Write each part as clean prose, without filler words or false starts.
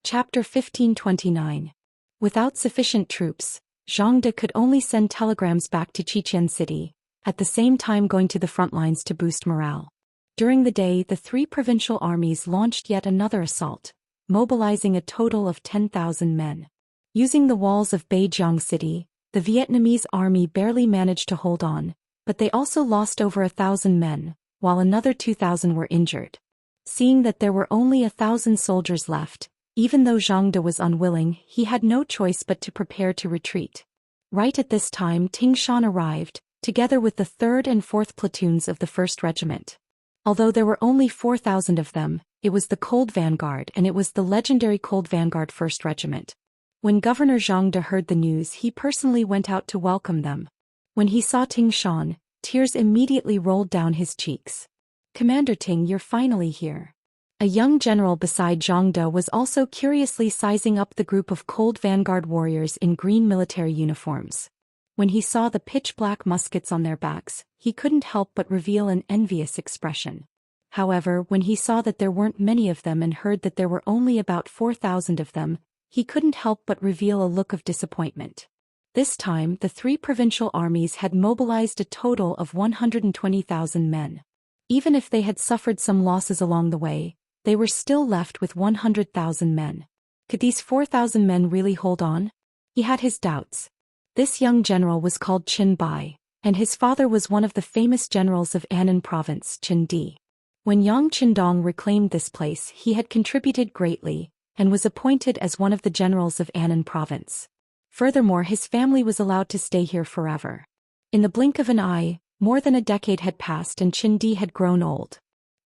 Chapter 1529. Without sufficient troops, Zhang De could only send telegrams back to Xian City, at the same time going to the front lines to boost morale. During the day, the three provincial armies launched yet another assault, mobilizing a total of 10,000 men. Using the walls of Beijiang City, the Vietnamese army barely managed to hold on, but they also lost over 1,000 men, while another 2,000 were injured. Seeing that there were only 1,000 soldiers left, even though Zhang De was unwilling, he had no choice but to prepare to retreat. Right at this time Ting Shan arrived, together with the 3rd and 4th platoons of the 1st Regiment. Although there were only 4,000 of them, it was the Cold Vanguard, and it was the legendary Cold Vanguard 1st Regiment. When Governor Zhang De heard the news, he personally went out to welcome them. When he saw Ting Shan, tears immediately rolled down his cheeks. "Commander Ting, you're finally here." A young general beside Zhang De was also curiously sizing up the group of Cold Vanguard warriors in green military uniforms. When he saw the pitch-black muskets on their backs, he couldn't help but reveal an envious expression. However, when he saw that there weren't many of them and heard that there were only about 4,000 of them, he couldn't help but reveal a look of disappointment. This time, the three provincial armies had mobilized a total of 120,000 men. Even if they had suffered some losses along the way, they were still left with 100,000 men. Could these 4,000 men really hold on? He had his doubts. This young general was called Qin Bai, and his father was one of the famous generals of Annan Province, Qin Di. When Yang Qindong reclaimed this place, he had contributed greatly, and was appointed as one of the generals of Annan Province. Furthermore, his family was allowed to stay here forever. In the blink of an eye, more than a decade had passed and Qin Di had grown old.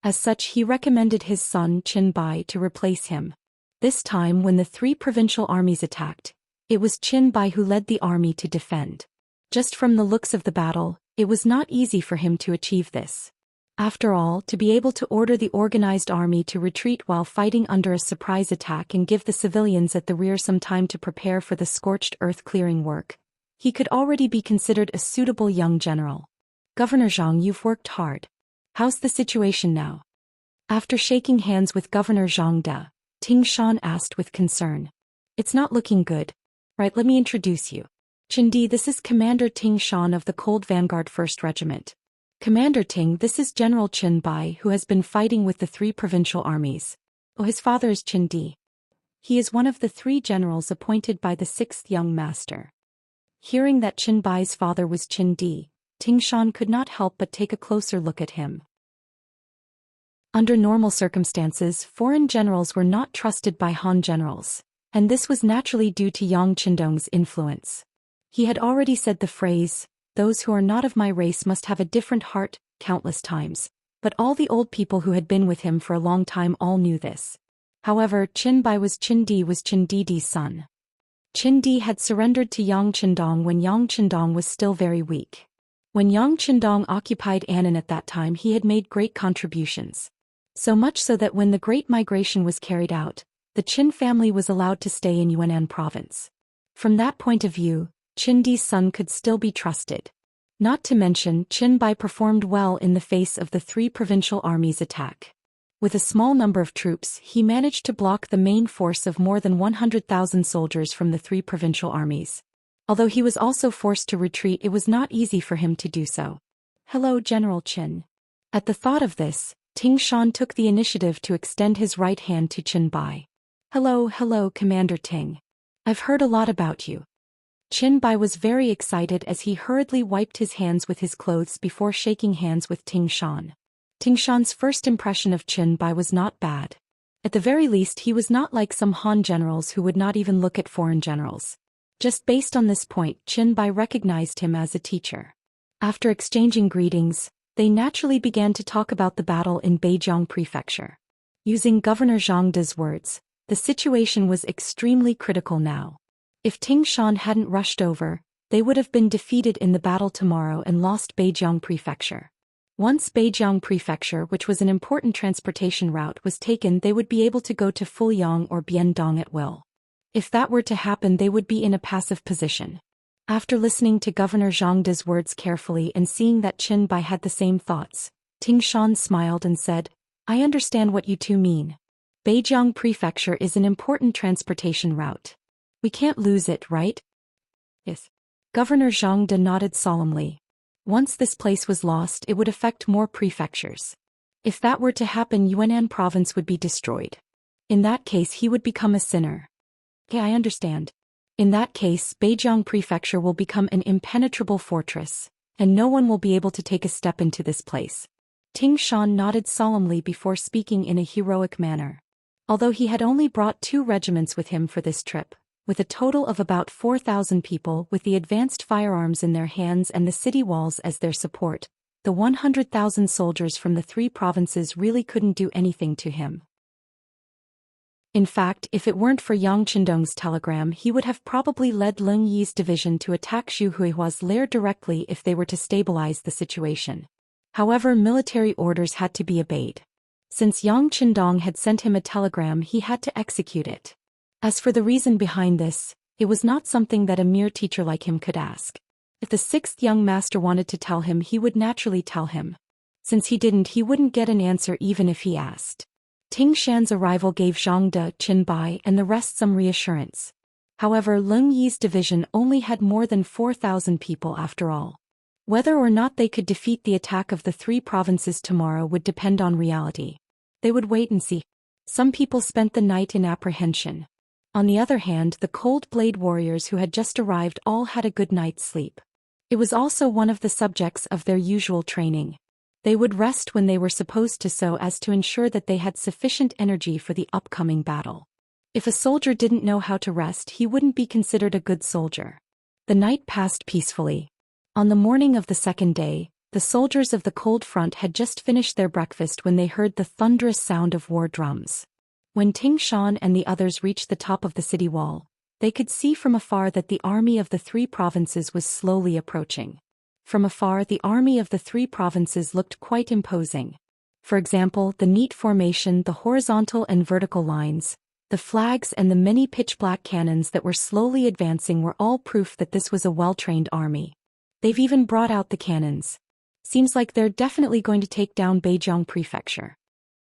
As such, he recommended his son Qin Bai to replace him. This time, when the three provincial armies attacked, it was Qin Bai who led the army to defend. Just from the looks of the battle, it was not easy for him to achieve this. After all, to be able to order the organized army to retreat while fighting under a surprise attack and give the civilians at the rear some time to prepare for the scorched earth clearing work, he could already be considered a suitable young general. "Governor Zhang, you've worked hard. How's the situation now?" After shaking hands with Governor Zhang De, Ting Shan asked with concern. "It's not looking good. Right, let me introduce you. Qin Di, this is Commander Ting Shan of the Cold Vanguard 1st Regiment. Commander Ting, this is General Qin Bai, who has been fighting with the three provincial armies. Oh, his father is Qin Di. He is one of the 3 generals appointed by the 6th Young Master." Hearing that Qin Bai's father was Qin Di, Ting Shan could not help but take a closer look at him. Under normal circumstances, foreign generals were not trusted by Han generals, and this was naturally due to Yang Qindong's influence. He had already said the phrase, "Those who are not of my race must have a different heart," countless times, but all the old people who had been with him for a long time all knew this. However, Qin Bai was Qin Di's son. Qin Di had surrendered to Yang Qindong when Yang Qindong was still very weak. When Yang Qindong occupied Annan at that time, he had made great contributions. So much so that when the Great Migration was carried out, the Qin family was allowed to stay in Yunnan province. From that point of view, Qin Di's son could still be trusted. Not to mention, Qin Bai performed well in the face of the three provincial armies' attack. With a small number of troops, he managed to block the main force of more than 100,000 soldiers from the three provincial armies. Although he was also forced to retreat, it was not easy for him to do so. "Hello, General Qin." At the thought of this, Ting Shan took the initiative to extend his right hand to Qin Bai. Hello, Commander Ting. I've heard a lot about you." Qin Bai was very excited as he hurriedly wiped his hands with his clothes before shaking hands with Ting Shan. Ting Shan's first impression of Qin Bai was not bad. At the very least, he was not like some Han generals who would not even look at foreign generals. Just based on this point, Qin Bai recognized him as a teacher. After exchanging greetings, they naturally began to talk about the battle in Beijiang Prefecture. Using Governor Zhang De's words, the situation was extremely critical now. If Ting Shan hadn't rushed over, they would have been defeated in the battle tomorrow and lost Beijiang Prefecture. Once Beijiang Prefecture, which was an important transportation route, was taken, they would be able to go to Fuliang or Biandong at will. If that were to happen, they would be in a passive position. After listening to Governor Zhang De's words carefully and seeing that Qin Bai had the same thoughts, Ting Shan smiled and said, "I understand what you two mean. Beijiang Prefecture is an important transportation route. We can't lose it, right? Yes. Governor Zhang De nodded solemnly. Once this place was lost, it would affect more prefectures. If that were to happen, Yunnan province would be destroyed. In that case, he would become a sinner. Okay, I understand. In that case, Beijiang Prefecture will become an impenetrable fortress, and no one will be able to take a step into this place. Ting Shan nodded solemnly before speaking in a heroic manner. Although he had only brought 2 regiments with him for this trip, with a total of about 4,000 people with the advanced firearms in their hands and the city walls as their support, the 100,000 soldiers from the 3 provinces really couldn't do anything to him. In fact, if it weren't for Yang Qindong's telegram, he would have probably led Leng Yi's division to attack Xu Huihua's lair directly if they were to stabilize the situation. However, military orders had to be obeyed. Since Yang Qindong had sent him a telegram, he had to execute it. As for the reason behind this, it was not something that a mere teacher like him could ask. If the 6th young master wanted to tell him, he would naturally tell him. Since he didn't, he wouldn't get an answer even if he asked. Ting Shan's arrival gave Zhang De, Qin Bai and the rest some reassurance. However, Leng Yi's division only had more than 4,000 people after all. Whether or not they could defeat the attack of the 3 provinces tomorrow would depend on reality. They would wait and see. Some people spent the night in apprehension. On the other hand, the Cold Blade warriors who had just arrived all had a good night's sleep. It was also one of the subjects of their usual training. They would rest when they were supposed to so as to ensure that they had sufficient energy for the upcoming battle. If a soldier didn't know how to rest, he wouldn't be considered a good soldier. The night passed peacefully. On the morning of the 2nd day, the soldiers of the cold front had just finished their breakfast when they heard the thunderous sound of war drums. When Ting Shan and the others reached the top of the city wall, they could see from afar that the army of the 3 provinces was slowly approaching. From afar, the army of the 3 provinces looked quite imposing. For example, the neat formation, the horizontal and vertical lines, the flags and the many pitch-black cannons that were slowly advancing were all proof that this was a well-trained army. They've even brought out the cannons. Seems like they're definitely going to take down Beijiang Prefecture.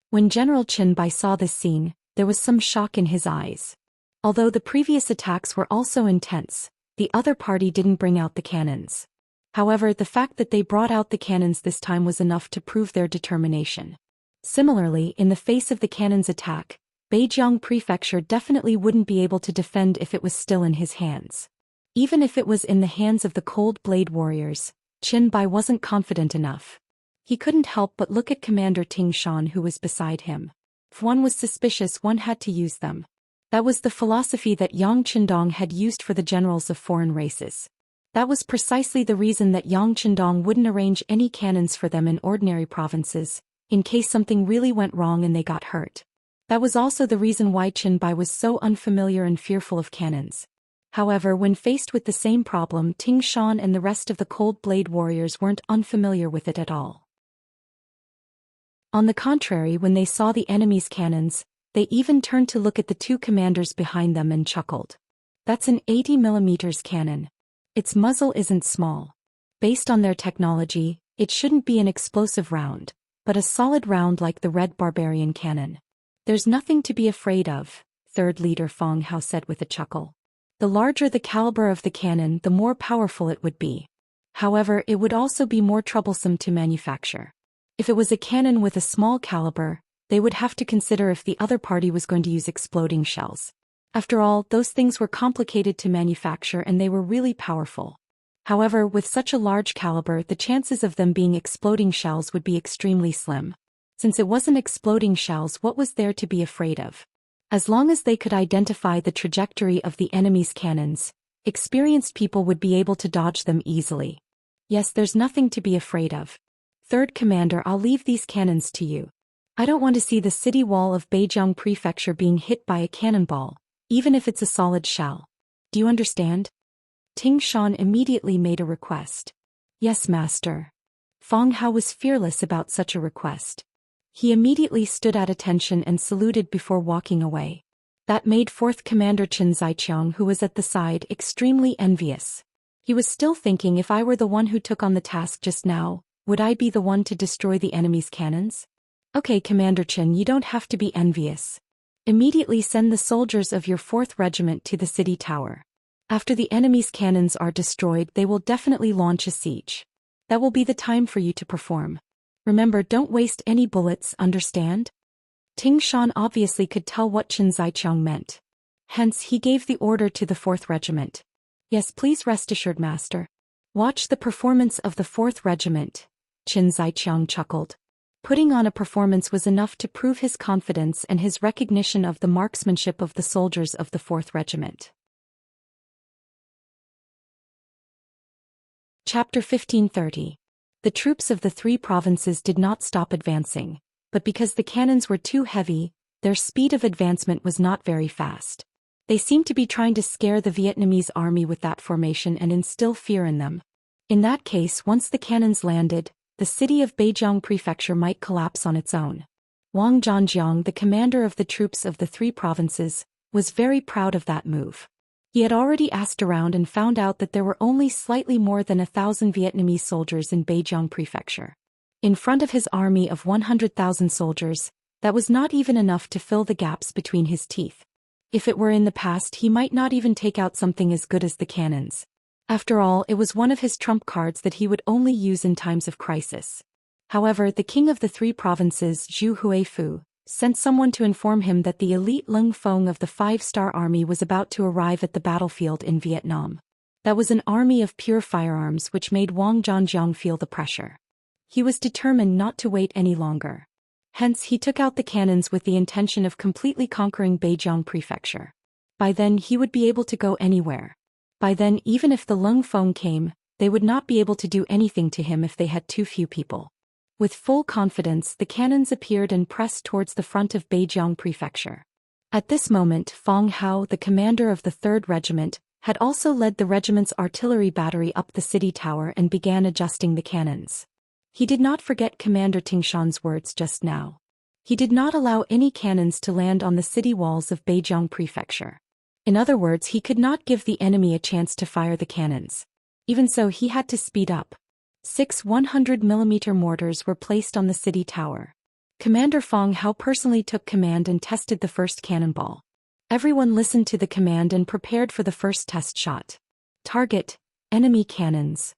When General Qin Bai saw this scene, there was some shock in his eyes. Although the previous attacks were also intense, the other party didn't bring out the cannons. However, the fact that they brought out the cannons this time was enough to prove their determination. Similarly, in the face of the cannons' attack, Beijiang Prefecture definitely wouldn't be able to defend if it was still in his hands. Even if it was in the hands of the Cold Blade warriors, Qin Bai wasn't confident enough. He couldn't help but look at Commander Ting Shan, who was beside him. If one was suspicious, one had to use them. That was the philosophy that Yang Qindong had used for the generals of foreign races. That was precisely the reason that Yang Qindong wouldn't arrange any cannons for them in ordinary provinces, in case something really went wrong and they got hurt. That was also the reason why Qin Bai was so unfamiliar and fearful of cannons. However, when faced with the same problem, Ting Shan and the rest of the Cold Blade warriors weren't unfamiliar with it at all. On the contrary, when they saw the enemy's cannons, they even turned to look at the 2 commanders behind them and chuckled. That's an 80mm cannon. Its muzzle isn't small. Based on their technology, it shouldn't be an explosive round, but a solid round like the Red Barbarian cannon. There's nothing to be afraid of, 3rd leader Feng Hao said with a chuckle. The larger the caliber of the cannon, the more powerful it would be. However, it would also be more troublesome to manufacture. If it was a cannon with a small caliber, they would have to consider if the other party was going to use exploding shells. After all, those things were complicated to manufacture and they were really powerful. However, with such a large caliber, the chances of them being exploding shells would be extremely slim. Since it wasn't exploding shells, what was there to be afraid of? As long as they could identify the trajectory of the enemy's cannons, experienced people would be able to dodge them easily. Yes, there's nothing to be afraid of. 3rd Commander, I'll leave these cannons to you. I don't want to see the city wall of Beijiang Prefecture being hit by a cannonball, even if it's a solid shell. Do you understand? Ting Shan immediately made a request. Yes, Master. Feng Hao was fearless about such a request. He immediately stood at attention and saluted before walking away. That made 4th Commander Chen Zaiqiang, who was at the side, extremely envious. He was still thinking, if I were the one who took on the task just now, would I be the one to destroy the enemy's cannons? Okay, Commander Chen, you don't have to be envious. Immediately send the soldiers of your 4th Regiment to the city tower. After the enemy's cannons are destroyed, they will definitely launch a siege. That will be the time for you to perform. Remember, don't waste any bullets, understand? Ting Shan obviously could tell what Qin Ziqiang meant. Hence, he gave the order to the 4th Regiment. Yes, please rest assured, Master. Watch the performance of the 4th Regiment, Qin Ziqiang chuckled. Putting on a performance was enough to prove his confidence and his recognition of the marksmanship of the soldiers of the 4th Regiment. Chapter 1530. The troops of the 3 provinces did not stop advancing, but because the cannons were too heavy, their speed of advancement was not very fast. They seemed to be trying to scare the Vietnamese army with that formation and instill fear in them. In that case, once the cannons landed, the city of Beijiang Prefecture might collapse on its own. Wang Zhangjiang, the commander of the troops of the 3 provinces, was very proud of that move. He had already asked around and found out that there were only slightly more than 1,000 Vietnamese soldiers in Beijiang Prefecture. In front of his army of 100,000 soldiers, that was not even enough to fill the gaps between his teeth. If it were in the past, he might not even take out something as good as the cannons. After all, it was one of his trump cards that he would only use in times of crisis. However, the king of the 3 provinces, Zhu Huifu, sent someone to inform him that the elite Lung Fong of the 5-star army was about to arrive at the battlefield in Vietnam. That was an army of pure firearms, which made Wang Zhangjiang feel the pressure. He was determined not to wait any longer. Hence, he took out the cannons with the intention of completely conquering Beijiang Prefecture. By then, he would be able to go anywhere. By then, even if the Lung Fong came, they would not be able to do anything to him if they had too few people. With full confidence, the cannons appeared and pressed towards the front of Beijiang Prefecture. At this moment, Fong Hao, the commander of the 3rd Regiment, had also led the regiment's artillery battery up the city tower and began adjusting the cannons. He did not forget Commander Ting Shan's words just now. He did not allow any cannons to land on the city walls of Beijiang Prefecture. In other words, he could not give the enemy a chance to fire the cannons. Even so, he had to speed up. 6 100mm mortars were placed on the city tower. Commander Fong Hao personally took command and tested the first cannonball. Everyone listened to the command and prepared for the first test shot. Target: enemy cannons.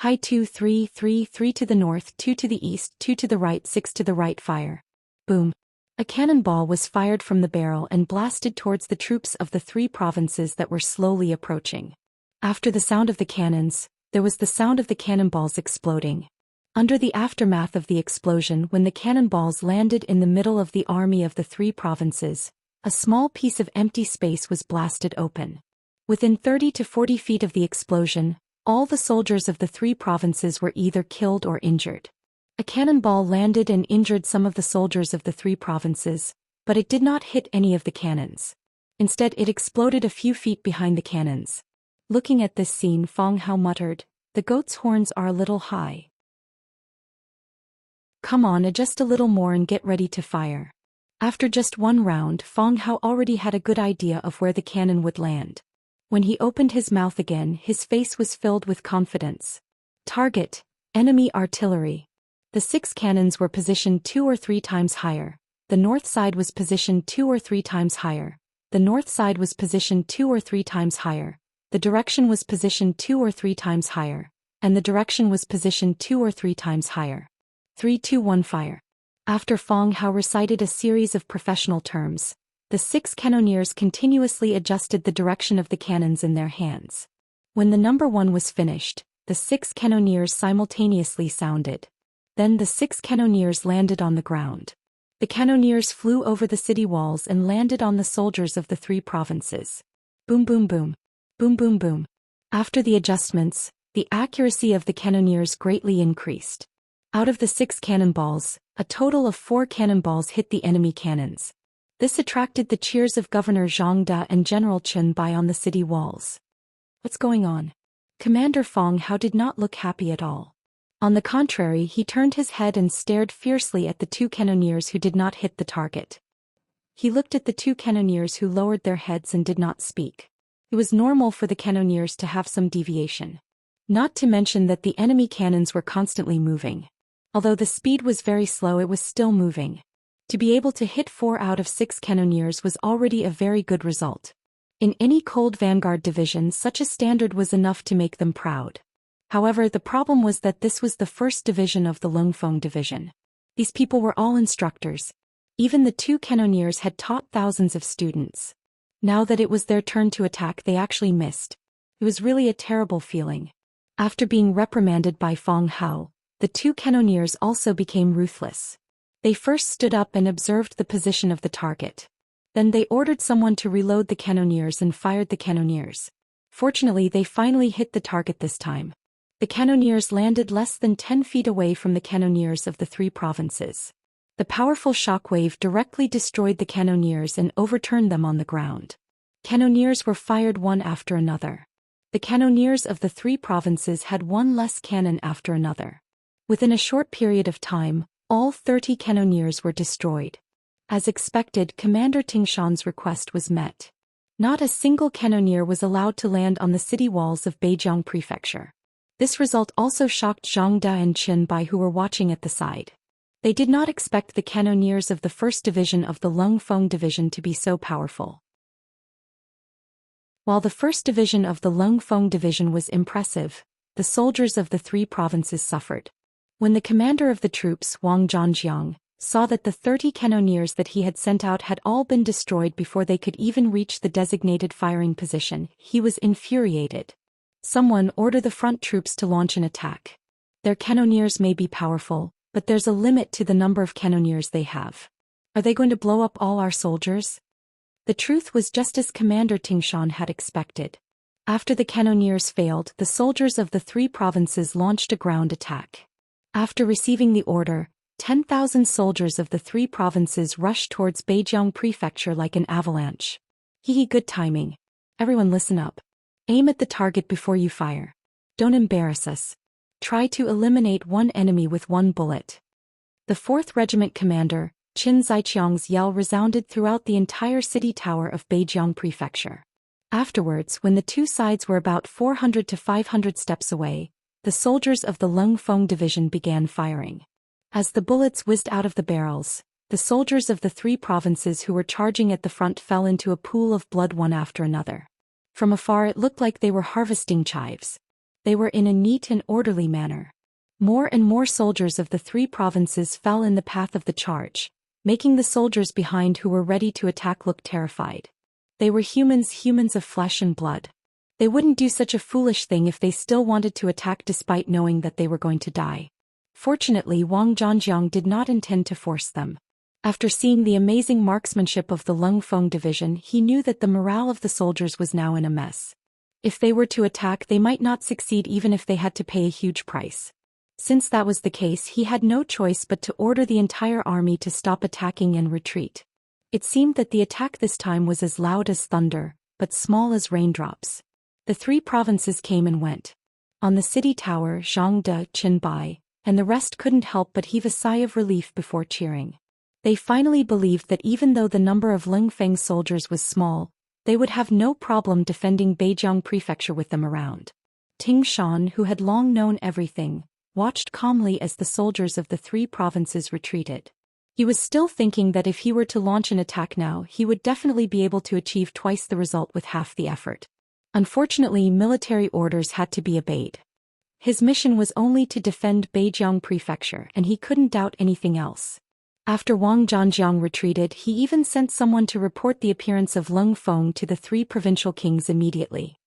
High 2 3 3 3 to the north, 2 to the east, 2 to the right, 6 to the right, fire. Boom. A cannonball was fired from the barrel and blasted towards the troops of the 3 provinces that were slowly approaching. After the sound of the cannons, there was the sound of the cannonballs exploding. Under the aftermath of the explosion, when the cannonballs landed in the middle of the army of the 3 provinces, a small piece of empty space was blasted open. Within 30 to 40 feet of the explosion, all the soldiers of the 3 provinces were either killed or injured. A cannonball landed and injured some of the soldiers of the 3 provinces, but it did not hit any of the cannons. Instead, it exploded a few feet behind the cannons. Looking at this scene, Fong Hao muttered, "The goat's horns are a little high. Come on, adjust a little more and get ready to fire." After just one round, Fong Hao already had a good idea of where the cannon would land. When he opened his mouth again, his face was filled with confidence. Target: enemy artillery. The 6 cannons were positioned 2 or 3 times higher. The north side was positioned 2 or 3 times higher. The north side was positioned 2 or 3 times higher. The direction was positioned 2 or 3 times higher. And the direction was positioned 2 or 3 times higher. 3, 2, 1, fire. After Fong Hao recited a series of professional terms, the 6 cannoneers continuously adjusted the direction of the cannons in their hands. When the number 1 was finished, the 6 cannoneers simultaneously sounded. Then the 6 cannoneers landed on the ground. The cannoneers flew over the city walls and landed on the soldiers of the 3 provinces. Boom, boom, boom. Boom, boom, boom. After the adjustments, the accuracy of the cannoneers greatly increased. Out of the 6 cannonballs, a total of 4 cannonballs hit the enemy cannons. This attracted the cheers of Governor Zhang Da and General Chen Bai on the city walls. What's going on? Commander Fong Hao did not look happy at all. On the contrary, he turned his head and stared fiercely at the 2 cannoneers who did not hit the target. He looked at the 2 cannoneers who lowered their heads and did not speak. It was normal for the cannoneers to have some deviation. Not to mention that the enemy cannons were constantly moving. Although the speed was very slow, it was still moving. To be able to hit 4 out of 6 cannoneers was already a very good result. In any cold vanguard division, such a standard was enough to make them proud. However, the problem was that this was the first division of the Lungfeng division. These people were all instructors. Even the 2 cannoneers had taught thousands of students. Now that it was their turn to attack, they actually missed. It was really a terrible feeling. After being reprimanded by Feng Hao, the 2 cannoneers also became ruthless. They first stood up and observed the position of the target. Then they ordered someone to reload the cannoneers and fired the cannoneers. Fortunately, they finally hit the target this time. The cannoneers landed less than 10 feet away from the cannoneers of the 3 provinces. The powerful shockwave directly destroyed the cannoneers and overturned them on the ground. Cannoneers were fired one after another. The cannoneers of the 3 provinces had one less cannon after another. Within a short period of time, all 30 cannoneers were destroyed. As expected, Commander Tingshan's request was met. Not a single cannoneer was allowed to land on the city walls of Beijiang Prefecture. This result also shocked Zhang Da and Qin Bai, who were watching at the side. They did not expect the cannoneers of the 1st Division of the Lungfeng Division to be so powerful. While the 1st Division of the Lungfeng Division was impressive, the soldiers of the 3 provinces suffered. When the commander of the troops, Wang Zhanjiang, saw that the 30 cannoneers that he had sent out had all been destroyed before they could even reach the designated firing position, he was infuriated. Someone order the front troops to launch an attack. Their cannoneers may be powerful, but there's a limit to the number of cannoneers they have. Are they going to blow up all our soldiers? The truth was just as Commander Tingshan had expected. After the cannoneers failed, the soldiers of the 3 provinces launched a ground attack. After receiving the order, 10,000 soldiers of the 3 provinces rushed towards Beijiang Prefecture like an avalanche. Good timing. Everyone listen up. Aim at the target before you fire. Don't embarrass us. Try to eliminate one enemy with 1 bullet. The 4th Regiment commander, Qin Zaiqiang's yell resounded throughout the entire city tower of Beijiang Prefecture. Afterwards, when the 2 sides were about 400 to 500 steps away, the soldiers of the Lungfeng Division began firing. As the bullets whizzed out of the barrels, the soldiers of the 3 provinces who were charging at the front fell into a pool of blood one after another. From afar it looked like they were harvesting chives. They were in a neat and orderly manner. More and more soldiers of the 3 provinces fell in the path of the charge, making the soldiers behind who were ready to attack look terrified. They were humans of flesh and blood. They wouldn't do such a foolish thing if they still wanted to attack despite knowing that they were going to die. Fortunately, Wang Zhanjiang did not intend to force them. After seeing the amazing marksmanship of the Lungfeng Division, he knew that the morale of the soldiers was now in a mess. If they were to attack, they might not succeed even if they had to pay a huge price. Since that was the case, he had no choice but to order the entire army to stop attacking and retreat. It seemed that the attack this time was as loud as thunder, but small as raindrops. The 3 provinces came and went. On the city tower, Zhang De, Qin Bai, and the rest couldn't help but heave a sigh of relief before cheering. They finally believed that even though the number of Lingfeng soldiers was small, they would have no problem defending Beijiang Prefecture with them around. Tingshan, who had long known everything, watched calmly as the soldiers of the 3 provinces retreated. He was still thinking that if he were to launch an attack now, he would definitely be able to achieve twice the result with half the effort. Unfortunately, military orders had to be obeyed. His mission was only to defend Beijiang Prefecture, and he couldn't doubt anything else. After Wang Zhanjiang retreated, he even sent someone to report the appearance of Lung Feng to the 3 provincial kings immediately.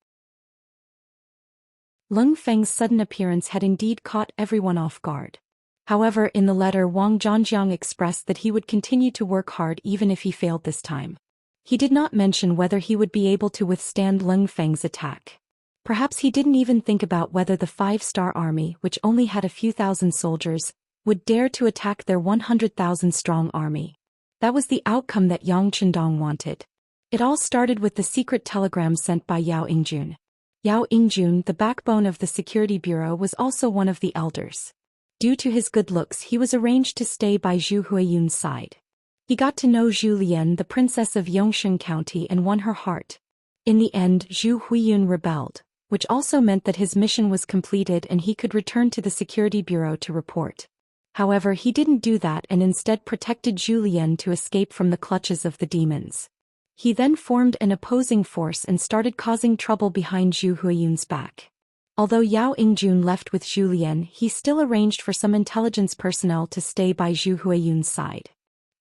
Lung Feng's sudden appearance had indeed caught everyone off guard. However, in the letter, Wang Zhanjiang expressed that he would continue to work hard even if he failed this time. He did not mention whether he would be able to withstand Lung Feng's attack. Perhaps he didn't even think about whether the 5-star army, which only had a few thousand soldiers, would dare to attack their 100,000-strong army. That was the outcome that Yang Qindong wanted. It all started with the secret telegram sent by Yao Yingjun. Yao Yingjun, the backbone of the security bureau, was also one of the elders. Due to his good looks, he was arranged to stay by Zhu Huiyun's side. He got to know Zhu Lian, the princess of Yongshan County, and won her heart. In the end, Zhu Huiyun rebelled, which also meant that his mission was completed and he could return to the security bureau to report. However, he didn't do that and instead protected Zhou Xian to escape from the clutches of the demons. He then formed an opposing force and started causing trouble behind Zhu Huiyun's back. Although Yao Yingjun left with Zhou Xian, he still arranged for some intelligence personnel to stay by Zhu Huiyun's side.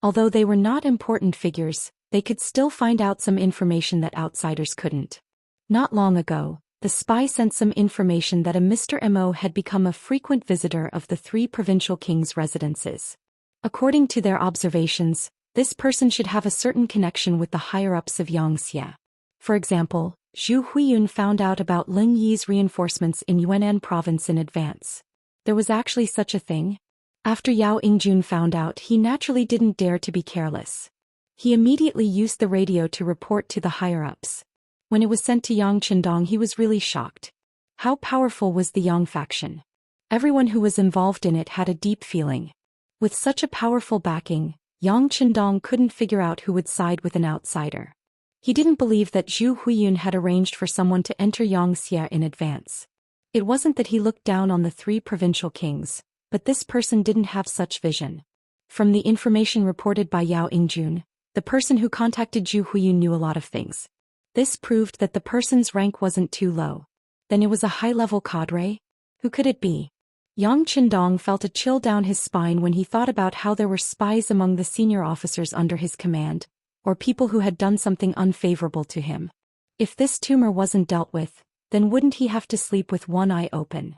Although they were not important figures, they could still find out some information that outsiders couldn't. Not long ago, the spy sent some information that a Mr. Mo had become a frequent visitor of the 3 provincial kings' residences. According to their observations, this person should have a certain connection with the higher-ups of Xianxia. For example, Zhu Huiyun found out about Ling Yi's reinforcements in Yunnan province in advance. There was actually such a thing? After Yao Yingjun found out, he naturally didn't dare to be careless. He immediately used the radio to report to the higher-ups. When it was sent to Yang Qindong, he was really shocked. How powerful was the Yang faction? Everyone who was involved in it had a deep feeling. With such a powerful backing, Yang Qindong couldn't figure out who would side with an outsider. He didn't believe that Zhu Huiyun had arranged for someone to enter Xianxia in advance. It wasn't that he looked down on the 3 provincial kings, but this person didn't have such vision. From the information reported by Yao Yingjun, the person who contacted Zhu Huiyun knew a lot of things. This proved that the person's rank wasn't too low. Then it was a high-level cadre? Who could it be? Yang Qindong felt a chill down his spine when he thought about how there were spies among the senior officers under his command, or people who had done something unfavorable to him. If this tumor wasn't dealt with, then wouldn't he have to sleep with one eye open?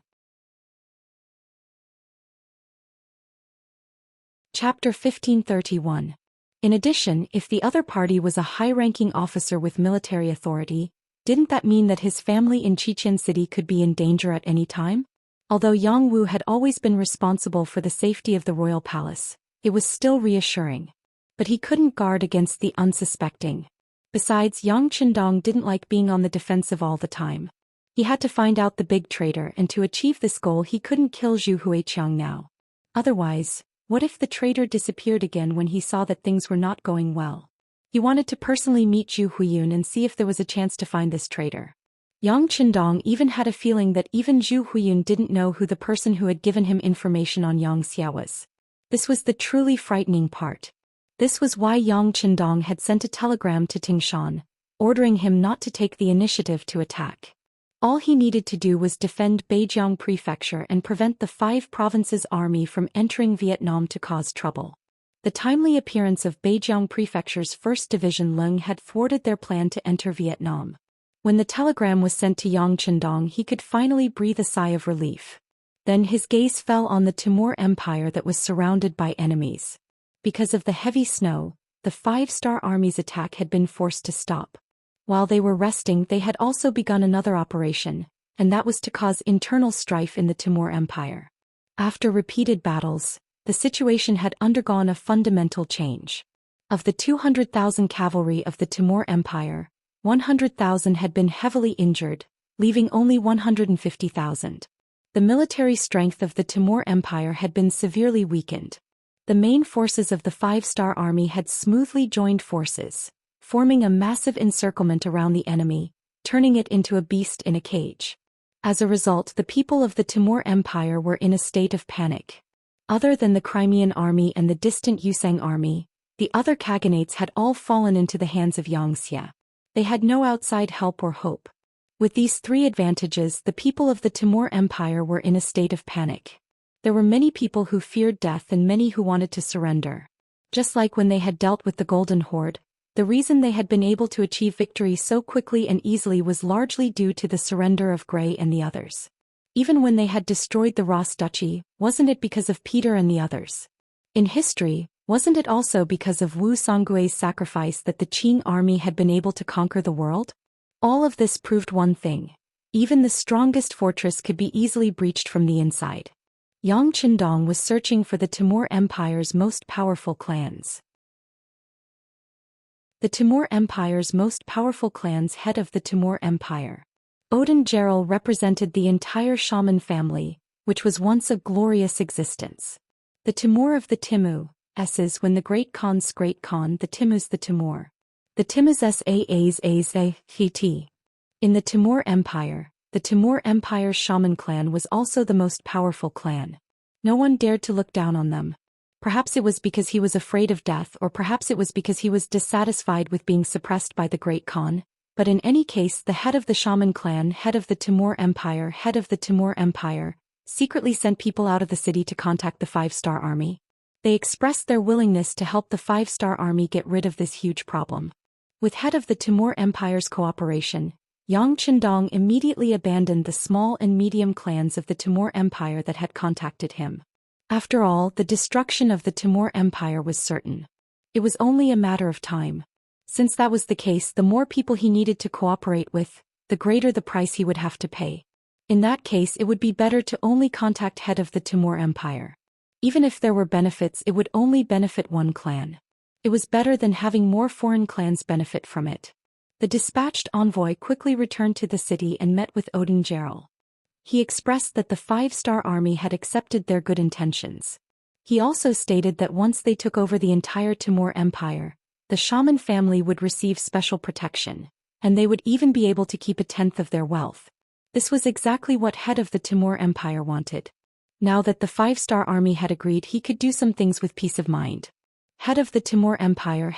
Chapter 1531. In addition, if the other party was a high-ranking officer with military authority, didn't that mean that his family in Xianxia City could be in danger at any time? Although Yang Wu had always been responsible for the safety of the royal palace, it was still reassuring. But he couldn't guard against the unsuspecting. Besides, Yang Qindong didn't like being on the defensive all the time. He had to find out the big traitor, and to achieve this goal he couldn't kill Zhu Huiqiang now. Otherwise, what if the traitor disappeared again when he saw that things were not going well? He wanted to personally meet Zhu Huiyun and see if there was a chance to find this traitor. Yang Qindong even had a feeling that even Zhu Huiyun didn't know who the person who had given him information on Xianxia was. This was the truly frightening part. This was why Yang Qindong had sent a telegram to Tingshan, ordering him not to take the initiative to attack. All he needed to do was defend Beijiang Prefecture and prevent the 5 provinces' army from entering Vietnam to cause trouble. The timely appearance of Beijiang Prefecture's 1st Division Leng had thwarted their plan to enter Vietnam. When the telegram was sent to Yang Qindong, he could finally breathe a sigh of relief. Then his gaze fell on the Timur Empire that was surrounded by enemies. Because of the heavy snow, the 5-star army's attack had been forced to stop. While they were resting, they had also begun another operation, and that was to cause internal strife in the Timur Empire. After repeated battles, the situation had undergone a fundamental change. Of the 200,000 cavalry of the Timur Empire, 100,000 had been heavily injured, leaving only 150,000. The military strength of the Timur Empire had been severely weakened. The main forces of the 5-star army had smoothly joined forces, forming a massive encirclement around the enemy, turning it into a beast in a cage. As a result, the people of the Timur Empire were in a state of panic. Other than the Crimean army and the distant Yusang army, the other khaganates had all fallen into the hands of Xianxia. They had no outside help or hope. With these 3 advantages, the people of the Timur Empire were in a state of panic. There were many people who feared death and many who wanted to surrender. Just like when they had dealt with the Golden Horde, the reason they had been able to achieve victory so quickly and easily was largely due to the surrender of Gray and the others. Even when they had destroyed the Ross Duchy, wasn't it because of Peter and the others? In history, wasn't it also because of Wu Songgui's sacrifice that the Qing army had been able to conquer the world? All of this proved one thing. Even the strongest fortress could be easily breached from the inside. Yang Qindong was searching for the Timur Empire's most powerful clans. The Timur Empire's most powerful clans. Head of the Timur Empire. Odin Gerel represented the entire shaman family, which was once a glorious existence. The Timur of the Timu, S's when the Great Khan's Great Khan, the Timus the Timur. The Timus Saas In the Timur Empire, the Timur Empire's shaman clan was also the most powerful clan. No one dared to look down on them. Perhaps it was because he was afraid of death, or perhaps it was because he was dissatisfied with being suppressed by the Great Khan. But in any case, the head of the Shaman clan, head of the Timur Empire, secretly sent people out of the city to contact the Five-Star Army. They expressed their willingness to help the Five-Star Army get rid of this huge problem. With head of the Timur Empire's cooperation, Yang Chendong immediately abandoned the small and medium clans of the Timur Empire that had contacted him. After all, the destruction of the Timur Empire was certain. It was only a matter of time. Since that was the case, the more people he needed to cooperate with, the greater the price he would have to pay. In that case, it would be better to only contact head of the Timur Empire. Even if there were benefits, it would only benefit one clan. It was better than having more foreign clans benefit from it. The dispatched envoy quickly returned to the city and met with Odin Gerald. He expressed that the Five-Star Army had accepted their good intentions. He also stated that once they took over the entire Timur Empire, the Shaman family would receive special protection, and they would even be able to keep 1/10 of their wealth. This was exactly what head of the Timur Empire wanted. Now that the Five-Star Army had agreed, he could do some things with peace of mind. Head of the Timur Empire,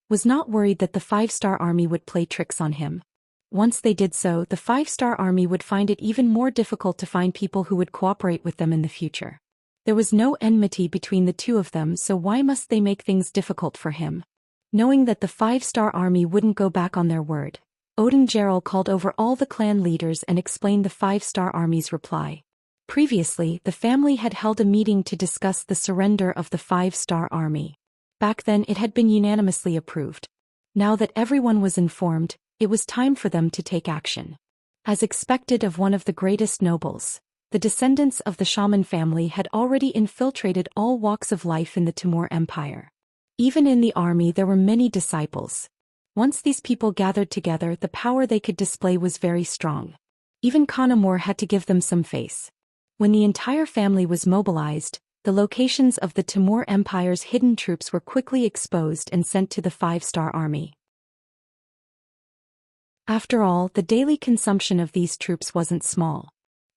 was not worried that the Five-Star Army would play tricks on him. Once they did so, the Five-Star Army would find it even more difficult to find people who would cooperate with them in the future. There was no enmity between the two of them, so why must they make things difficult for him? Knowing that the Five-Star Army wouldn't go back on their word, Odin Gerald called over all the clan leaders and explained the Five-Star Army's reply. Previously, the family had held a meeting to discuss the surrender of the Five-Star Army. Back then it had been unanimously approved. Now that everyone was informed, it was time for them to take action. As expected of one of the greatest nobles, the descendants of the Shaman family had already infiltrated all walks of life in the Timur Empire. Even in the army there were many disciples. Once these people gathered together, the power they could display was very strong. Even Khanamur had to give them some face. When the entire family was mobilized, the locations of the Timur Empire's hidden troops were quickly exposed and sent to the Five-Star Army. After all, the daily consumption of these troops wasn't small.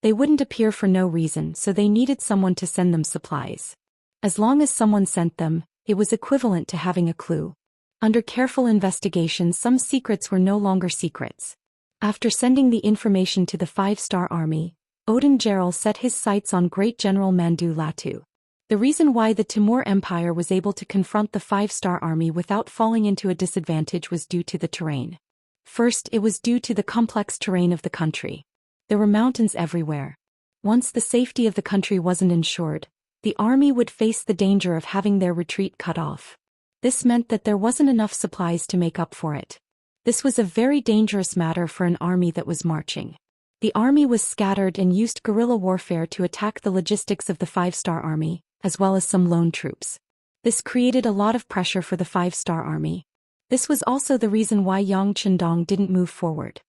They wouldn't appear for no reason, so they needed someone to send them supplies. As long as someone sent them, it was equivalent to having a clue. Under careful investigation, some secrets were no longer secrets. After sending the information to the Five-Star Army, Odin Gerald set his sights on Great General Mandu Latu. The reason why the Timur Empire was able to confront the Five-Star Army without falling into a disadvantage was due to the terrain. First, it was due to the complex terrain of the country. There were mountains everywhere. Once the safety of the country wasn't ensured, the army would face the danger of having their retreat cut off. This meant that there wasn't enough supplies to make up for it. This was a very dangerous matter for an army that was marching. The army was scattered and used guerrilla warfare to attack the logistics of the Five-Star Army, as well as some lone troops. This created a lot of pressure for the Five-Star Army. This was also the reason why Yang Chendong didn't move forward.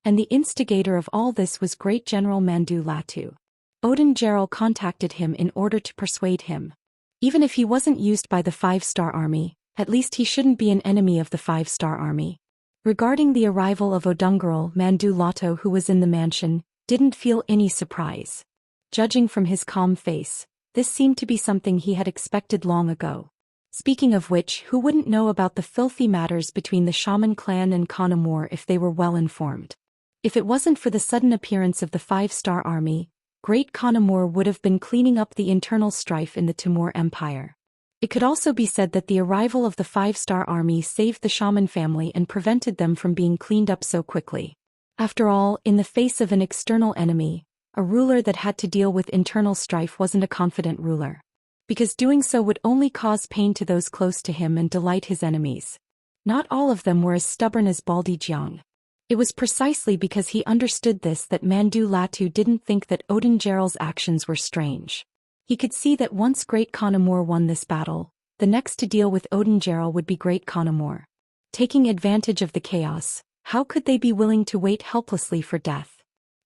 And the instigator of all this was Great General Mandu Latu. Odin Gerald contacted him in order to persuade him. Even if he wasn't used by the Five-Star Army, at least he shouldn't be an enemy of the Five-Star Army. Regarding the arrival of Odungerel, Mandu Latu, who was in the mansion, didn't feel any surprise. Judging from his calm face, this seemed to be something he had expected long ago. Speaking of which, who wouldn't know about the filthy matters between the Shaman clan and Khanamur if they were well informed? If it wasn't for the sudden appearance of the Five-Star Army, Great Khanamur would have been cleaning up the internal strife in the Timur Empire. It could also be said that the arrival of the Five-Star Army saved the Shaman family and prevented them from being cleaned up so quickly. After all, in the face of an external enemy, a ruler that had to deal with internal strife wasn't a confident ruler. Because doing so would only cause pain to those close to him and delight his enemies. Not all of them were as stubborn as Baldi Jiang. It was precisely because he understood this that Mandu Latu didn't think that Odin Gerald's actions were strange. He could see that once Great Khanamur won this battle, the next to deal with Odin Gerald would be Great Khanamur. Taking advantage of the chaos, how could they be willing to wait helplessly for death?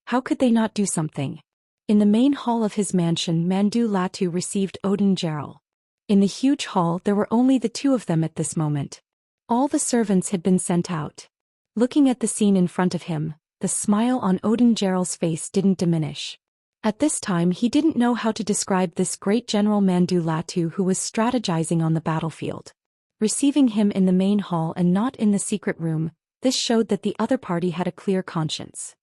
How could they not do something? In the main hall of his mansion, Mandu Latu received Odin Gerald. In the huge hall there were only the two of them at this moment. All the servants had been sent out. Looking at the scene in front of him, the smile on Odin Gerald's face didn't diminish. At this time he didn't know how to describe this great General Mandu Latu who was strategizing on the battlefield. Receiving him in the main hall and not in the secret room, this showed that the other party had a clear conscience.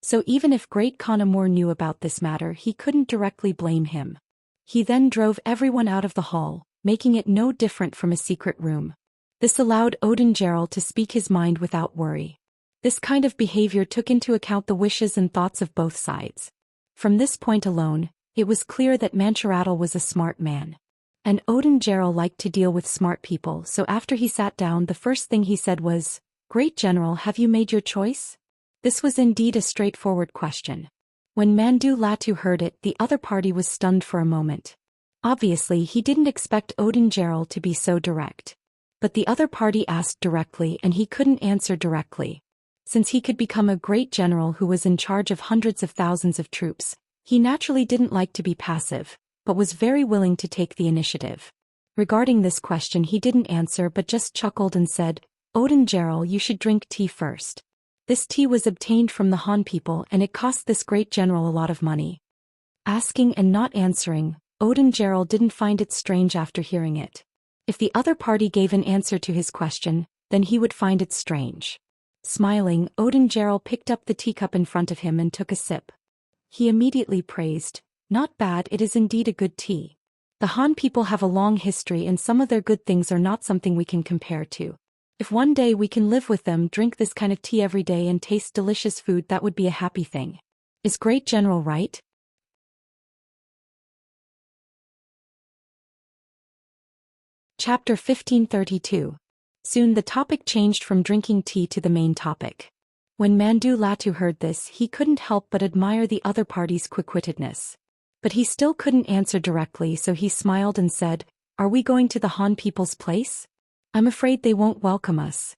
So even if Great Khan Amur knew about this matter, he couldn't directly blame him. He then drove everyone out of the hall, making it no different from a secret room. This allowed Odin Gerald to speak his mind without worry. This kind of behavior took into account the wishes and thoughts of both sides. From this point alone, it was clear that Mancharatl was a smart man. And Odin Gerald liked to deal with smart people, so after he sat down the first thing he said was, "Great General, have you made your choice?" This was indeed a straightforward question. When Mandu Latu heard it, the other party was stunned for a moment. Obviously he didn't expect Odin Gerald to be so direct. But the other party asked directly and he couldn't answer directly. Since he could become a great general who was in charge of hundreds of thousands of troops, he naturally didn't like to be passive, but was very willing to take the initiative. Regarding this question he didn't answer but just chuckled and said, "Odin Gerald, you should drink tea first." This tea was obtained from the Han people and it cost this great general a lot of money. Asking and not answering, Odin Gerald didn't find it strange after hearing it. If the other party gave an answer to his question, then he would find it strange. Smiling, Odin Gerald picked up the teacup in front of him and took a sip. He immediately praised, "Not bad, it is indeed a good tea. The Han people have a long history and some of their good things are not something we can compare to. If one day we can live with them, drink this kind of tea every day and taste delicious food, that would be a happy thing. Is Great General right?" Chapter 1532. Soon the topic changed from drinking tea to the main topic. When Mandu Latu heard this, he couldn't help but admire the other party's quick-wittedness. But he still couldn't answer directly, so he smiled and said, "Are we going to the Han people's place? I'm afraid they won't welcome us."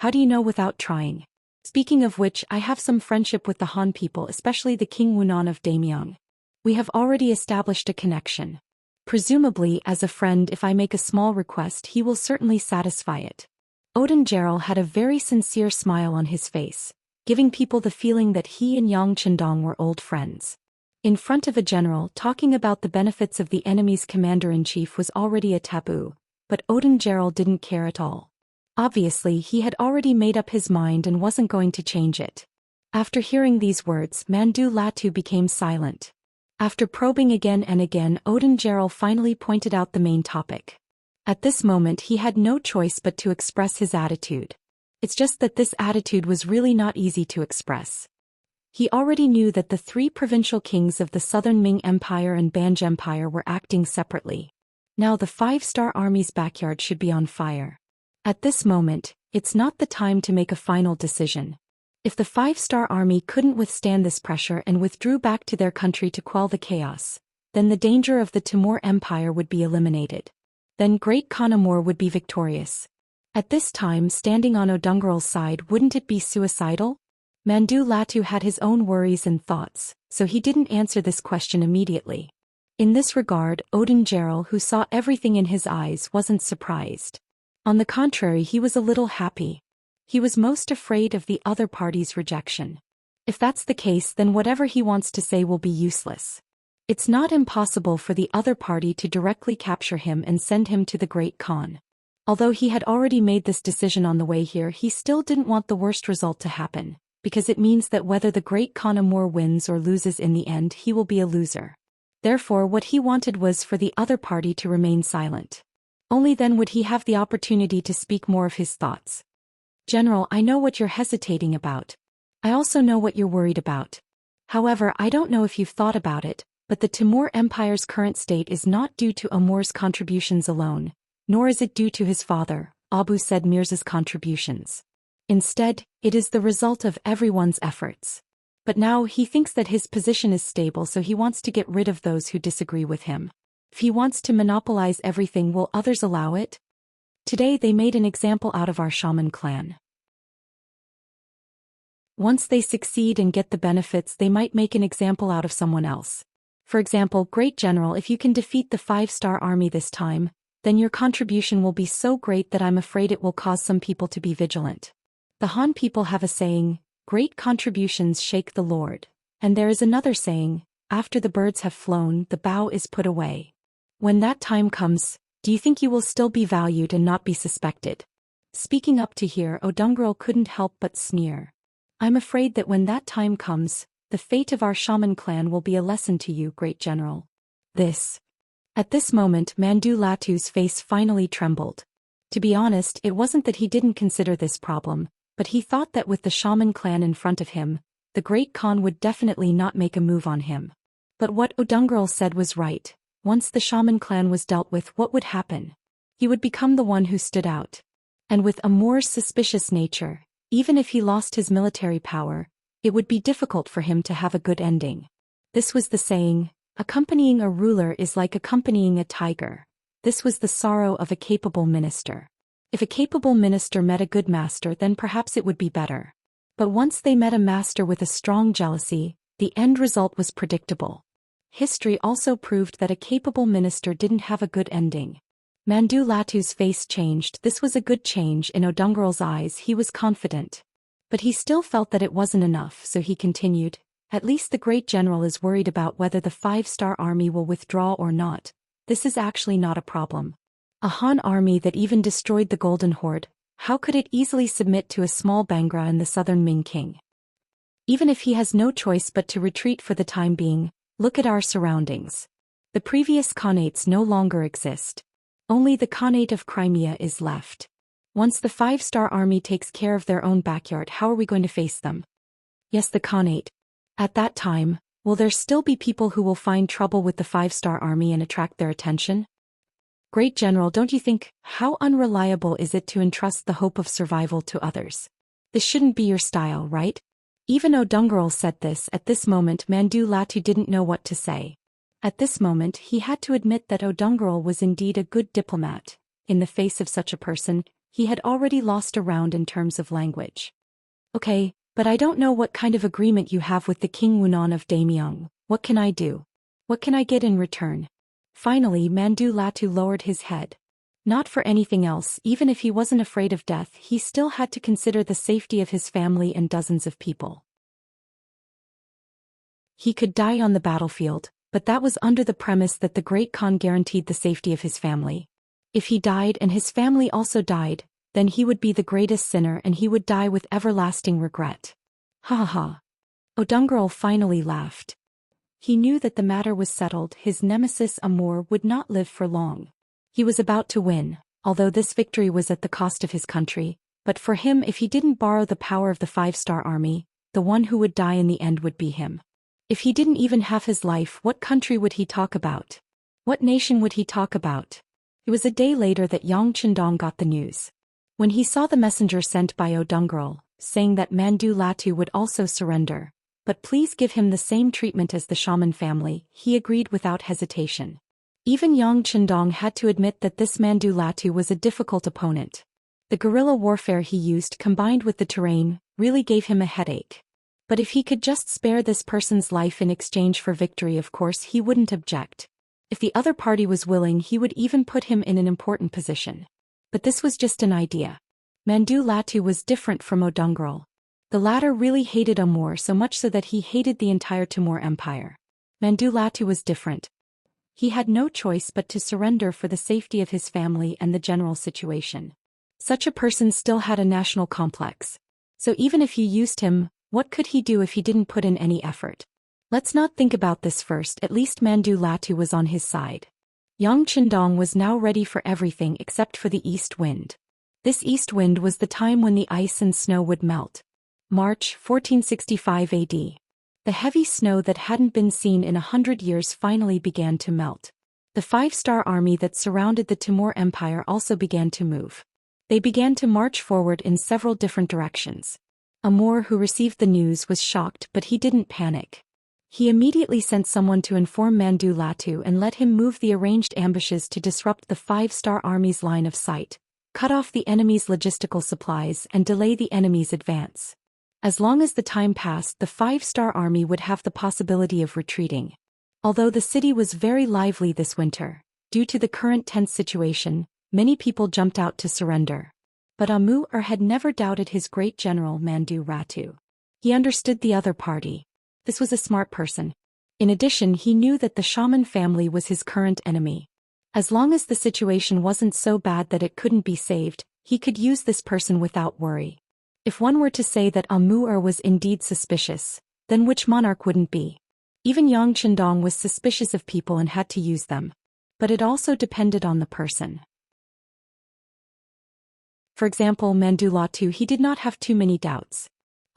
"How do you know without trying? Speaking of which, I have some friendship with the Han people, especially the King Wunan of Daemyong. We have already established a connection. Presumably, as a friend, if I make a small request, he will certainly satisfy it." Odin Gerald had a very sincere smile on his face, giving people the feeling that he and Yang Chendong were old friends. In front of a general, talking about the benefits of the enemy's commander-in-chief was already a taboo, but Odin Gerald didn't care at all. Obviously, he had already made up his mind and wasn't going to change it. After hearing these words, Mandu Latu became silent. After probing again and again, Odin Gerald finally pointed out the main topic. At this moment he had no choice but to express his attitude. It's just that this attitude was really not easy to express. He already knew that the three provincial kings of the southern Ming Empire and Banj Empire were acting separately. Now the 5-star army's backyard should be on fire. At this moment, it's not the time to make a final decision. If the 5-star army couldn't withstand this pressure and withdrew back to their country to quell the chaos, then the danger of the Timur Empire would be eliminated. Then Great Khan Amur would be victorious. At this time, standing on Odungeral's side, wouldn't it be suicidal? Mandu Latu had his own worries and thoughts, so he didn't answer this question immediately. In this regard, Odin Gerald, who saw everything in his eyes, wasn't surprised. On the contrary, he was a little happy. He was most afraid of the other party's rejection. If that's the case, then whatever he wants to say will be useless. It's not impossible for the other party to directly capture him and send him to the Great Khan. Although he had already made this decision on the way here, he still didn't want the worst result to happen, because it means that whether the Great Khan Amur wins or loses in the end, he will be a loser. Therefore, what he wanted was for the other party to remain silent. Only then would he have the opportunity to speak more of his thoughts. "General, I know what you're hesitating about. I also know what you're worried about. However, I don't know if you've thought about it, but the Timur Empire's current state is not due to Amur's contributions alone, nor is it due to his father, Abu Said Mirza's contributions. Instead, it is the result of everyone's efforts. But now he thinks that his position is stable, so he wants to get rid of those who disagree with him. If he wants to monopolize everything, will others allow it? Today they made an example out of our shaman clan. Once they succeed and get the benefits, they might make an example out of someone else. For example, Great General, if you can defeat the 5-star army this time, then your contribution will be so great that I'm afraid it will cause some people to be vigilant. The Han people have a saying, great contributions shake the Lord. And there is another saying, after the birds have flown, the bow is put away. When that time comes, do you think you will still be valued and not be suspected? Speaking up to here, Odungrel couldn't help but sneer. I'm afraid that when that time comes, the fate of our shaman clan will be a lesson to you, great general. At this moment Mandu Latu's face finally trembled. To be honest, it wasn't that he didn't consider this problem, but he thought that with the shaman clan in front of him, the Great Khan would definitely not make a move on him. But what Odungrel said was right. Once the shaman clan was dealt with, what would happen? He would become the one who stood out. And with a more suspicious nature, even if he lost his military power, it would be difficult for him to have a good ending. This was the saying, accompanying a ruler is like accompanying a tiger. This was the sorrow of a capable minister. If a capable minister met a good master, then perhaps it would be better. But once they met a master with a strong jealousy, the end result was predictable. History also proved that a capable minister didn't have a good ending. Mandu Latu's face changed. This was a good change in Odungrel's eyes. He was confident. But he still felt that it wasn't enough, so he continued, at least the great general is worried about whether the 5-star army will withdraw or not. This is actually not a problem. A Han army that even destroyed the Golden Horde, how could it easily submit to a small Bangra and the southern Ming king? Even if he has no choice but to retreat for the time being, look at our surroundings. The previous Khanates no longer exist. Only the Khanate of Crimea is left. Once the 5-star army takes care of their own backyard, how are we going to face them? Yes, the Khanate. At that time, will there still be people who will find trouble with the 5-star army and attract their attention? Great General, don't you think, how unreliable is it to entrust the hope of survival to others? This shouldn't be your style, right? Even Odungrel said this. At this moment Mandu Latu didn't know what to say. At this moment he had to admit that Odungrel was indeed a good diplomat. In the face of such a person, he had already lost a round in terms of language. Okay, but I don't know what kind of agreement you have with the King Wunan of Daimyong. What can I do? What can I get in return? Finally Mandu Latu lowered his head. Not for anything else, even if he wasn't afraid of death, he still had to consider the safety of his family and dozens of people. He could die on the battlefield, but that was under the premise that the Great Khan guaranteed the safety of his family. If he died and his family also died, then he would be the greatest sinner and he would die with everlasting regret. Ha ha ha. Odungrel finally laughed. He knew that the matter was settled. His nemesis Amor would not live for long. He was about to win, although this victory was at the cost of his country, but for him, if he didn't borrow the power of the 5-star army, the one who would die in the end would be him. If he didn't even have his life, what country would he talk about? What nation would he talk about? It was a day later that Yang Chendong got the news. When he saw the messenger sent by Odungrel, saying that Mandu Latu would also surrender, but please give him the same treatment as the shaman family, he agreed without hesitation. Even Yang Chendong had to admit that this Mandu Latu was a difficult opponent. The guerrilla warfare he used combined with the terrain really gave him a headache. But if he could just spare this person's life in exchange for victory, of course he wouldn't object. If the other party was willing, he would even put him in an important position. But this was just an idea. Mandu Latu was different from Odungrel. The latter really hated Amor, so much so that he hated the entire Timur Empire. Mandu Latu was different. He had no choice but to surrender for the safety of his family and the general situation. Such a person still had a national complex. So even if you used him, what could he do if he didn't put in any effort? Let's not think about this first. At least Mandu Latu was on his side. Yang Chendong was now ready for everything except for the east wind. This east wind was the time when the ice and snow would melt. March 1465 AD. The heavy snow that hadn't been seen in 100 years finally began to melt. The 5-star army that surrounded the Timur Empire also began to move. They began to march forward in several different directions. Amor, who received the news, was shocked, but he didn't panic. He immediately sent someone to inform Mandu Latu and let him move the arranged ambushes to disrupt the 5-star army's line of sight, cut off the enemy's logistical supplies and delay the enemy's advance. As long as the time passed, the 5-star army would have the possibility of retreating. Although the city was very lively this winter, due to the current tense situation, many people jumped out to surrender. But Amur had never doubted his great general Mandu Latu. He understood the other party. This was a smart person. In addition, he knew that the shaman family was his current enemy. As long as the situation wasn't so bad that it couldn't be saved, he could use this person without worry. If one were to say that Amur was indeed suspicious, then which monarch wouldn't be? Even Yang Chendong was suspicious of people and had to use them. But it also depended on the person. For example, Mandulatu, he did not have too many doubts.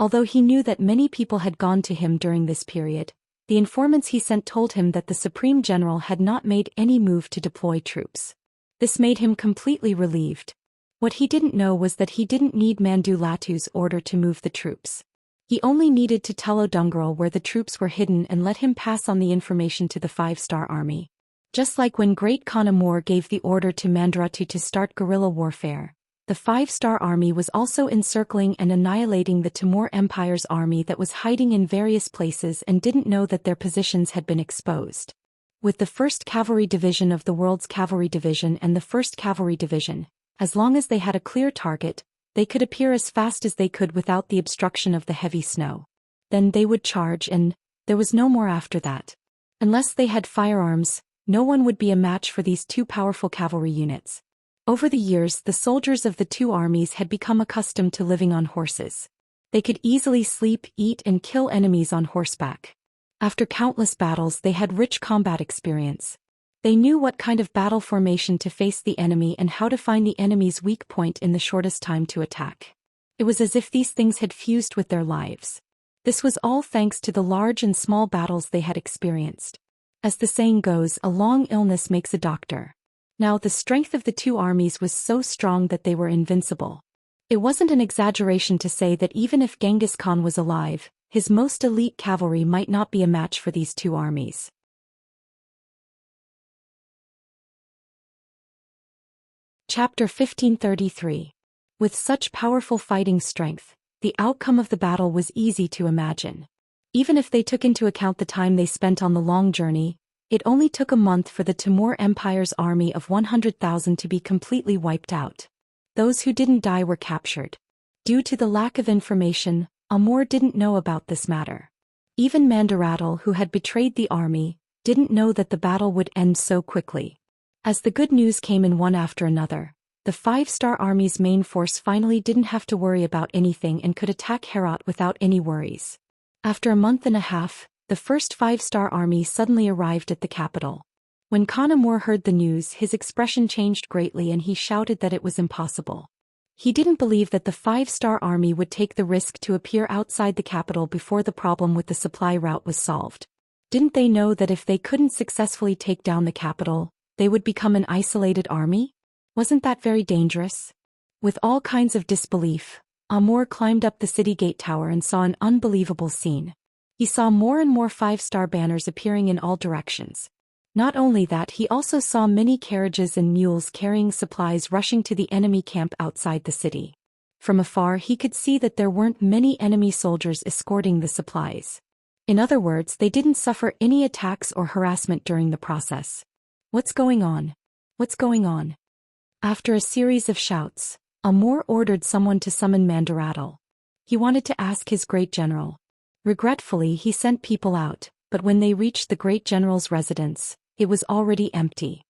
Although he knew that many people had gone to him during this period, the informants he sent told him that the Supreme General had not made any move to deploy troops. This made him completely relieved. What he didn't know was that he didn't need Mandulatu's order to move the troops. He only needed to tell Odungerel where the troops were hidden and let him pass on the information to the 5-star army. Just like when Great Khan Amur gave the order to Mandaratu to start guerrilla warfare, the 5-star army was also encircling and annihilating the Timur Empire's army that was hiding in various places and didn't know that their positions had been exposed. With the 1st Cavalry Division of the World's Cavalry Division and the 1st Cavalry Division, as long as they had a clear target, they could appear as fast as they could without the obstruction of the heavy snow. Then they would charge and there was no more after that. Unless they had firearms, no one would be a match for these two powerful cavalry units. Over the years, the soldiers of the two armies had become accustomed to living on horses. They could easily sleep, eat, and kill enemies on horseback. After countless battles, they had rich combat experience. They knew what kind of battle formation to face the enemy and how to find the enemy's weak point in the shortest time to attack. It was as if these things had fused with their lives. This was all thanks to the large and small battles they had experienced. As the saying goes, a long illness makes a doctor. Now the strength of the two armies was so strong that they were invincible. It wasn't an exaggeration to say that even if Genghis Khan was alive, his most elite cavalry might not be a match for these two armies. Chapter 1533. With such powerful fighting strength, the outcome of the battle was easy to imagine. Even if they took into account the time they spent on the long journey, it only took a month for the Timur Empire's army of 100,000 to be completely wiped out. Those who didn't die were captured. Due to the lack of information, Amur didn't know about this matter. Even Mandaratal, who had betrayed the army, didn't know that the battle would end so quickly. As the good news came in one after another, the 5-star army's main force finally didn't have to worry about anything and could attack Herat without any worries. After a month and a half, the first 5-star army suddenly arrived at the capital. When Khan Amur heard the news, his expression changed greatly and he shouted that it was impossible. He didn't believe that the 5-star army would take the risk to appear outside the capital before the problem with the supply route was solved. Didn't they know that if they couldn't successfully take down the capital, they would become an isolated army? Wasn't that very dangerous? With all kinds of disbelief, Amur climbed up the city gate tower and saw an unbelievable scene. He saw more and more 5-star banners appearing in all directions. Not only that, he also saw many carriages and mules carrying supplies rushing to the enemy camp outside the city. From afar, he could see that there weren't many enemy soldiers escorting the supplies. In other words, they didn't suffer any attacks or harassment during the process. What's going on? What's going on? After a series of shouts, Amur ordered someone to summon Mandaratal. He wanted to ask his great general. Regretfully, he sent people out, but when they reached the great general's residence, it was already empty.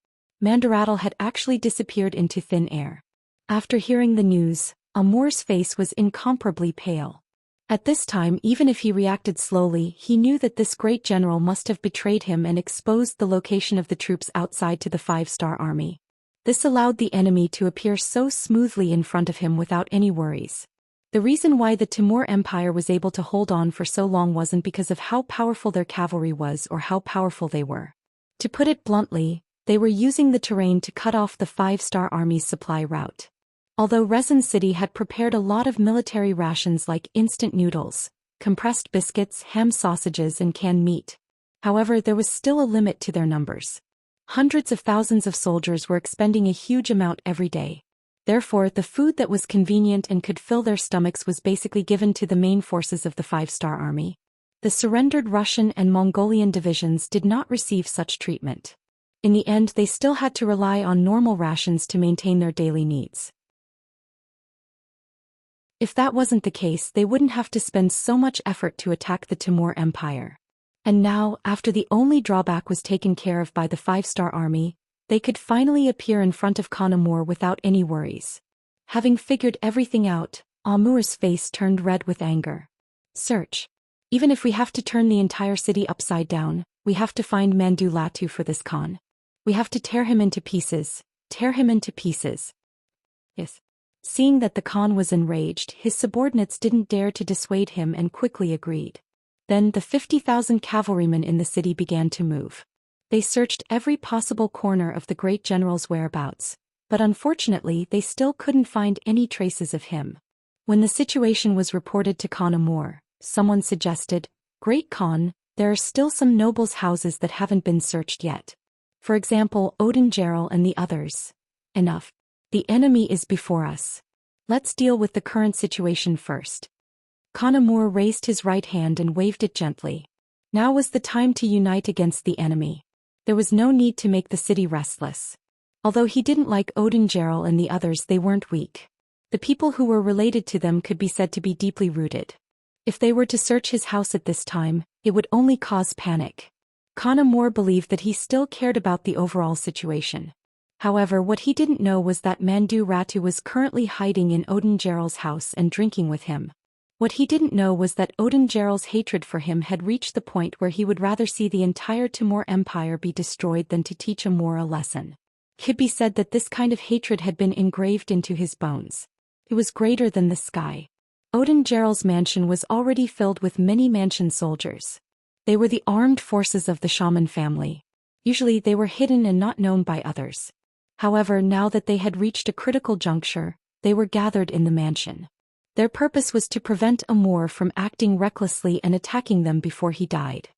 Mandaratal had actually disappeared into thin air. After hearing the news, Amur's face was incomparably pale. At this time, even if he reacted slowly, he knew that this great general must have betrayed him and exposed the location of the troops outside to the 5-star army. This allowed the enemy to appear so smoothly in front of him without any worries. The reason why the Timur Empire was able to hold on for so long wasn't because of how powerful their cavalry was or how powerful they were. To put it bluntly, they were using the terrain to cut off the 5-star army's supply route. Although Rezin City had prepared a lot of military rations like instant noodles, compressed biscuits, ham sausages and canned meat. However, there was still a limit to their numbers. Hundreds of thousands of soldiers were expending a huge amount every day. Therefore, the food that was convenient and could fill their stomachs was basically given to the main forces of the 5-star army. The surrendered Russian and Mongolian divisions did not receive such treatment. In the end, they still had to rely on normal rations to maintain their daily needs. If that wasn't the case, they wouldn't have to spend so much effort to attack the Timur Empire. And now, after the only drawback was taken care of by the 5-star army, they could finally appear in front of Khan Amur without any worries. Having figured everything out, Amur's face turned red with anger. Search. Even if we have to turn the entire city upside down, we have to find Mandu Latu for this Khan. We have to tear him into pieces. Tear him into pieces. Yes. Seeing that the Khan was enraged, his subordinates didn't dare to dissuade him and quickly agreed. Then the 50,000 cavalrymen in the city began to move. They searched every possible corner of the great general's whereabouts, but unfortunately they still couldn't find any traces of him. When the situation was reported to Khan Amur, someone suggested, "Great Khan, there are still some nobles' houses that haven't been searched yet. For example, Odin Gerald and the others. Enough. The enemy is before us. Let's deal with the current situation first." Khan Amur raised his right hand and waved it gently. Now was the time to unite against the enemy. There was no need to make the city restless. Although he didn't like Odin Gerald and the others, they weren't weak. The people who were related to them could be said to be deeply rooted. If they were to search his house at this time, it would only cause panic. Khan Amur believed that he still cared about the overall situation. However, what he didn't know was that Mandu Ratu was currently hiding in Odin Gerald's house and drinking with him. What he didn't know was that Odin Gerald's hatred for him had reached the point where he would rather see the entire Timur Empire be destroyed than to teach Amur a lesson. It could be said that this kind of hatred had been engraved into his bones. It was greater than the sky. Odin Gerald's mansion was already filled with many mansion soldiers. They were the armed forces of the shaman family. Usually they were hidden and not known by others. However, now that they had reached a critical juncture, they were gathered in the mansion. Their purpose was to prevent Amur from acting recklessly and attacking them before he died.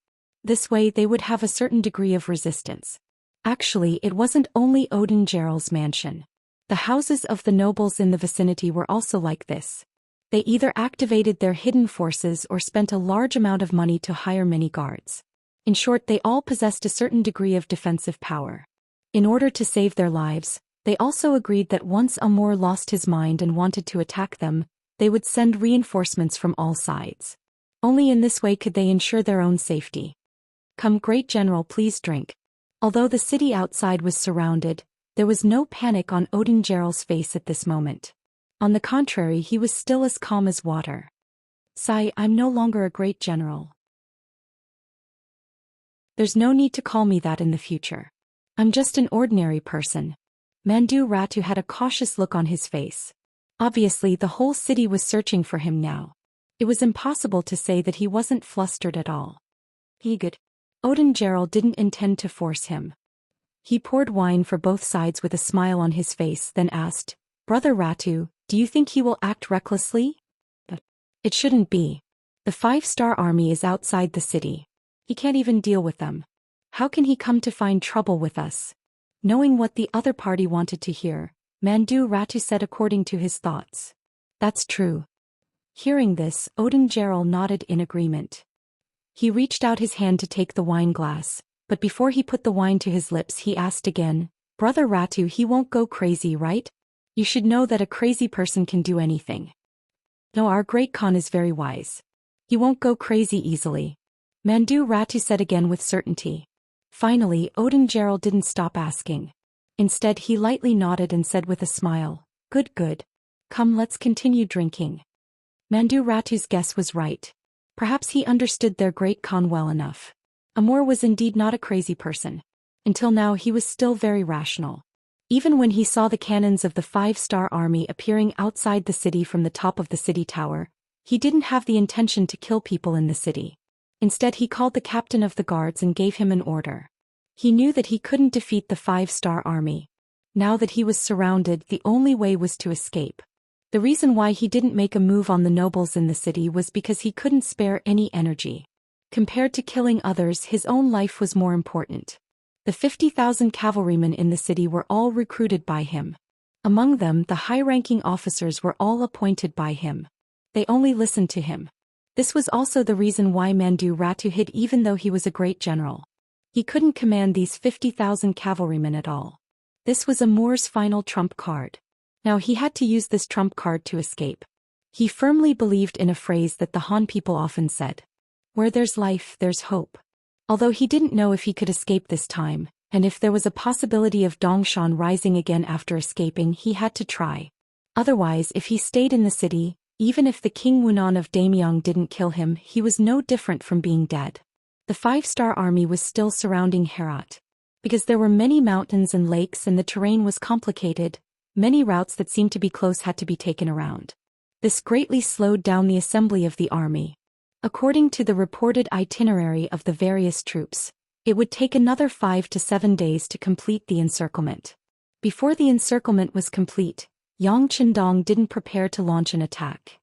This way they would have a certain degree of resistance. Actually, it wasn't only Odin Gerald's mansion. The houses of the nobles in the vicinity were also like this. They either activated their hidden forces or spent a large amount of money to hire many guards. In short, they all possessed a certain degree of defensive power. In order to save their lives, they also agreed that once Amur lost his mind and wanted to attack them, they would send reinforcements from all sides. Only in this way could they ensure their own safety. "Come, great general, please drink." Although the city outside was surrounded, there was no panic on Odin Gerald's face at this moment. On the contrary, he was still as calm as water. "Sai, I'm no longer a great general. There's no need to call me that in the future. I'm just an ordinary person." Mandu Ratu had a cautious look on his face. Obviously, the whole city was searching for him now. It was impossible to say that he wasn't flustered at all. He good. Odin Gerald didn't intend to force him. He poured wine for both sides with a smile on his face, then asked, "Brother Ratu, do you think he will act recklessly?" "But it shouldn't be. The 5-star army is outside the city. He can't even deal with them. How can he come to find trouble with us?" Knowing what the other party wanted to hear, Mandu Ratu said according to his thoughts. "That's true." Hearing this, Odin Gerald nodded in agreement. He reached out his hand to take the wine glass, but before he put the wine to his lips he asked again, "Brother Ratu, he won't go crazy, right? You should know that a crazy person can do anything." "No, our great Khan is very wise. He won't go crazy easily," Mandu Ratu said again with certainty. Finally, Odin Gerald didn't stop asking. Instead, he lightly nodded and said with a smile, "Good, good. Come, let's continue drinking." Mandu Ratu's guess was right. Perhaps he understood their great Khan well enough. Amur was indeed not a crazy person. Until now he was still very rational. Even when he saw the cannons of the 5-star army appearing outside the city from the top of the city tower, he didn't have the intention to kill people in the city. Instead, he called the captain of the guards and gave him an order. He knew that he couldn't defeat the 5-star army. Now that he was surrounded, the only way was to escape. The reason why he didn't make a move on the nobles in the city was because he couldn't spare any energy. Compared to killing others, his own life was more important. The 50,000 cavalrymen in the city were all recruited by him. Among them, the high-ranking officers were all appointed by him. They only listened to him. This was also the reason why Mandu Ratu hid even though he was a great general. He couldn't command these 50,000 cavalrymen at all. This was Amur's final trump card. Now he had to use this trump card to escape. He firmly believed in a phrase that the Han people often said. Where there's life, there's hope. Although he didn't know if he could escape this time, and if there was a possibility of Dongshan rising again after escaping, he had to try. Otherwise, if he stayed in the city, even if the King Wunan of Damyang didn't kill him, he was no different from being dead. The 5-star army was still surrounding Herat. Because there were many mountains and lakes and the terrain was complicated, many routes that seemed to be close had to be taken around. This greatly slowed down the assembly of the army. According to the reported itinerary of the various troops, it would take another 5 to 7 days to complete the encirclement. Before the encirclement was complete, Yang Qindong didn't prepare to launch an attack.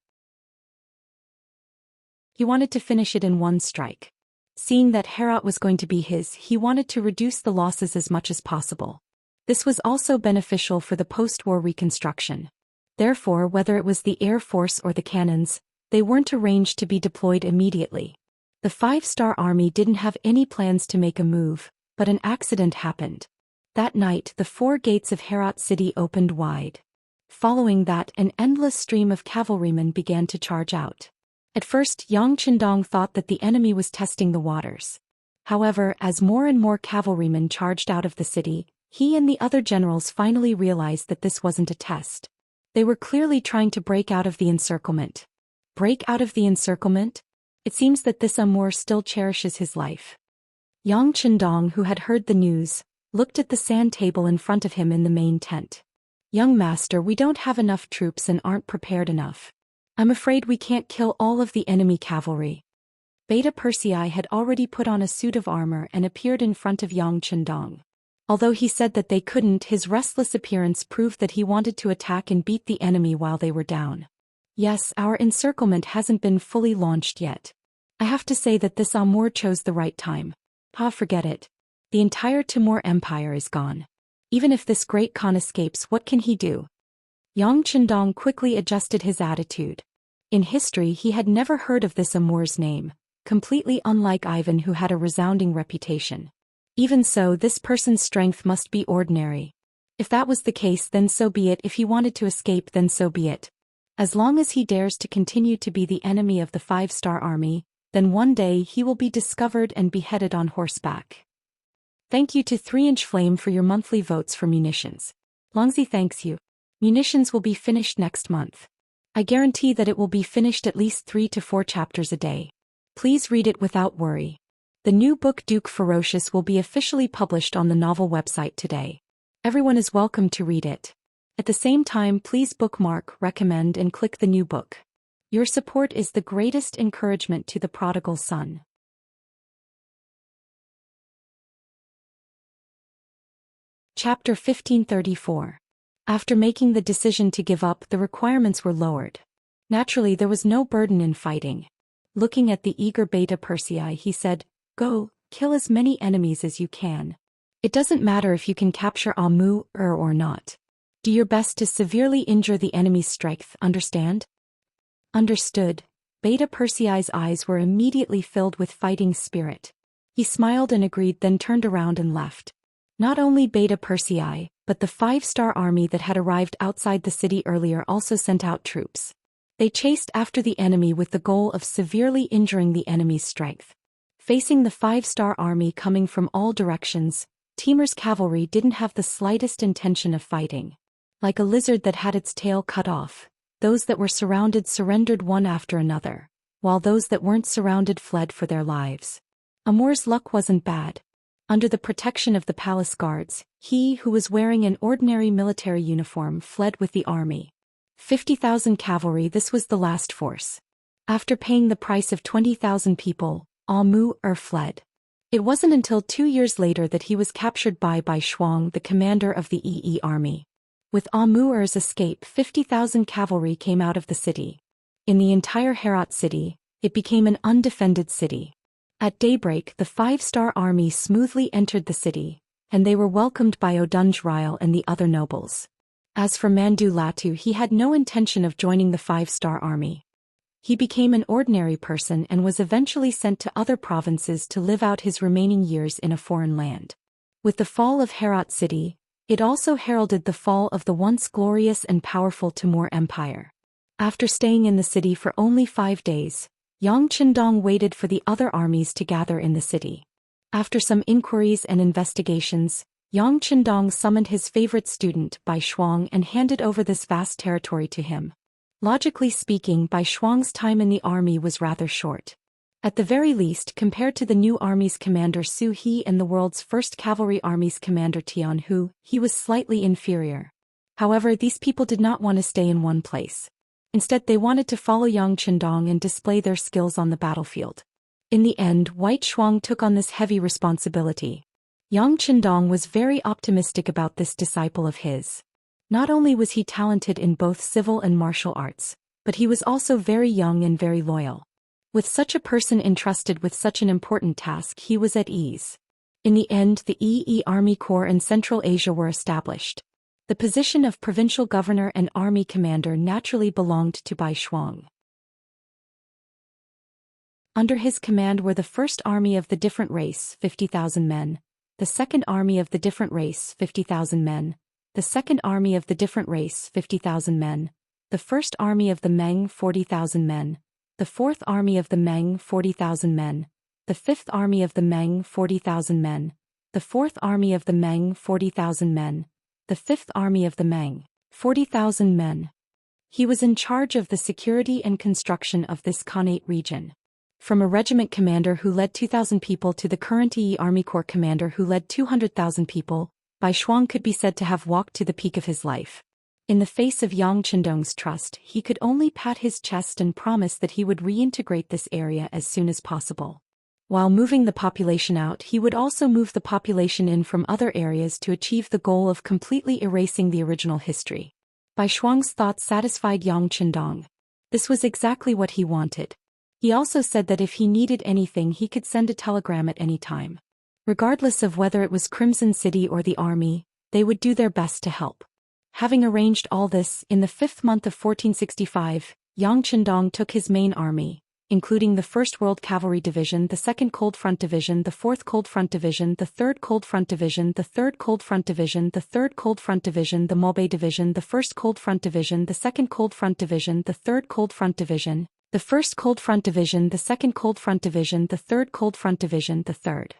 He wanted to finish it in one strike. Seeing that Herat was going to be his, he wanted to reduce the losses as much as possible. This was also beneficial for the post-war reconstruction. Therefore, whether it was the Air Force or the cannons, they weren't arranged to be deployed immediately. The 5-star army didn't have any plans to make a move, but an accident happened. That night, the 4 gates of Herat city opened wide. Following that, an endless stream of cavalrymen began to charge out. At first, Yang Qindong thought that the enemy was testing the waters. However, as more and more cavalrymen charged out of the city, he and the other generals finally realized that this wasn't a test. They were clearly trying to break out of the encirclement. Break out of the encirclement? It seems that this Amur still cherishes his life. Yang Qindong, who had heard the news, looked at the sand table in front of him in the main tent. Young master, we don't have enough troops and aren't prepared enough. I'm afraid we can't kill all of the enemy cavalry. Beta Persei had already put on a suit of armor and appeared in front of Yang Qindong. Although he said that they couldn't, his restless appearance proved that he wanted to attack and beat the enemy while they were down. Yes, our encirclement hasn't been fully launched yet. I have to say that this Amur chose the right time. Forget it. The entire Timur Empire is gone. Even if this great Khan escapes, what can he do? Yang Qindong quickly adjusted his attitude. In history, he had never heard of this Amur's name, completely unlike Ivan, who had a resounding reputation. Even so, this person's strength must be ordinary. If that was the case, then so be it. If he wanted to escape, then so be it. As long as he dares to continue to be the enemy of the 5-star army, then one day he will be discovered and beheaded on horseback. Thank you to 3-inch Flame for your monthly votes for munitions. Longzi thanks you. Munitions will be finished next month. I guarantee that it will be finished at least 3 to 4 chapters a day. Please read it without worry. The new book Duke Ferocious will be officially published on the novel website today. Everyone is welcome to read it. At the same time, please bookmark, recommend and click the new book. Your support is the greatest encouragement to the prodigal son. Chapter 1534. After making the decision to give up, the requirements were lowered. Naturally, there was no burden in fighting. Looking at the eager Beta Persei, he said, "Go, kill as many enemies as you can. It doesn't matter if you can capture Amur or not. Do your best to severely injure the enemy's strength, understand?" Understood. Beta Persei's eyes were immediately filled with fighting spirit. He smiled and agreed, then turned around and left. Not only Beta Persei, but the 5-star army that had arrived outside the city earlier also sent out troops. They chased after the enemy with the goal of severely injuring the enemy's strength. Facing the 5-star army coming from all directions, Timur's cavalry didn't have the slightest intention of fighting. Like a lizard that had its tail cut off, those that were surrounded surrendered one after another, while those that weren't surrounded fled for their lives. Amur's luck wasn't bad. Under the protection of the palace guards, he who was wearing an ordinary military uniform fled with the army. 50,000 cavalry, this was the last force. After paying the price of 20,000 people, Amur fled. It wasn't until 2 years later that he was captured by Shuang, the commander of the Yi army. With Amur's escape, 50,000 cavalry came out of the city. In the entire Herat city, it became an undefended city. At daybreak, the 5-star army smoothly entered the city, and they were welcomed by Odunj Ryle and the other nobles. As for Mandu Latu, he had no intention of joining the 5-star army. He became an ordinary person and was eventually sent to other provinces to live out his remaining years in a foreign land. With the fall of Herat city, it also heralded the fall of the once glorious and powerful Timur Empire. After staying in the city for only 5 days, Yang Qindong waited for the other armies to gather in the city. After some inquiries and investigations, Yang Qindong summoned his favorite student, Bai Shuang, and handed over this vast territory to him. Logically speaking, Bai Shuang's time in the army was rather short. At the very least, compared to the new army's commander Su He and the world's first cavalry army's commander Tian Hu, he was slightly inferior. However, these people did not want to stay in one place. Instead, they wanted to follow Yang Qindong and display their skills on the battlefield. In the end, White Shuang took on this heavy responsibility. Yang Qindong was very optimistic about this disciple of his. Not only was he talented in both civil and martial arts, but he was also very young and very loyal. With such a person entrusted with such an important task, he was at ease. In the end, the Yi Army Corps in Central Asia were established. The position of provincial governor and army commander naturally belonged to Bai Shuang. Under his command were the First Army of the Different Race, 50,000 men, the Second Army of the Different Race, 50,000 men, the Second Army of the Different Race, 50,000 men, the First Army of the Meng, 40,000 men, the Fourth Army of the Meng, 40,000 men, the Fifth Army of the Meng, 40,000 men, the Fourth Army of the Meng, 40,000 men, the Fifth Army of the Meng, 40,000 men. He was in charge of the security and construction of this Khanate region. From a regiment commander who led 2,000 people to the current Yi Army Corps commander who led 200,000 people, Bai Shuang could be said to have walked to the peak of his life. In the face of Yang Qindong's trust, he could only pat his chest and promise that he would reintegrate this area as soon as possible. While moving the population out, he would also move the population in from other areas to achieve the goal of completely erasing the original history. Bai Shuang's thoughts satisfied Yang Qindong. This was exactly what he wanted. He also said that if he needed anything, he could send a telegram at any time. Regardless of whether it was Crimson City or the army, they would do their best to help. Having arranged all this, in the 5th month of 1465, Yang Qindong took his main army, including the 1st World Cavalry Division, the 2nd Cold Front Division, the 4th Cold Front Division, the 3rd Cold Front Division, the 3rd Cold Front Division, the 3rd Cold Front Division, the Maubei Division, the 1st Cold Front Division, the 2nd Cold Front Division, the 3rd Cold Front Division, the 1st Cold Front Division, the 2nd Cold Front Division, the 3rd Cold Front Division, the 3rd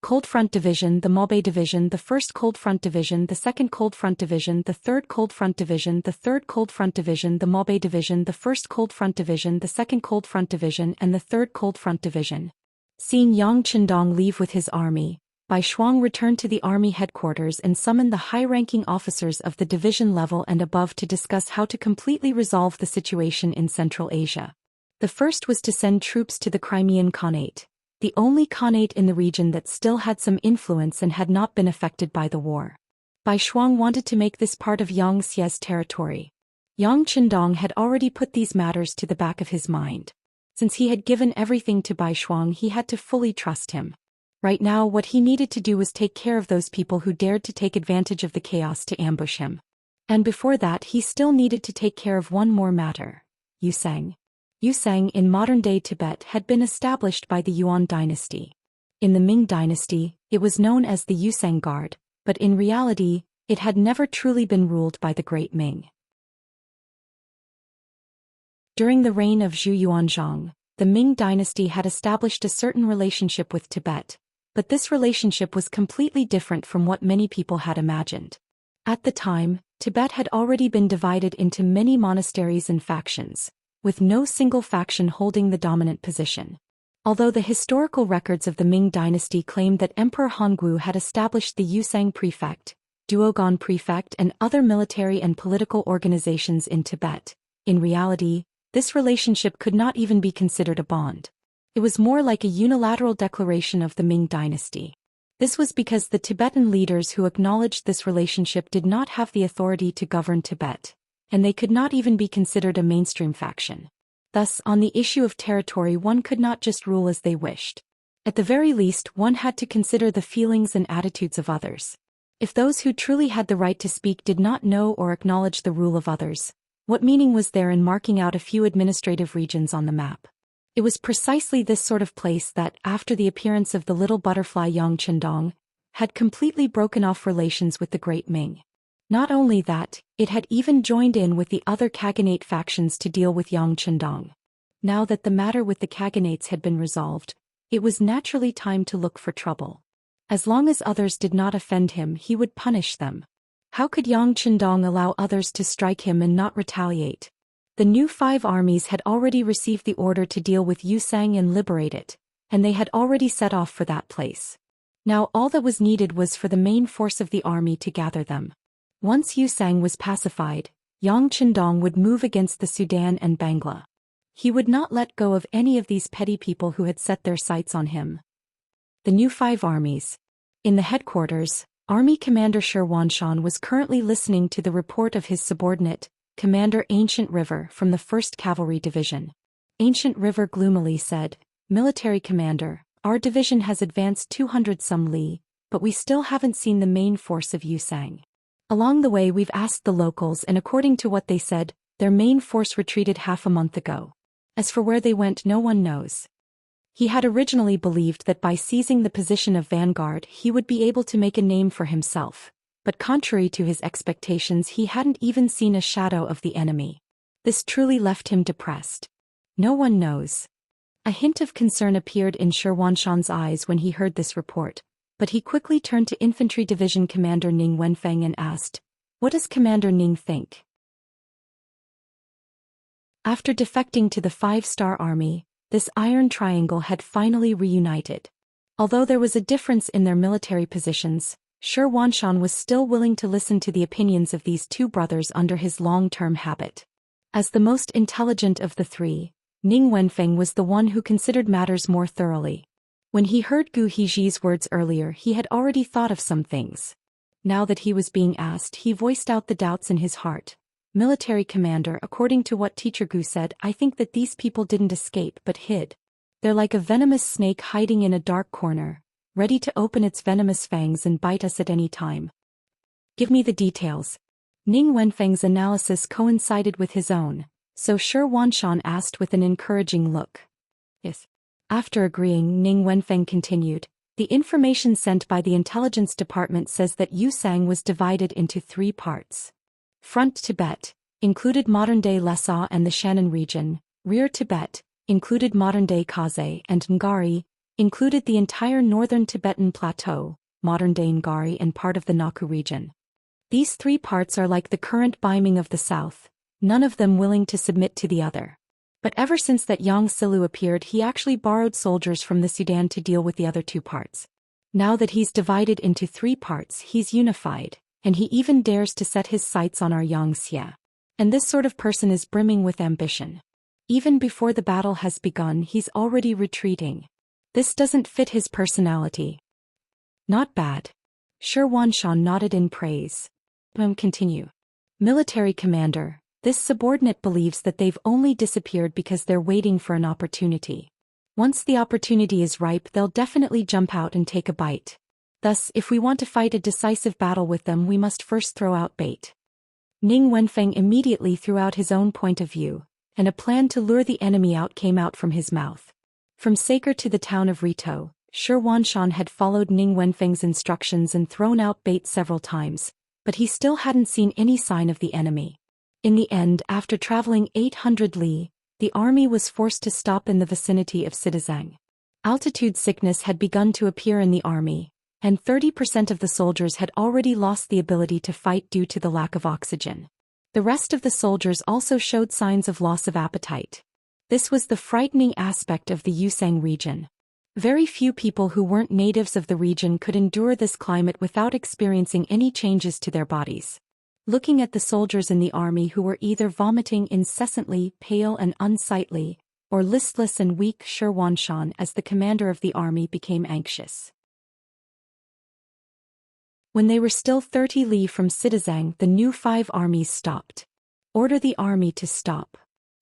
Cold Front Division, the Maubei Division, the 1st Cold Front Division, the 2nd Cold Front Division, the 3rd Cold Front Division, the 3rd Cold Front Division, the Maubei Division, the 1st Cold Front Division, the 2nd Cold Front Division, and the 3rd Cold Front Division. Seeing Yang Qindong leave with his army, Bai Shuang returned to the army headquarters and summoned the high-ranking officers of the division level and above to discuss how to completely resolve the situation in Central Asia. The first was to send troops to the Crimean Khanate, the only Khanate in the region that still had some influence and had not been affected by the war. Bai Shuang wanted to make this part of Xianxia's territory. Yang Qindong had already put these matters to the back of his mind. Since he had given everything to Bai Shuang, he had to fully trust him. Right now, what he needed to do was take care of those people who dared to take advantage of the chaos to ambush him. And before that, he still needed to take care of one more matter: Yusang. Yusang in modern-day Tibet had been established by the Yuan dynasty. In the Ming dynasty, it was known as the Yusang Guard, but in reality, it had never truly been ruled by the Great Ming. During the reign of Zhu Yuanzhang, the Ming dynasty had established a certain relationship with Tibet, but this relationship was completely different from what many people had imagined. At the time, Tibet had already been divided into many monasteries and factions, with no single faction holding the dominant position. Although the historical records of the Ming dynasty claim that Emperor Hongwu had established the Yusang Prefect, Duogon Prefect, and other military and political organizations in Tibet, in reality, this relationship could not even be considered a bond. It was more like a unilateral declaration of the Ming dynasty. This was because the Tibetan leaders who acknowledged this relationship did not have the authority to govern Tibet, and they could not even be considered a mainstream faction. Thus, on the issue of territory, one could not just rule as they wished. At the very least, one had to consider the feelings and attitudes of others. If those who truly had the right to speak did not know or acknowledge the rule of others, what meaning was there in marking out a few administrative regions on the map? It was precisely this sort of place that, after the appearance of the little butterfly Yang Qindong, had completely broken off relations with the Great Ming. Not only that, it had even joined in with the other Khaganate factions to deal with Yang Chendong. Now that the matter with the Khaganates had been resolved, it was naturally time to look for trouble. As long as others did not offend him, he would punish them. How could Yang Chendong allow others to strike him and not retaliate? The new 5 armies had already received the order to deal with Yusang and liberate it, and they had already set off for that place. Now all that was needed was for the main force of the army to gather them. Once Yusang was pacified, Yang Chendong would move against the Sudan and Bangla. He would not let go of any of these petty people who had set their sights on him. The new 5 armies. In the headquarters, Army Commander Zhou Xian was currently listening to the report of his subordinate, Commander Ancient River from the 1st Cavalry Division. Ancient River gloomily said, "Military Commander, our division has advanced 200 some li, but we still haven't seen the main force of Yusang. Along the way we've asked the locals, and according to what they said, their main force retreated half a month ago. As for where they went, no one knows." He had originally believed that by seizing the position of vanguard he would be able to make a name for himself, but contrary to his expectations he hadn't even seen a shadow of the enemy. This truly left him depressed. No one knows. A hint of concern appeared in Zhou Xian's eyes when he heard this report, but he quickly turned to Infantry Division Commander Ning Wenfeng and asked, "What does Commander Ning think?" After defecting to the 5-star army, this Iron Triangle had finally reunited. Although there was a difference in their military positions, Zhou Xian was still willing to listen to the opinions of these 2 brothers under his long-term habit. As the most intelligent of the 3, Ning Wenfeng was the one who considered matters more thoroughly. When he heard Gu Heji's words earlier, he had already thought of some things. Now that he was being asked, he voiced out the doubts in his heart. "Military Commander, according to what Teacher Gu said, I think that these people didn't escape but hid. They're like a venomous snake hiding in a dark corner, ready to open its venomous fangs and bite us at any time." "Give me the details." Ning Wenfeng's analysis coincided with his own, so Zhou Xian asked with an encouraging look. "Yes." After agreeing, Ning Wenfeng continued, "The information sent by the intelligence department says that Yusang was divided into 3 parts. Front Tibet included modern-day Lhasa and the Shannon region. Rear Tibet included modern-day Kaze, and Ngari included the entire northern Tibetan plateau, modern-day Ngari, and part of the Naku region. These 3 parts are like the current Baiming of the south, none of them willing to submit to the other. But ever since that Yang Silu appeared, he actually borrowed soldiers from the Sudan to deal with the other 2 parts. Now that he's divided into 3 parts, he's unified, and he even dares to set his sights on our Xianxia. And this sort of person is brimming with ambition. Even before the battle has begun, he's already retreating. This doesn't fit his personality." "Not bad." Zhou Xian nodded in praise. Continue. "Military Commander, this subordinate believes that they've only disappeared because they're waiting for an opportunity. Once the opportunity is ripe, they'll definitely jump out and take a bite. Thus, if we want to fight a decisive battle with them, we must first throw out bait." Ning Wenfeng immediately threw out his own point of view, and a plan to lure the enemy out came out from his mouth. From Saker to the town of Rito, Zhou Xian had followed Ning Wenfeng's instructions and thrown out bait several times, but he still hadn't seen any sign of the enemy. In the end, after traveling 800 li, the army was forced to stop in the vicinity of Sitazang. Altitude sickness had begun to appear in the army, and 30% of the soldiers had already lost the ability to fight due to the lack of oxygen. The rest of the soldiers also showed signs of loss of appetite. This was the frightening aspect of the Yusang region. Very few people who weren't natives of the region could endure this climate without experiencing any changes to their bodies. Looking at the soldiers in the army who were either vomiting incessantly, pale and unsightly, or listless and weak, Zhou Xian, as the commander of the army, became anxious. When they were still 30 li from Sitazang, the new 5 armies stopped. "Order the army to stop."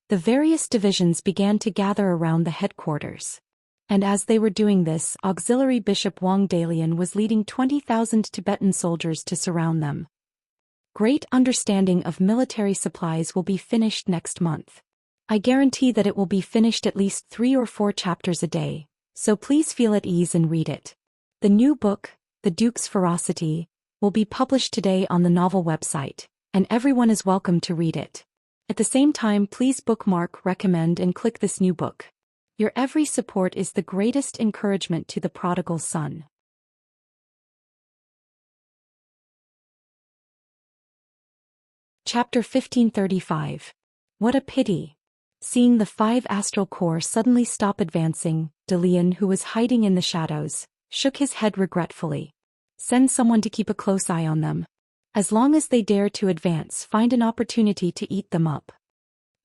The various divisions began to gather around the headquarters. And as they were doing this, Auxiliary Bishop Wang Dalian was leading 20,000 Tibetan soldiers to surround them. "Great understanding of military supplies will be finished next month. I guarantee that it will be finished at least 3 or 4 chapters a day, so please feel at ease and read it. The new book, The Duke's Ferocity, will be published today on the novel website, and everyone is welcome to read it. At the same time, please bookmark, recommend, and click this new book. Your every support is the greatest encouragement to the prodigal son. Chapter 1535. What a pity. Seeing the 5 astral core suddenly stop advancing, Dalian, who was hiding in the shadows, shook his head regretfully. Send someone to keep a close eye on them. As long as they dare to advance, find an opportunity to eat them up.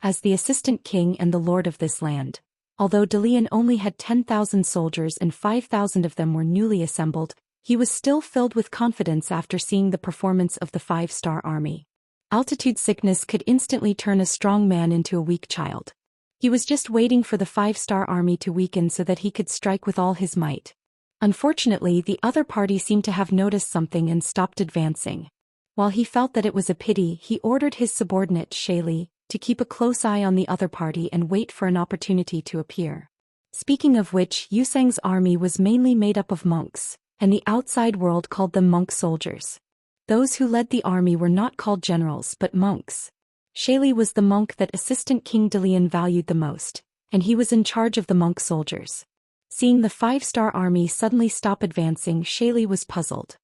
As the assistant king and the lord of this land, although Dalian only had 10,000 soldiers and 5,000 of them were newly assembled, he was still filled with confidence after seeing the performance of the 5-star army. Altitude sickness could instantly turn a strong man into a weak child. He was just waiting for the 5-star army to weaken so that he could strike with all his might. Unfortunately, the other party seemed to have noticed something and stopped advancing. While he felt that it was a pity, he ordered his subordinate, Shaili, to keep a close eye on the other party and wait for an opportunity to appear. Speaking of which, Yusang's army was mainly made up of monks, and the outside world called them monk soldiers. Those who led the army were not called generals but monks. Shaili was the monk that Assistant King Dalian valued the most, and he was in charge of the monk soldiers. Seeing the 5-star army suddenly stop advancing, Shaili was puzzled.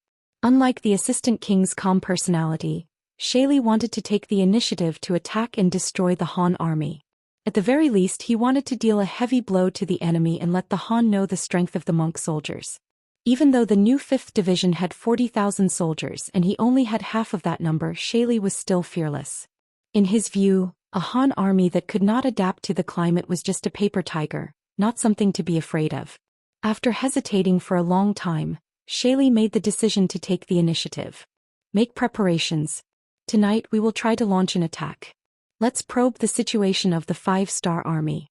Unlike the Assistant King's calm personality, Shaili wanted to take the initiative to attack and destroy the Han army. At the very least, he wanted to deal a heavy blow to the enemy and let the Han know the strength of the monk soldiers. Even though the new 5th Division had 40,000 soldiers and he only had half of that number, Shaili was still fearless. In his view, a Han army that could not adapt to the climate was just a paper tiger, not something to be afraid of. After hesitating for a long time, Shaili made the decision to take the initiative. Make preparations. Tonight we will try to launch an attack. Let's probe the situation of the 5-star army.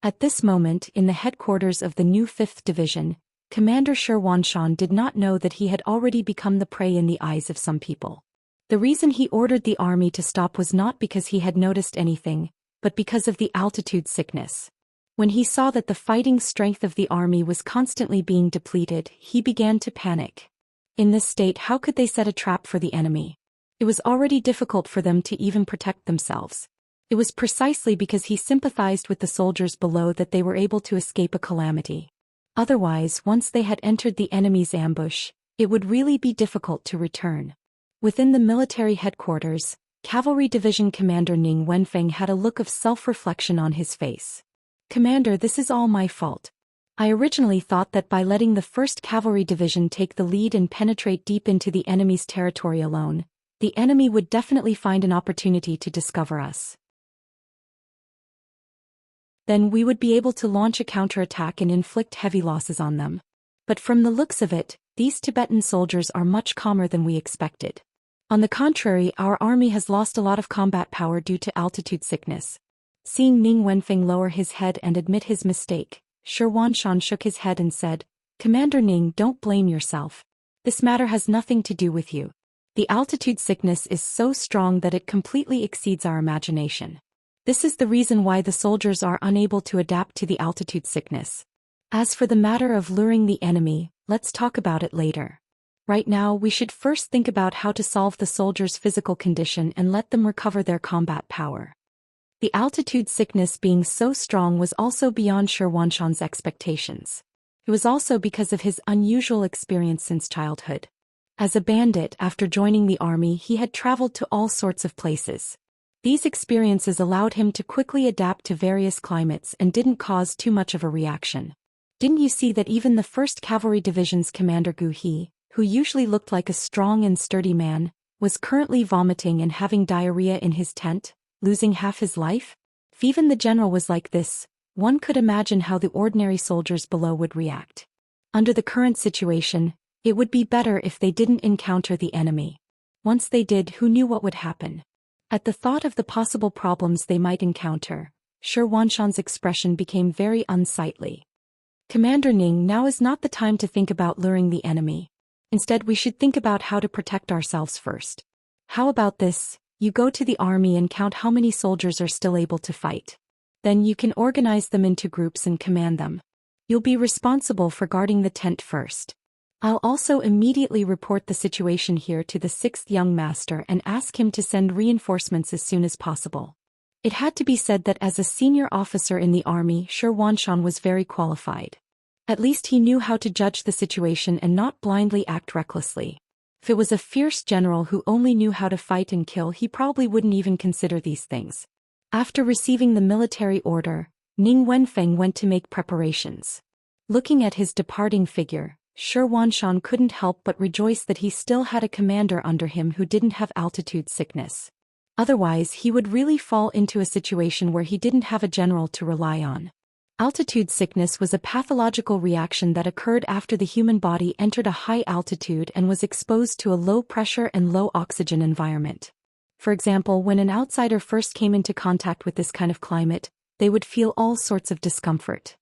At this moment, in the headquarters of the new 5th Division, Commander Xianxia did not know that he had already become the prey in the eyes of some people. The reason he ordered the army to stop was not because he had noticed anything, but because of the altitude sickness. When he saw that the fighting strength of the army was constantly being depleted, he began to panic. In this state, how could they set a trap for the enemy? It was already difficult for them to even protect themselves. It was precisely because he sympathized with the soldiers below that they were able to escape a calamity. Otherwise, once they had entered the enemy's ambush, it would really be difficult to return. Within the military headquarters, Cavalry Division Commander Ning Wenfeng had a look of self-reflection on his face. "Commander, this is all my fault. I originally thought that by letting the 1st Cavalry Division take the lead and penetrate deep into the enemy's territory alone, the enemy would definitely find an opportunity to discover us. Then we would be able to launch a counterattack and inflict heavy losses on them. But from the looks of it, these Tibetan soldiers are much calmer than we expected. On the contrary, our army has lost a lot of combat power due to altitude sickness." Seeing Ning Wenfeng lower his head and admit his mistake, Xianxia shook his head and said, "Commander Ning, don't blame yourself. This matter has nothing to do with you. The altitude sickness is so strong that it completely exceeds our imagination. This is the reason why the soldiers are unable to adapt to the altitude sickness. As for the matter of luring the enemy, let's talk about it later. Right now, we should first think about how to solve the soldiers' physical condition and let them recover their combat power." The altitude sickness being so strong was also beyond Xianxia's expectations. It was also because of his unusual experience since childhood. As a bandit, after joining the army, he had traveled to all sorts of places. These experiences allowed him to quickly adapt to various climates and didn't cause too much of a reaction. Didn't you see that even the 1st Cavalry Division's commander Gu He, who usually looked like a strong and sturdy man, was currently vomiting and having diarrhea in his tent, losing half his life? If even the general was like this, one could imagine how the ordinary soldiers below would react. Under the current situation, it would be better if they didn't encounter the enemy. Once they did, who knew what would happen? At the thought of the possible problems they might encounter, Xianxia's expression became very unsightly. "Commander Ning, now is not the time to think about luring the enemy. Instead, we should think about how to protect ourselves first. How about this? You go to the army and count how many soldiers are still able to fight. Then you can organize them into groups and command them. You'll be responsible for guarding the tent first. I'll also immediately report the situation here to the 6th young master and ask him to send reinforcements as soon as possible. It had to be said that as a senior officer in the army, Zhou Xian was very qualified. At least he knew how to judge the situation and not blindly act recklessly. If it was a fierce general who only knew how to fight and kill, he probably wouldn't even consider these things. After receiving the military order, Ning Wenfeng went to make preparations. Looking at his departing figure, Zhou Xian couldn't help but rejoice that he still had a commander under him who didn't have altitude sickness. Otherwise, he would really fall into a situation where he didn't have a general to rely on. Altitude sickness was a pathological reaction that occurred after the human body entered a high altitude and was exposed to a low pressure and low oxygen environment. For example, when an outsider first came into contact with this kind of climate, they would feel all sorts of discomfort.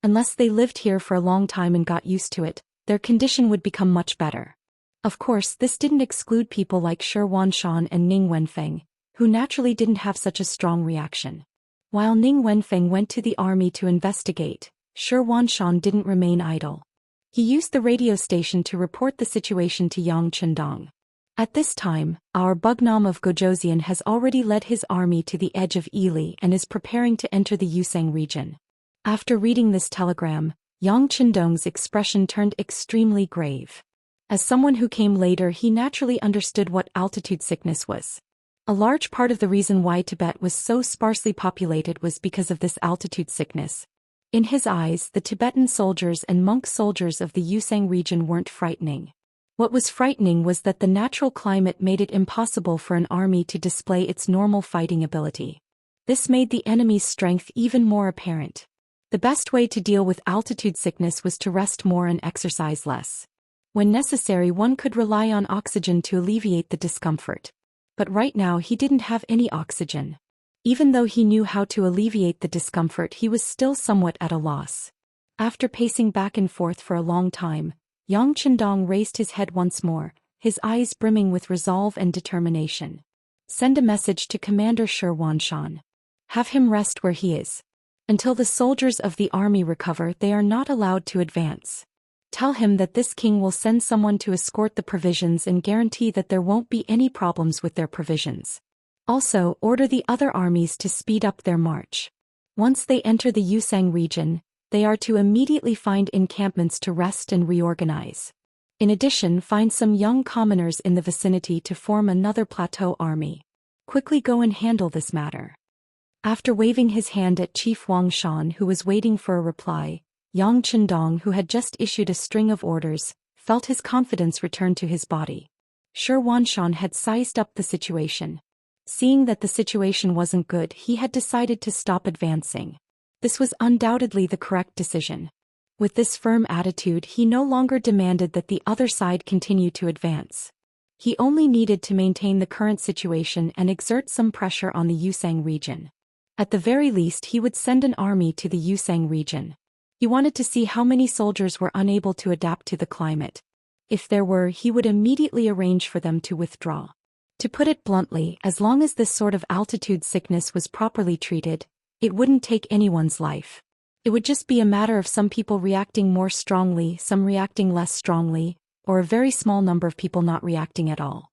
Unless they lived here for a long time and got used to it, their condition would become much better. Of course, this didn't exclude people like Zhou Xian and Ning Wenfeng, who naturally didn't have such a strong reaction. While Ning Wenfeng went to the army to investigate, Zhou Xian didn't remain idle. He used the radio station to report the situation to Yang Chendong. At this time, our Bugnam of Gozhouzian has already led his army to the edge of Yili and is preparing to enter the Yusang region. After reading this telegram, Yang Chendong's expression turned extremely grave. As someone who came later, he naturally understood what altitude sickness was. A large part of the reason why Tibet was so sparsely populated was because of this altitude sickness. In his eyes, the Tibetan soldiers and monk soldiers of the Yusang region weren't frightening. What was frightening was that the natural climate made it impossible for an army to display its normal fighting ability. This made the enemy's strength even more apparent. The best way to deal with altitude sickness was to rest more and exercise less. When necessary, one could rely on oxygen to alleviate the discomfort. But right now he didn't have any oxygen. Even though he knew how to alleviate the discomfort, he was still somewhat at a loss. After pacing back and forth for a long time, Yang Chendong raised his head once more, his eyes brimming with resolve and determination. Send a message to Commander Zhou Xian. Have him rest where he is. Until the soldiers of the army recover, they are not allowed to advance. Tell him that this king will send someone to escort the provisions and guarantee that there won't be any problems with their provisions. Also, order the other armies to speed up their march. Once they enter the Yusang region, they are to immediately find encampments to rest and reorganize. In addition, find some young commoners in the vicinity to form another plateau army. Quickly go and handle this matter. After waving his hand at Chief Wang Shan, who was waiting for a reply, Yang Chendong, who had just issued a string of orders, felt his confidence return to his body. Zhou Xian had sized up the situation. Seeing that the situation wasn't good, he had decided to stop advancing. This was undoubtedly the correct decision. With this firm attitude, he no longer demanded that the other side continue to advance. He only needed to maintain the current situation and exert some pressure on the Yusang region. At the very least, he would send an army to the Yusang region. He wanted to see how many soldiers were unable to adapt to the climate. If there were, he would immediately arrange for them to withdraw. To put it bluntly, as long as this sort of altitude sickness was properly treated, it wouldn't take anyone's life. It would just be a matter of some people reacting more strongly, some reacting less strongly, or a very small number of people not reacting at all.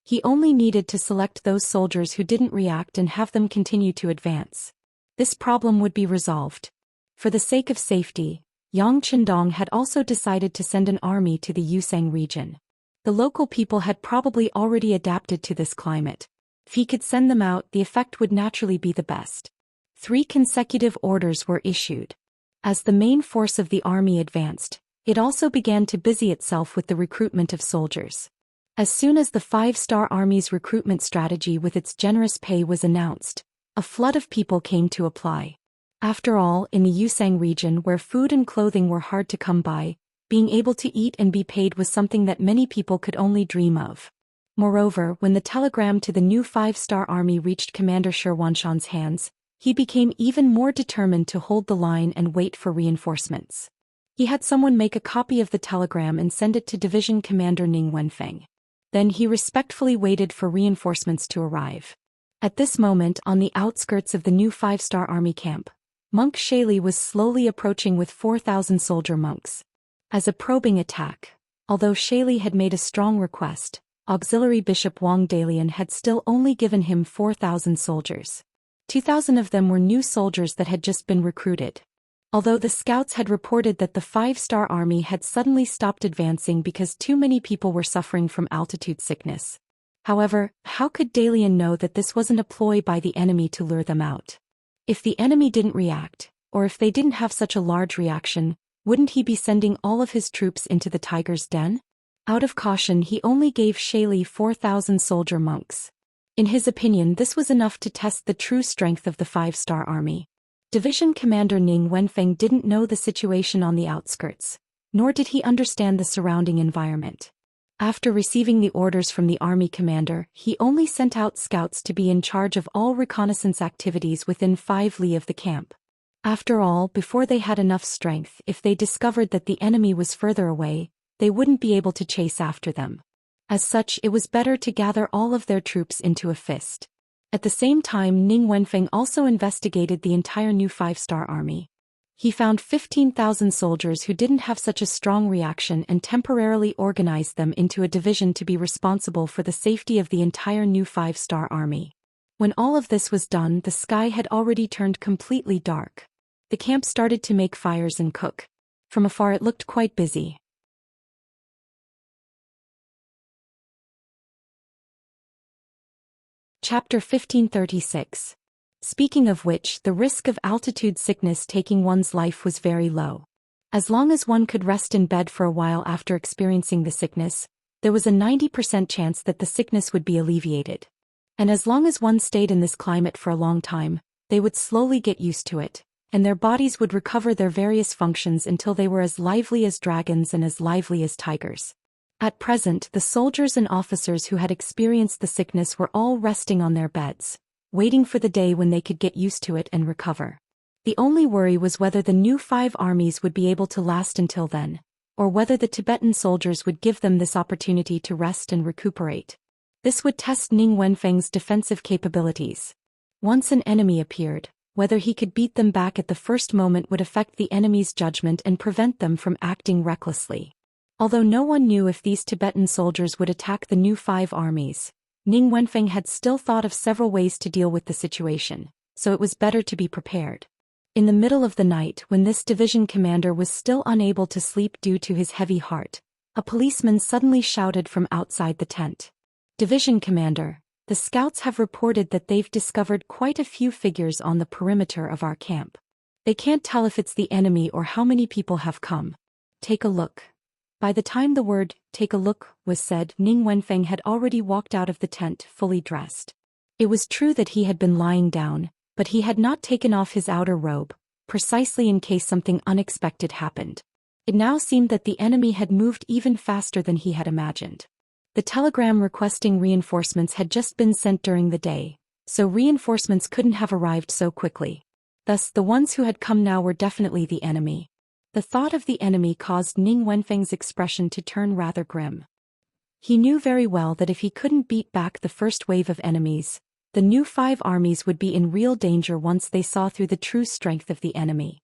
He only needed to select those soldiers who didn't react and have them continue to advance. This problem would be resolved. For the sake of safety, Yang Chendong had also decided to send an army to the Yusang region. The local people had probably already adapted to this climate. If he could send them out, the effect would naturally be the best. 3 consecutive orders were issued. As the main force of the army advanced, it also began to busy itself with the recruitment of soldiers. As soon as the 5-star army's recruitment strategy with its generous pay was announced, a flood of people came to apply. After all, in the Yusang region where food and clothing were hard to come by, being able to eat and be paid was something that many people could only dream of. Moreover, when the telegram to the new 5-star army reached Commander Zhou Xian's hands, he became even more determined to hold the line and wait for reinforcements. He had someone make a copy of the telegram and send it to Division Commander Ning Wenfeng. Then he respectfully waited for reinforcements to arrive. At this moment, on the outskirts of the new 5-star army camp, Monk Shaili was slowly approaching with 4,000 soldier monks. As a probing attack, although Shaili had made a strong request, Auxiliary Bishop Wang Dalian had still only given him 4,000 soldiers. 2,000 of them were new soldiers that had just been recruited. Although the scouts had reported that the 5-star army had suddenly stopped advancing because too many people were suffering from altitude sickness. However, how could Dalian know that this wasn't a ploy by the enemy to lure them out? If the enemy didn't react, or if they didn't have such a large reaction, wouldn't he be sending all of his troops into the tiger's den? Out of caution, he only gave Shaili 4,000 soldier monks. In his opinion, this was enough to test the true strength of the 5-star army. Division Commander Ning Wenfeng didn't know the situation on the outskirts, nor did he understand the surrounding environment. After receiving the orders from the army commander, he only sent out scouts to be in charge of all reconnaissance activities within 5 li of the camp. After all, before they had enough strength, if they discovered that the enemy was further away, they wouldn't be able to chase after them. As such, it was better to gather all of their troops into a fist. At the same time, Ning Wenfeng also investigated the entire new 5-star army. He found 15,000 soldiers who didn't have such a strong reaction and temporarily organized them into a division to be responsible for the safety of the entire new 5-star army. When all of this was done, the sky had already turned completely dark. The camp started to make fires and cook. From afar it looked quite busy. Chapter 1536. Speaking of which, the risk of altitude sickness taking one's life was very low. As long as one could rest in bed for a while after experiencing the sickness, there was a 90% chance that the sickness would be alleviated. And as long as one stayed in this climate for a long time, they would slowly get used to it, and their bodies would recover their various functions until they were as lively as dragons and as lively as tigers. At present, the soldiers and officers who had experienced the sickness were all resting on their beds, waiting for the day when they could get used to it and recover. The only worry was whether the new 5 armies would be able to last until then, or whether the Tibetan soldiers would give them this opportunity to rest and recuperate. This would test Ning Wenfeng's defensive capabilities. Once an enemy appeared, whether he could beat them back at the first moment would affect the enemy's judgment and prevent them from acting recklessly. Although no one knew if these Tibetan soldiers would attack the new 5 armies, Ning Wenfeng had still thought of several ways to deal with the situation, so it was better to be prepared. In the middle of the night, when this division commander was still unable to sleep due to his heavy heart, a policeman suddenly shouted from outside the tent. "Division commander, the scouts have reported that they've discovered quite a few figures on the perimeter of our camp. They can't tell if it's the enemy or how many people have come. Take a look." By the time the word, "take a look," was said, Ning Wenfeng had already walked out of the tent, fully dressed. It was true that he had been lying down, but he had not taken off his outer robe, precisely in case something unexpected happened. It now seemed that the enemy had moved even faster than he had imagined. The telegram requesting reinforcements had just been sent during the day, so reinforcements couldn't have arrived so quickly. Thus, the ones who had come now were definitely the enemy. The thought of the enemy caused Ning Wenfeng's expression to turn rather grim. He knew very well that if he couldn't beat back the first wave of enemies, the new 5 armies would be in real danger once they saw through the true strength of the enemy.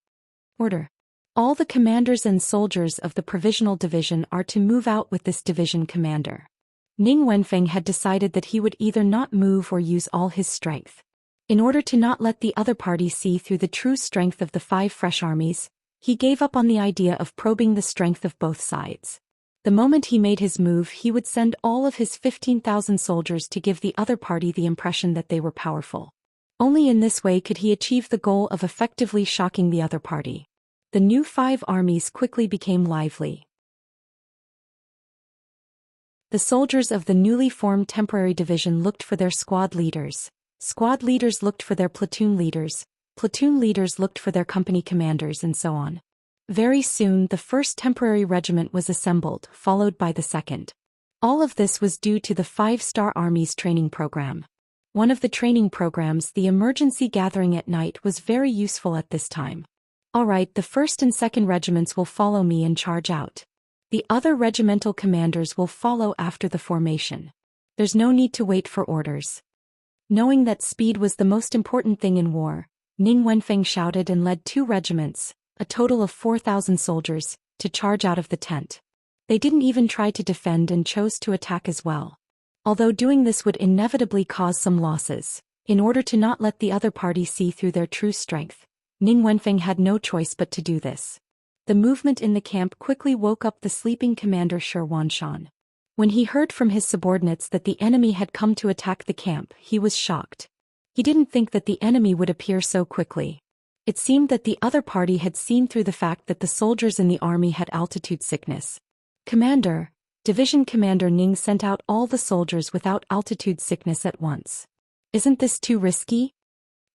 Order. All the commanders and soldiers of the provisional division are to move out with this division commander. Ning Wenfeng had decided that he would either not move or use all his strength. In order to not let the other party see through the true strength of the 5 fresh armies, he gave up on the idea of probing the strength of both sides. The moment he made his move, he would send all of his 15,000 soldiers to give the other party the impression that they were powerful. Only in this way could he achieve the goal of effectively shocking the other party. The new 5 armies quickly became lively. The soldiers of the newly formed temporary division looked for their squad leaders looked for their platoon leaders looked for their company commanders, and so on. Very soon the first temporary regiment was assembled, followed by the second. All of this was due to the 5-star Army's training program. One of the training programs, the emergency gathering at night, was very useful at this time. Alright, the 1st and 2nd regiments will follow me and charge out. The other regimental commanders will follow after the formation. There's no need to wait for orders. Knowing that speed was the most important thing in war, Ning Wenfeng shouted and led 2 regiments, a total of 4,000 soldiers, to charge out of the tent. They didn't even try to defend and chose to attack as well. Although doing this would inevitably cause some losses, in order to not let the other party see through their true strength, Ning Wenfeng had no choice but to do this. The movement in the camp quickly woke up the sleeping commander Zhou Xian. When he heard from his subordinates that the enemy had come to attack the camp, he was shocked. He didn't think that the enemy would appear so quickly. It seemed that the other party had seen through the fact that the soldiers in the army had altitude sickness. Commander, Division Commander Ning sent out all the soldiers without altitude sickness at once. Isn't this too risky?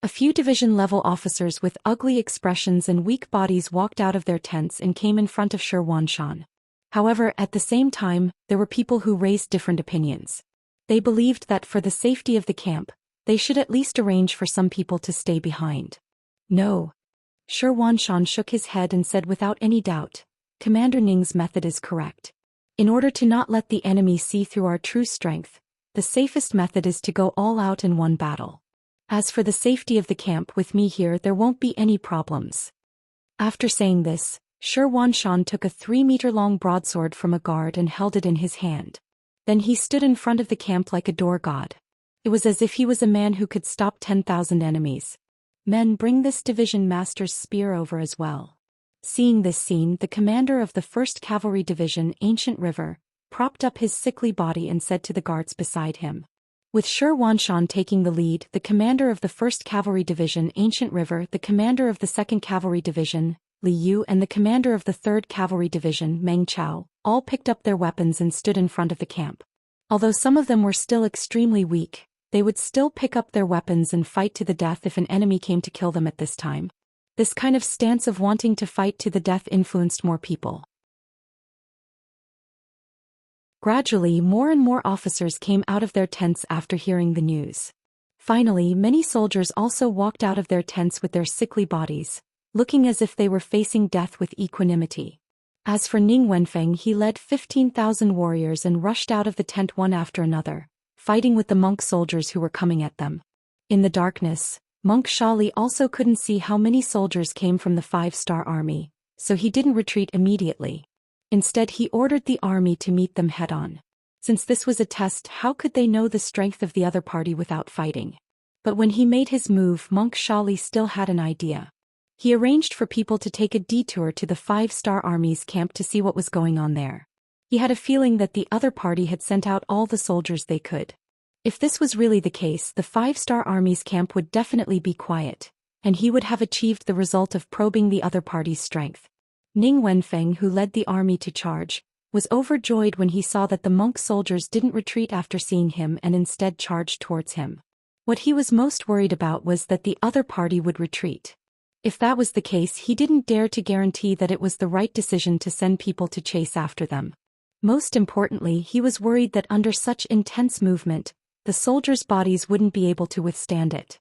A few division-level officers with ugly expressions and weak bodies walked out of their tents and came in front of Zhou Xian. However, at the same time, there were people who raised different opinions. They believed that for the safety of the camp, they should at least arrange for some people to stay behind. No. Zhou Xian shook his head and said without any doubt, Commander Ning's method is correct. In order to not let the enemy see through our true strength, the safest method is to go all out in one battle. As for the safety of the camp with me here, there won't be any problems. After saying this, Zhou Xian took a 3-meter-long broadsword from a guard and held it in his hand. Then he stood in front of the camp like a door god. It was as if he was a man who could stop 10,000 enemies. Men, bring this division master's spear over as well. Seeing this scene, the commander of the 1st Cavalry Division, Ancient River, propped up his sickly body and said to the guards beside him. With Zhou Xian taking the lead, the commander of the 1st Cavalry Division, Ancient River, the commander of the 2nd Cavalry Division, Li Yu, and the commander of the 3rd Cavalry Division, Meng Chao, all picked up their weapons and stood in front of the camp. Although some of them were still extremely weak, they would still pick up their weapons and fight to the death if an enemy came to kill them at this time. This kind of stance of wanting to fight to the death influenced more people. Gradually, more and more officers came out of their tents after hearing the news. Finally, many soldiers also walked out of their tents with their sickly bodies, looking as if they were facing death with equanimity. As for Ning Wenfeng, he led 15,000 warriors and rushed out of the tent one after another, fighting with the monk soldiers who were coming at them. In the darkness, Monk Shali also couldn't see how many soldiers came from the 5-star army, so he didn't retreat immediately. Instead, he ordered the army to meet them head-on. Since this was a test, how could they know the strength of the other party without fighting? But when he made his move, Monk Shali still had an idea. He arranged for people to take a detour to the 5-star army's camp to see what was going on there. He had a feeling that the other party had sent out all the soldiers they could. If this was really the case, the 5-star army's camp would definitely be quiet, and he would have achieved the result of probing the other party's strength. Ning Wenfeng, who led the army to charge, was overjoyed when he saw that the monk soldiers didn't retreat after seeing him and instead charged towards him. What he was most worried about was that the other party would retreat. If that was the case, he didn't dare to guarantee that it was the right decision to send people to chase after them. Most importantly, he was worried that under such intense movement, the soldiers' bodies wouldn't be able to withstand it.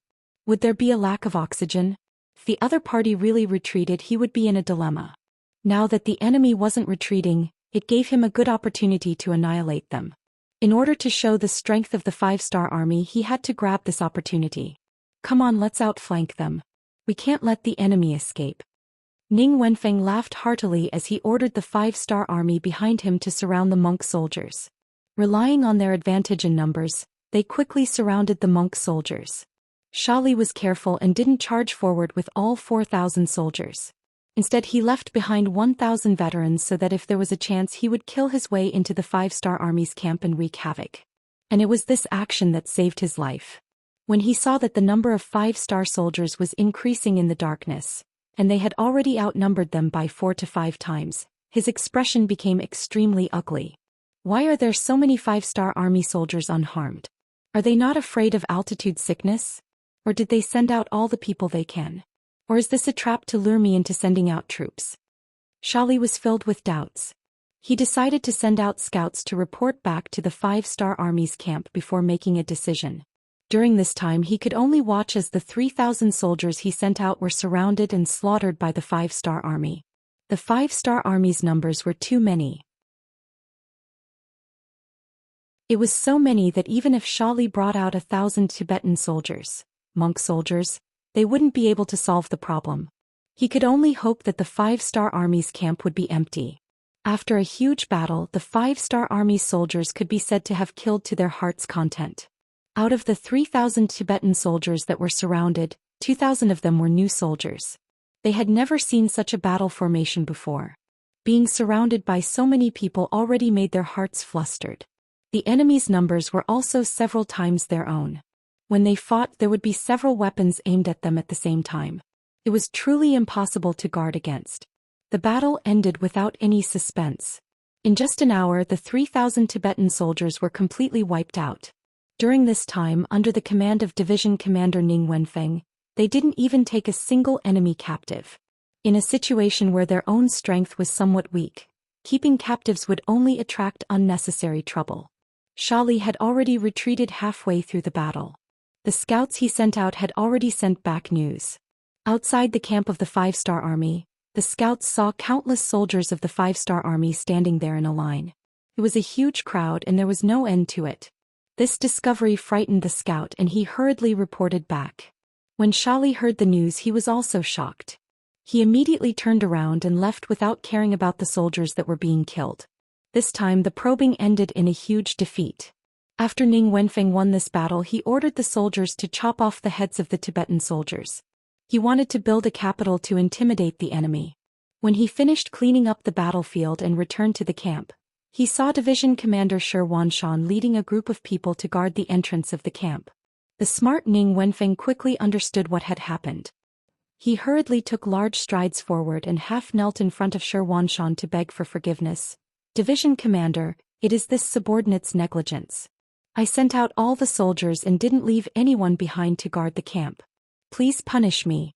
Would there be a lack of oxygen? If the other party really retreated, he would be in a dilemma. Now that the enemy wasn't retreating, it gave him a good opportunity to annihilate them. In order to show the strength of the 5-star army, he had to grab this opportunity. Come on, let's outflank them. We can't let the enemy escape. Ning Wenfeng laughed heartily as he ordered the 5-star army behind him to surround the monk soldiers. Relying on their advantage in numbers, they quickly surrounded the monk soldiers. Shali was careful and didn't charge forward with all 4,000 soldiers. Instead, he left behind 1,000 veterans so that if there was a chance, he would kill his way into the 5-star army's camp and wreak havoc. And it was this action that saved his life. When he saw that the number of 5-star soldiers was increasing in the darkness, and they had already outnumbered them by 4 to 5 times, his expression became extremely ugly. Why are there so many 5-star army soldiers unharmed? Are they not afraid of altitude sickness? Or did they send out all the people they can? Or is this a trap to lure me into sending out troops? Shali was filled with doubts. He decided to send out scouts to report back to the 5-star army's camp before making a decision. During this time, he could only watch as the 3,000 soldiers he sent out were surrounded and slaughtered by the 5-star army. The 5-star army's numbers were too many. It was so many that even if Shali brought out 1,000 Tibetan soldiers, monk soldiers, they wouldn't be able to solve the problem. He could only hope that the 5-star Army's camp would be empty. After a huge battle, the 5-star Army's soldiers could be said to have killed to their heart's content. Out of the 3,000 Tibetan soldiers that were surrounded, 2,000 of them were new soldiers. They had never seen such a battle formation before. Being surrounded by so many people already made their hearts flustered. The enemy's numbers were also several times their own. When they fought, there would be several weapons aimed at them at the same time. It was truly impossible to guard against. The battle ended without any suspense. In just an hour, the 3,000 Tibetan soldiers were completely wiped out. During this time, under the command of Division Commander Ning Wenfeng, they didn't even take a single enemy captive. In a situation where their own strength was somewhat weak, keeping captives would only attract unnecessary trouble. Shali had already retreated halfway through the battle. The scouts he sent out had already sent back news. Outside the camp of the 5-star Army, the scouts saw countless soldiers of the 5-star Army standing there in a line. It was a huge crowd and there was no end to it. This discovery frightened the scout and he hurriedly reported back. When Shali heard the news, he was also shocked. He immediately turned around and left without caring about the soldiers that were being killed. This time the probing ended in a huge defeat. After Ning Wenfeng won this battle, he ordered the soldiers to chop off the heads of the Tibetan soldiers. He wanted to build a capital to intimidate the enemy. When he finished cleaning up the battlefield and returned to the camp, he saw Division Commander Zhou Xian leading a group of people to guard the entrance of the camp. The smart Ning Wenfeng quickly understood what had happened. He hurriedly took large strides forward and half knelt in front of Zhou Xian to beg for forgiveness. Division Commander, it is this subordinate's negligence. I sent out all the soldiers and didn't leave anyone behind to guard the camp. Please punish me.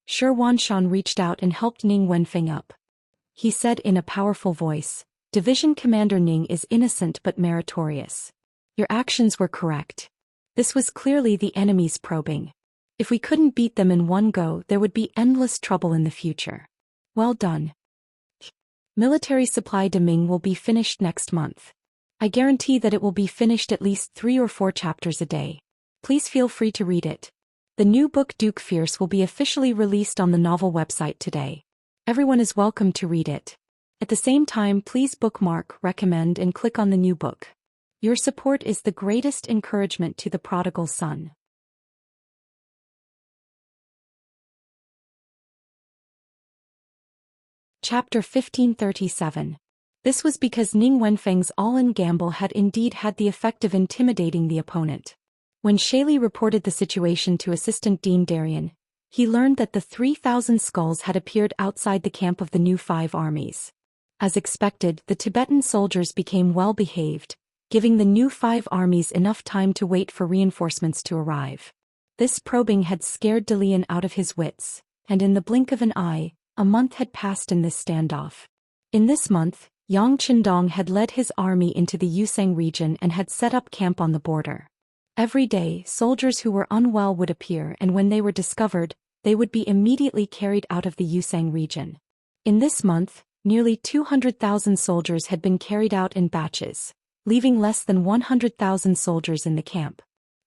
Zhou Xian reached out and helped Ning Wenfeng up. He said in a powerful voice, Division Commander Ning is innocent but meritorious. Your actions were correct. This was clearly the enemy's probing. If we couldn't beat them in one go, there would be endless trouble in the future. Well done. Military supply Deming will be finished next month. I guarantee that it will be finished at least 3 or 4 chapters a day. Please feel free to read it. The new book Duke Fierce will be officially released on the novel website today. Everyone is welcome to read it. At the same time, please bookmark, recommend and click on the new book. Your support is the greatest encouragement to the prodigal son. Chapter 1537. This was because Ning Wenfeng's all-in gamble had indeed had the effect of intimidating the opponent. When Shali reported the situation to Assistant Dean Darien, he learned that the 3,000 skulls had appeared outside the camp of the new 5 armies. As expected, the Tibetan soldiers became well-behaved, giving the new 5 armies enough time to wait for reinforcements to arrive. This probing had scared Dalian out of his wits, and in the blink of an eye, a month had passed in this standoff. In this month, Yang Qindong had led his army into the Yusang region and had set up camp on the border. Every day, soldiers who were unwell would appear, and when they were discovered, they would be immediately carried out of the Yusang region. In this month, nearly 200,000 soldiers had been carried out in batches, leaving less than 100,000 soldiers in the camp.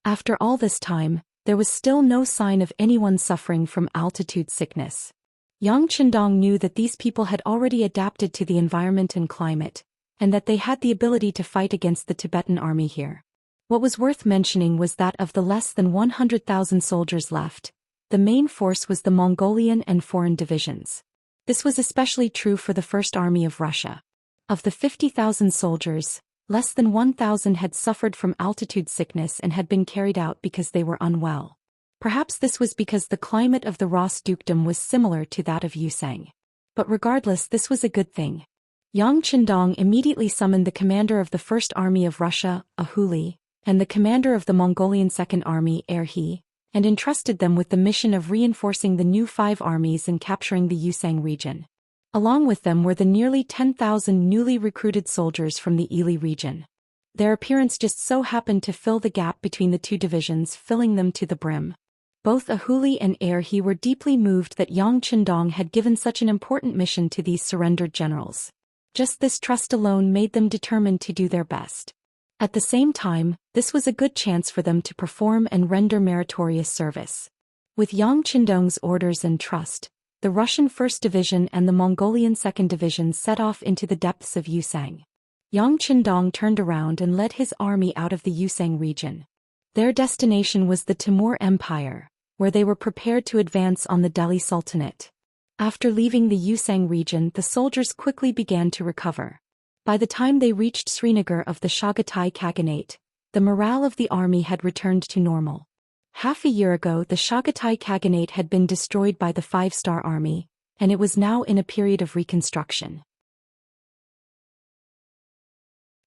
After all this time, there was still no sign of anyone suffering from altitude sickness. Yang Qindong knew that these people had already adapted to the environment and climate, and that they had the ability to fight against the Tibetan army here. What was worth mentioning was that of the less than 100,000 soldiers left, the main force was the Mongolian and foreign divisions. This was especially true for the First Army of Russia. Of the 50,000 soldiers, less than 1,000 had suffered from altitude sickness and had been carried out because they were unwell. Perhaps this was because the climate of the Ras dukedom was similar to that of Yusang. But regardless, this was a good thing. Yang Qindong immediately summoned the commander of the First Army of Russia, Ahuli, and the commander of the Mongolian Second Army, Erhe, and entrusted them with the mission of reinforcing the new 5 armies and capturing the Yusang region. Along with them were the nearly 10,000 newly recruited soldiers from the Ili region. Their appearance just so happened to fill the gap between the 2 divisions, filling them to the brim. Both Ahuli and Erhe were deeply moved that Yang Qindong had given such an important mission to these surrendered generals. Just this trust alone made them determined to do their best. At the same time, this was a good chance for them to perform and render meritorious service. With Yang Qindong's orders and trust, the Russian 1st Division and the Mongolian 2nd Division set off into the depths of Yusang. Yang Qindong turned around and led his army out of the Yusang region. Their destination was the Timur Empire, where they were prepared to advance on the Delhi Sultanate. After leaving the Yusang region, the soldiers quickly began to recover. By the time they reached Srinagar of the Chagatai Khaganate, the morale of the army had returned to normal. Half a year ago, the Chagatai Khaganate had been destroyed by the 5-star army, and it was now in a period of reconstruction.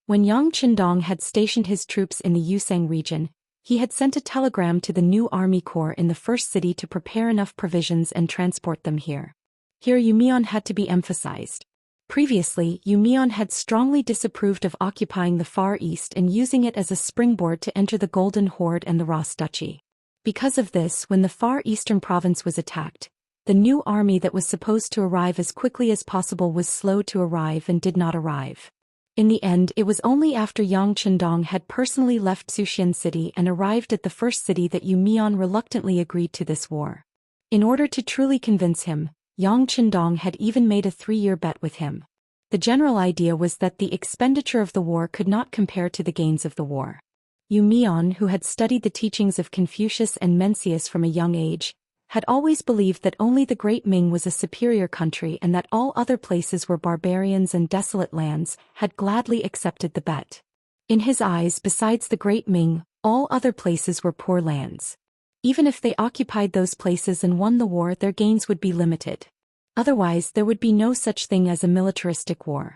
When Yang Qindong had stationed his troops in the Yusang region, he had sent a telegram to the new army corps in the first city to prepare enough provisions and transport them here. Here Yumian had to be emphasized. Previously, Yumian had strongly disapproved of occupying the Far East and using it as a springboard to enter the Golden Horde and the Ras Duchy. Because of this, when the Far Eastern province was attacked, the new army that was supposed to arrive as quickly as possible was slow to arrive and did not arrive. In the end, it was only after Yang Qindong had personally left Zhou Xian city and arrived at the first city that Yumian reluctantly agreed to this war. In order to truly convince him, Yang Qindong had even made a 3-year bet with him. The general idea was that the expenditure of the war could not compare to the gains of the war. Yumian, who had studied the teachings of Confucius and Mencius from a young age, had always believed that only the Great Ming was a superior country and that all other places were barbarians and desolate lands, had gladly accepted the bet. In his eyes, besides the Great Ming, all other places were poor lands. Even if they occupied those places and won the war, their gains would be limited. Otherwise, there would be no such thing as a militaristic war.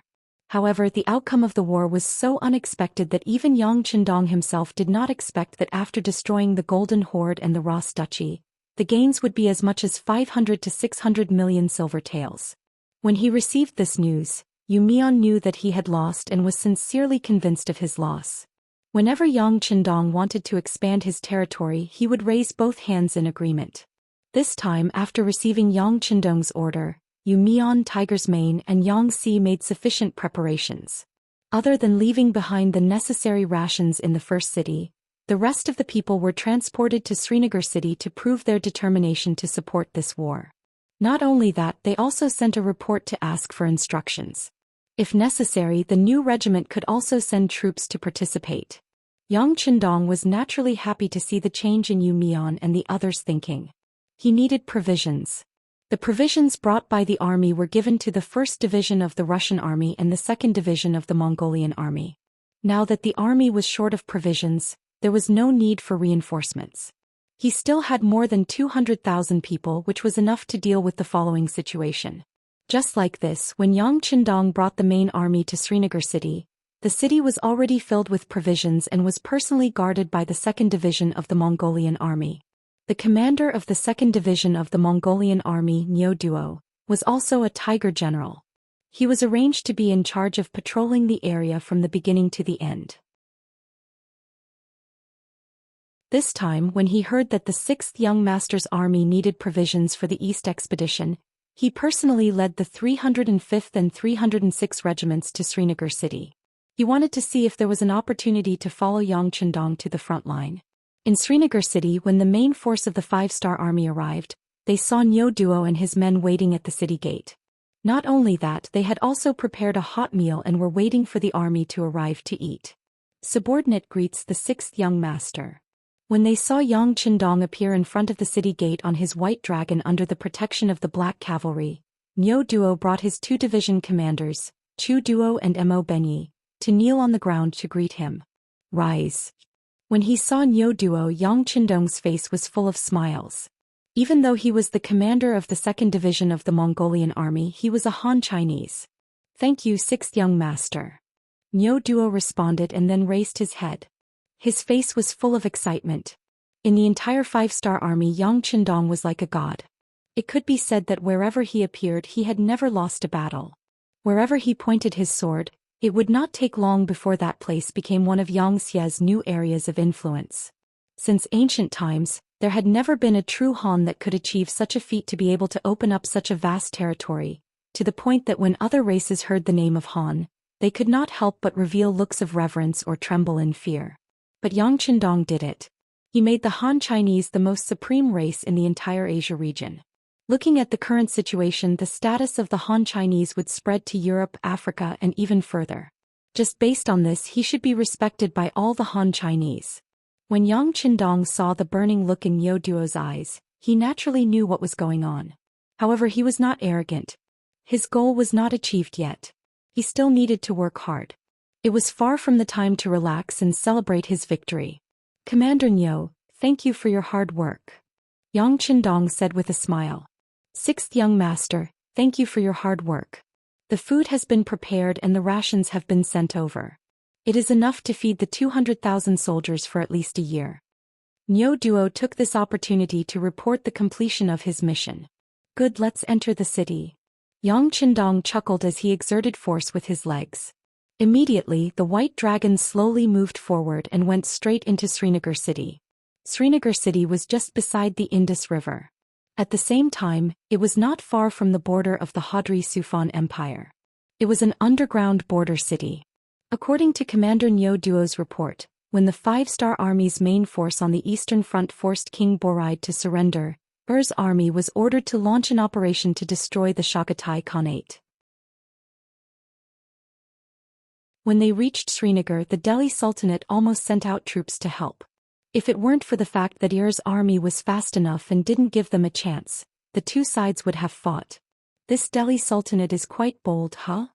However, the outcome of the war was so unexpected that even Yang Qindong himself did not expect that after destroying the Golden Horde and the Ras Duchy, the gains would be as much as 500 to 600 million silver taels. When he received this news, Yumian knew that he had lost and was sincerely convinced of his loss. Whenever Yang Qindong wanted to expand his territory, he would raise both hands in agreement. This time, after receiving Yang Qindong's order, Yumian, Tiger's Mane, and Yangtze made sufficient preparations. Other than leaving behind the necessary rations in the first city, the rest of the people were transported to Srinagar city to prove their determination to support this war. Not only that, they also sent a report to ask for instructions. If necessary, the new regiment could also send troops to participate. Yang Qindong was naturally happy to see the change in Yumian and the others' thinking. He needed provisions. The provisions brought by the army were given to the 1st Division of the Russian army and the 2nd Division of the Mongolian army. Now that the army was short of provisions, there was no need for reinforcements. He still had more than 200,000 people, which was enough to deal with the following situation. Just like this, when Yang Qindong brought the main army to Srinagar city, the city was already filled with provisions and was personally guarded by the 2nd Division of the Mongolian army. The commander of the 2nd Division of the Mongolian army, Nyo Duo, was also a Tiger general. He was arranged to be in charge of patrolling the area from the beginning to the end. This time, when he heard that the 6th Young Master's army needed provisions for the East expedition, he personally led the 305th and 306th regiments to Srinagar city. He wanted to see if there was an opportunity to follow Yang Qindong to the front line. In Srinagar city, when the main force of the 5-star army arrived, they saw Nyo Duo and his men waiting at the city gate. Not only that, they had also prepared a hot meal and were waiting for the army to arrive to eat. Subordinate greets the 6th Young Master. When they saw Yang Qindong appear in front of the city gate on his white dragon under the protection of the Black Cavalry, Nyo Duo brought his 2 division commanders, Chu Duo and Mo Benyi, to kneel on the ground to greet him. Rise. When he saw Nyo Duo, Yang Qindong's face was full of smiles. Even though he was the commander of the 2nd Division of the Mongolian army, he was a Han Chinese. Thank you, 6th Young Master. Nyo Duo responded and then raised his head. His face was full of excitement. In the entire 5-star army, Yang Qindong was like a god. It could be said that wherever he appeared, he had never lost a battle. Wherever he pointed his sword, it would not take long before that place became one of Xianxia's new areas of influence. Since ancient times, there had never been a true Han that could achieve such a feat to be able to open up such a vast territory, to the point that when other races heard the name of Han, they could not help but reveal looks of reverence or tremble in fear. But Yang Qindong did it. He made the Han Chinese the most supreme race in the entire Asia region. Looking at the current situation, the status of the Han Chinese would spread to Europe, Africa, and even further. Just based on this, he should be respected by all the Han Chinese. When Yang Qindong saw the burning look in Niu Duo's eyes, he naturally knew what was going on. However, he was not arrogant. His goal was not achieved yet. He still needed to work hard. It was far from the time to relax and celebrate his victory. Commander Niu, thank you for your hard work. Yang Qindong said with a smile. Sixth young master, thank you for your hard work. The food has been prepared and the rations have been sent over. It is enough to feed the 200,000 soldiers for at least a year. Niu Duo took this opportunity to report the completion of his mission. Good, let's enter the city. Yang Qindong chuckled as he exerted force with his legs. Immediately, the white dragon slowly moved forward and went straight into Srinagar city. Srinagar city was just beside the Indus River. At the same time, it was not far from the border of the Hadri Sufan Empire. It was an underground border city. According to Commander Niu Duo's report, when the five-star army's main force on the Eastern Front forced King Boraid to surrender, Er's army was ordered to launch an operation to destroy the Shakatai Khanate. When they reached Srinagar, the Delhi Sultanate almost sent out troops to help. If it weren't for the fact that Er's army was fast enough and didn't give them a chance, the two sides would have fought. This Delhi Sultanate is quite bold, huh?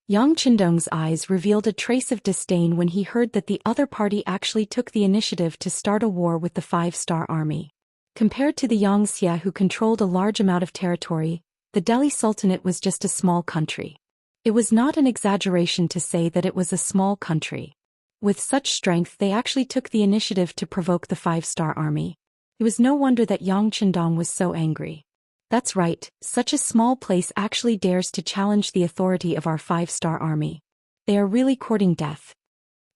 Yang Qindong's eyes revealed a trace of disdain when he heard that the other party actually took the initiative to start a war with the five-star army. Compared to the Xianxia, who controlled a large amount of territory, the Delhi Sultanate was just a small country. It was not an exaggeration to say that it was a small country. With such strength, they actually took the initiative to provoke the five-star army. It was no wonder that Yang Qindong was so angry. That's right, such a small place actually dares to challenge the authority of our five-star army. They are really courting death.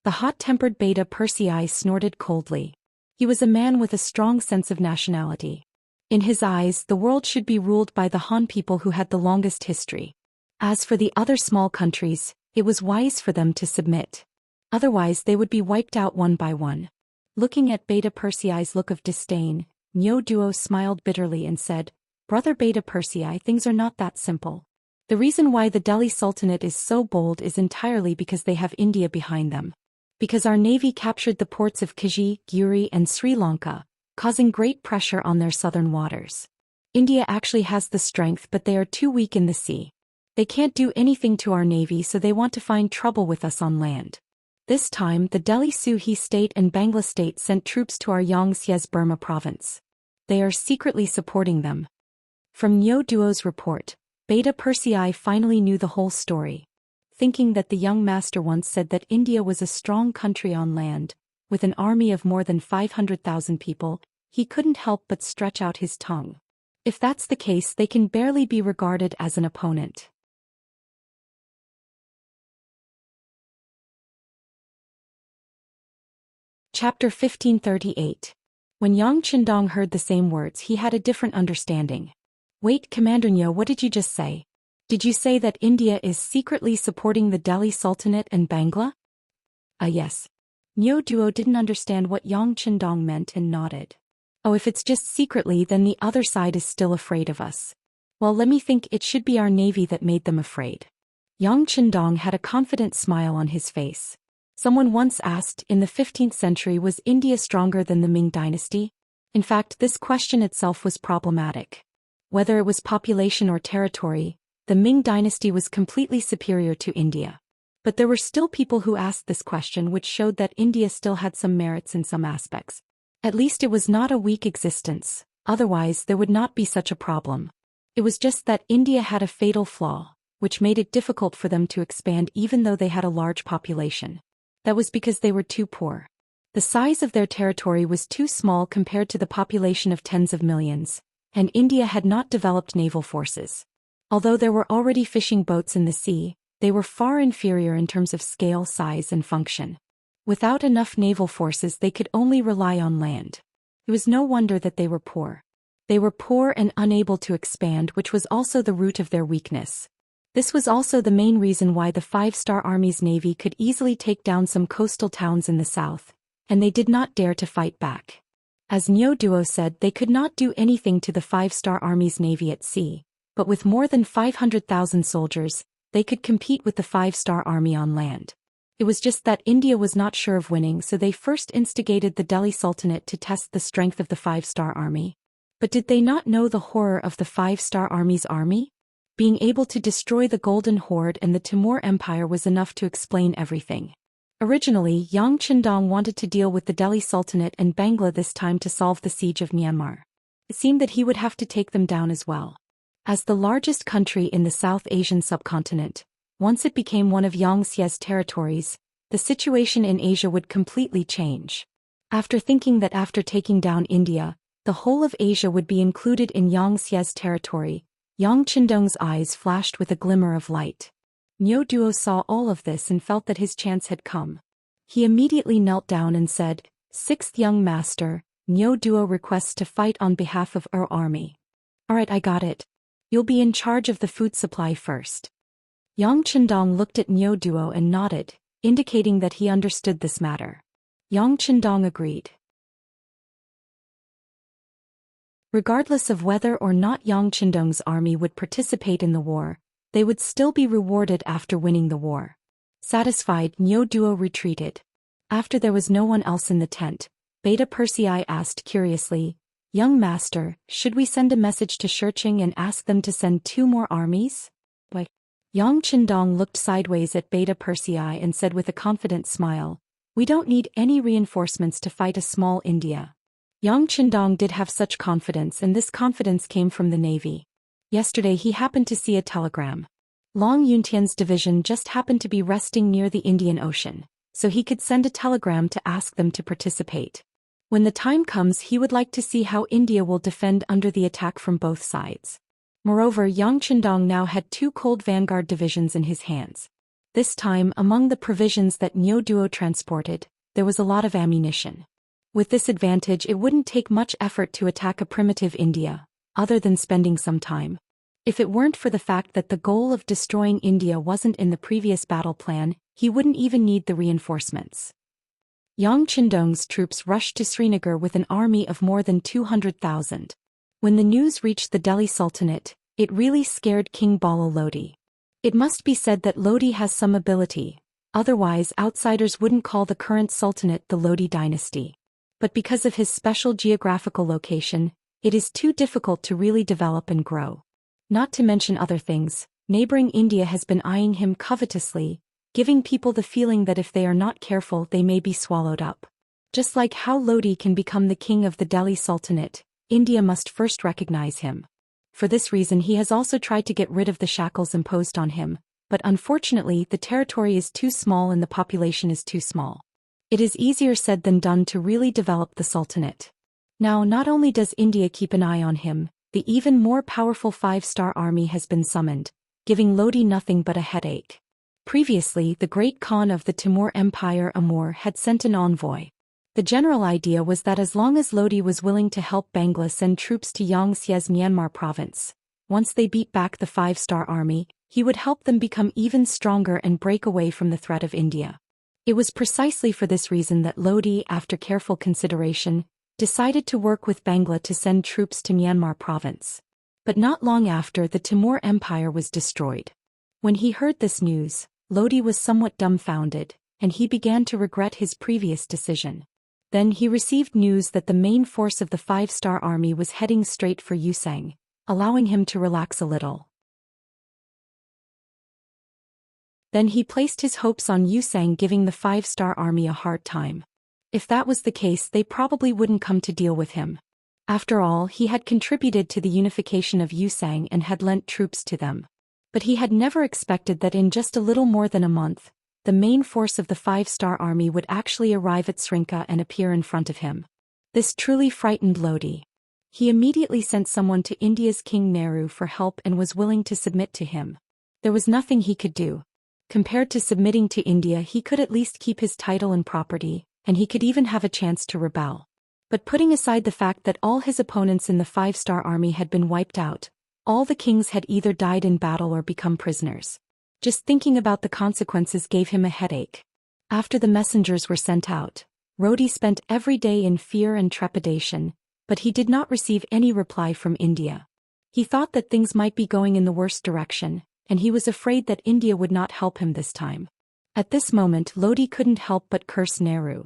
The hot-tempered Beta Persei snorted coldly. He was a man with a strong sense of nationality. In his eyes, the world should be ruled by the Han people who had the longest history. As for the other small countries, it was wise for them to submit. Otherwise, they would be wiped out one by one. Looking at Beta Persei's look of disdain, Niu Duo smiled bitterly and said, Brother Beta Persei, things are not that simple. The reason why the Delhi Sultanate is so bold is entirely because they have India behind them. Because our navy captured the ports of Kiji, Guri, and Sri Lanka, causing great pressure on their southern waters. India actually has the strength, but they are too weak in the sea. They can't do anything to our navy, so they want to find trouble with us on land. This time, the Delhi Suhi state and Bangla state sent troops to our Xia's Burma province. They are secretly supporting them. From Niu Duo's report, Beta Persei finally knew the whole story. Thinking that the young master once said that India was a strong country on land, with an army of more than 500,000 people, he couldn't help but stretch out his tongue. If that's the case, they can barely be regarded as an opponent. Chapter 1538. When Yang Qindong heard the same words, he had a different understanding. Wait, Commander Niu, what did you just say? Did you say that India is secretly supporting the Delhi Sultanate and Bangla? Yes. Niu Duo didn't understand what Yang Qindong meant and nodded. Oh, if it's just secretly, then the other side is still afraid of us. Well, let me think, it should be our navy that made them afraid. Yang Qindong had a confident smile on his face. Someone once asked, in the 15th century, was India stronger than the Ming dynasty? In fact, this question itself was problematic. Whether it was population or territory, the Ming dynasty was completely superior to India. But there were still people who asked this question, which showed that India still had some merits in some aspects. At least it was not a weak existence, otherwise there would not be such a problem. It was just that India had a fatal flaw, which made it difficult for them to expand even though they had a large population. That was because they were too poor. The size of their territory was too small compared to the population of tens of millions, and India had not developed naval forces. Although there were already fishing boats in the sea, they were far inferior in terms of scale, size, and function. Without enough naval forces, they could only rely on land. It was no wonder that they were poor. They were poor and unable to expand, which was also the root of their weakness. This was also the main reason why the five-star army's navy could easily take down some coastal towns in the south, and they did not dare to fight back. As Niu Duo said, they could not do anything to the five-star army's navy at sea, but with more than 500,000 soldiers, they could compete with the five-star army on land. It was just that India was not sure of winning, so they first instigated the Delhi Sultanate to test the strength of the five-star army. But did they not know the horror of the five-star army's army? Being able to destroy the Golden Horde and the Timur Empire was enough to explain everything. Originally, Yang Qindong wanted to deal with the Delhi Sultanate and Bangla this time to solve the siege of Myanmar. It seemed that he would have to take them down as well. As the largest country in the South Asian subcontinent, once it became one of Xianxia's territories, the situation in Asia would completely change. After thinking that after taking down India, the whole of Asia would be included in Xianxia's territory, Yang Qindong's eyes flashed with a glimmer of light. Niu Duo saw all of this and felt that his chance had come. He immediately knelt down and said, "Sixth young master, Niu Duo requests to fight on behalf of our army." "Alright, I got it. You'll be in charge of the food supply first." Yang Qindong looked at Niu Duo and nodded, indicating that he understood this matter. Yang Qindong agreed. Regardless of whether or not Yang Qindong's army would participate in the war, they would still be rewarded after winning the war. Satisfied, Niu Duo retreated. After there was no one else in the tent, Beta Persei asked curiously, "Young master, should we send a message to Shurching and ask them to send 2 more armies?" Why? Yang Qindong looked sideways at Beta Persei and said with a confident smile, "We don't need any reinforcements to fight a small India." Yang Qindong did have such confidence, and this confidence came from the navy. Yesterday he happened to see a telegram. Long Yuntian's division just happened to be resting near the Indian Ocean, so he could send a telegram to ask them to participate. When the time comes, he would like to see how India will defend under the attack from both sides. Moreover, Yang Qindong now had 2 cold vanguard divisions in his hands. This time, among the provisions that Niu Duo transported, there was a lot of ammunition. With this advantage, it wouldn't take much effort to attack a primitive India, other than spending some time. If it weren't for the fact that the goal of destroying India wasn't in the previous battle plan, he wouldn't even need the reinforcements. Yang Qindong's troops rushed to Srinagar with an army of more than 200,000. When the news reached the Delhi Sultanate, it really scared King Bala Lodi. It must be said that Lodi has some ability, otherwise outsiders wouldn't call the current sultanate the Lodi dynasty. But because of his special geographical location, it is too difficult to really develop and grow. Not to mention other things, neighboring India has been eyeing him covetously, giving people the feeling that if they are not careful they may be swallowed up. Just like how Lodi can become the king of the Delhi Sultanate, India must first recognize him. For this reason he has also tried to get rid of the shackles imposed on him, but unfortunately the territory is too small and the population is too small. It is easier said than done to really develop the Sultanate. Now not only does India keep an eye on him, the even more powerful 5-star army has been summoned, giving Lodi nothing but a headache. Previously, the great Khan of the Timur Empire Amur had sent an envoy. The general idea was that as long as Lodi was willing to help Bangla send troops to Xianxia's Myanmar province, once they beat back the 5-star army, he would help them become even stronger and break away from the threat of India. It was precisely for this reason that Lodi, after careful consideration, decided to work with Bangla to send troops to Myanmar province. But not long after, the Timur Empire was destroyed. When he heard this news, Lodi was somewhat dumbfounded, and he began to regret his previous decision. Then he received news that the main force of the 5-star army was heading straight for Yusang, allowing him to relax a little. Then he placed his hopes on Yusang giving the 5-star army a hard time. If that was the case, they probably wouldn't come to deal with him. After all, he had contributed to the unification of Yusang and had lent troops to them. But he had never expected that in just a little more than a month, the main force of the 5-star army would actually arrive at Srinka and appear in front of him. This truly frightened Lodi. He immediately sent someone to India's King Nehru for help and was willing to submit to him. There was nothing he could do. Compared to submitting to India, he could at least keep his title and property, and he could even have a chance to rebel. But putting aside the fact that all his opponents in the 5-star army had been wiped out, all the kings had either died in battle or become prisoners. Just thinking about the consequences gave him a headache. After the messengers were sent out, Rodi spent every day in fear and trepidation, but he did not receive any reply from India. He thought that things might be going in the worst direction, and he was afraid that India would not help him this time. At this moment Lodi couldn't help but curse Nehru.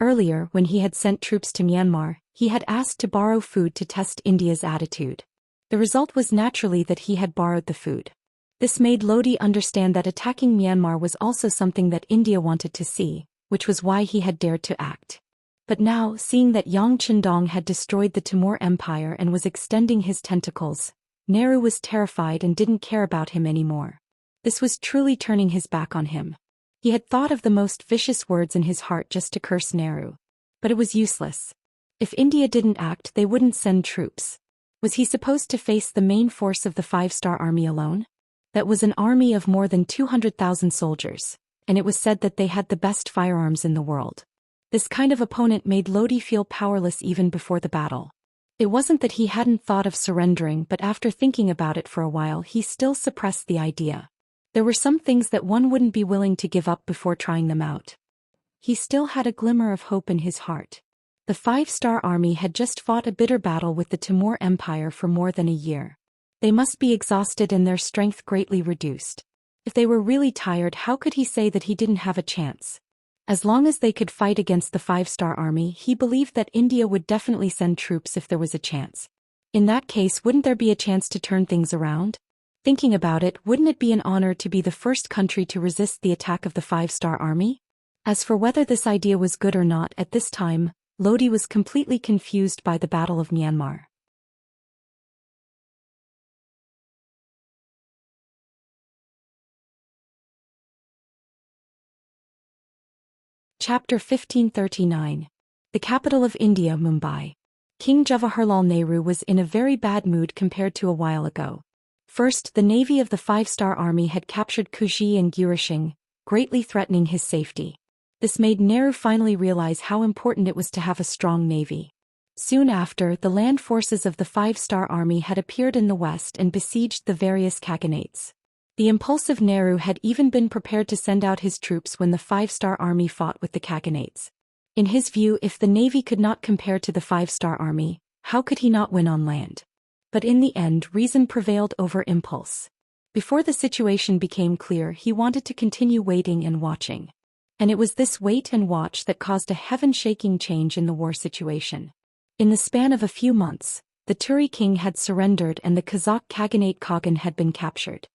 Earlier, when he had sent troops to Myanmar, he had asked to borrow food to test India's attitude. The result was naturally that he had borrowed the food. This made Lodi understand that attacking Myanmar was also something that India wanted to see, which was why he had dared to act. But now, seeing that Yang Qindong had destroyed the Timur Empire and was extending his tentacles, Nehru was terrified and didn't care about him anymore. This was truly turning his back on him. He had thought of the most vicious words in his heart just to curse Nehru. But it was useless. If India didn't act, they wouldn't send troops. Was he supposed to face the main force of the five-star army alone? That was an army of more than 200,000 soldiers, and it was said that they had the best firearms in the world. This kind of opponent made Lodi feel powerless even before the battle. It wasn't that he hadn't thought of surrendering, but after thinking about it for a while he still suppressed the idea. There were some things that one wouldn't be willing to give up before trying them out. He still had a glimmer of hope in his heart. The five-star army had just fought a bitter battle with the Timur Empire for more than a year. They must be exhausted and their strength greatly reduced. If they were really tired, how could he say that he didn't have a chance? As long as they could fight against the five-star army, he believed that India would definitely send troops if there was a chance. In that case, wouldn't there be a chance to turn things around? Thinking about it, wouldn't it be an honor to be the first country to resist the attack of the five-star army? As for whether this idea was good or not at this time, Lodi was completely confused by the Battle of Myanmar. Chapter 1539. The capital of India, Mumbai. King Jawaharlal Nehru was in a very bad mood compared to a while ago. First, the navy of the five-star army had captured Kuji and Gurishing, greatly threatening his safety. This made Nehru finally realize how important it was to have a strong navy. Soon after, the land forces of the five-star army had appeared in the west and besieged the various khaganates. The impulsive Nehru had even been prepared to send out his troops when the five-star army fought with the khaganates. In his view, if the navy could not compare to the five-star army, how could he not win on land? But in the end, reason prevailed over impulse. Before the situation became clear, he wanted to continue waiting and watching. And it was this wait and watch that caused a heaven-shaking change in the war situation. In the span of a few months, the Turi king had surrendered and the Kazakh khaganate Kagan had been captured.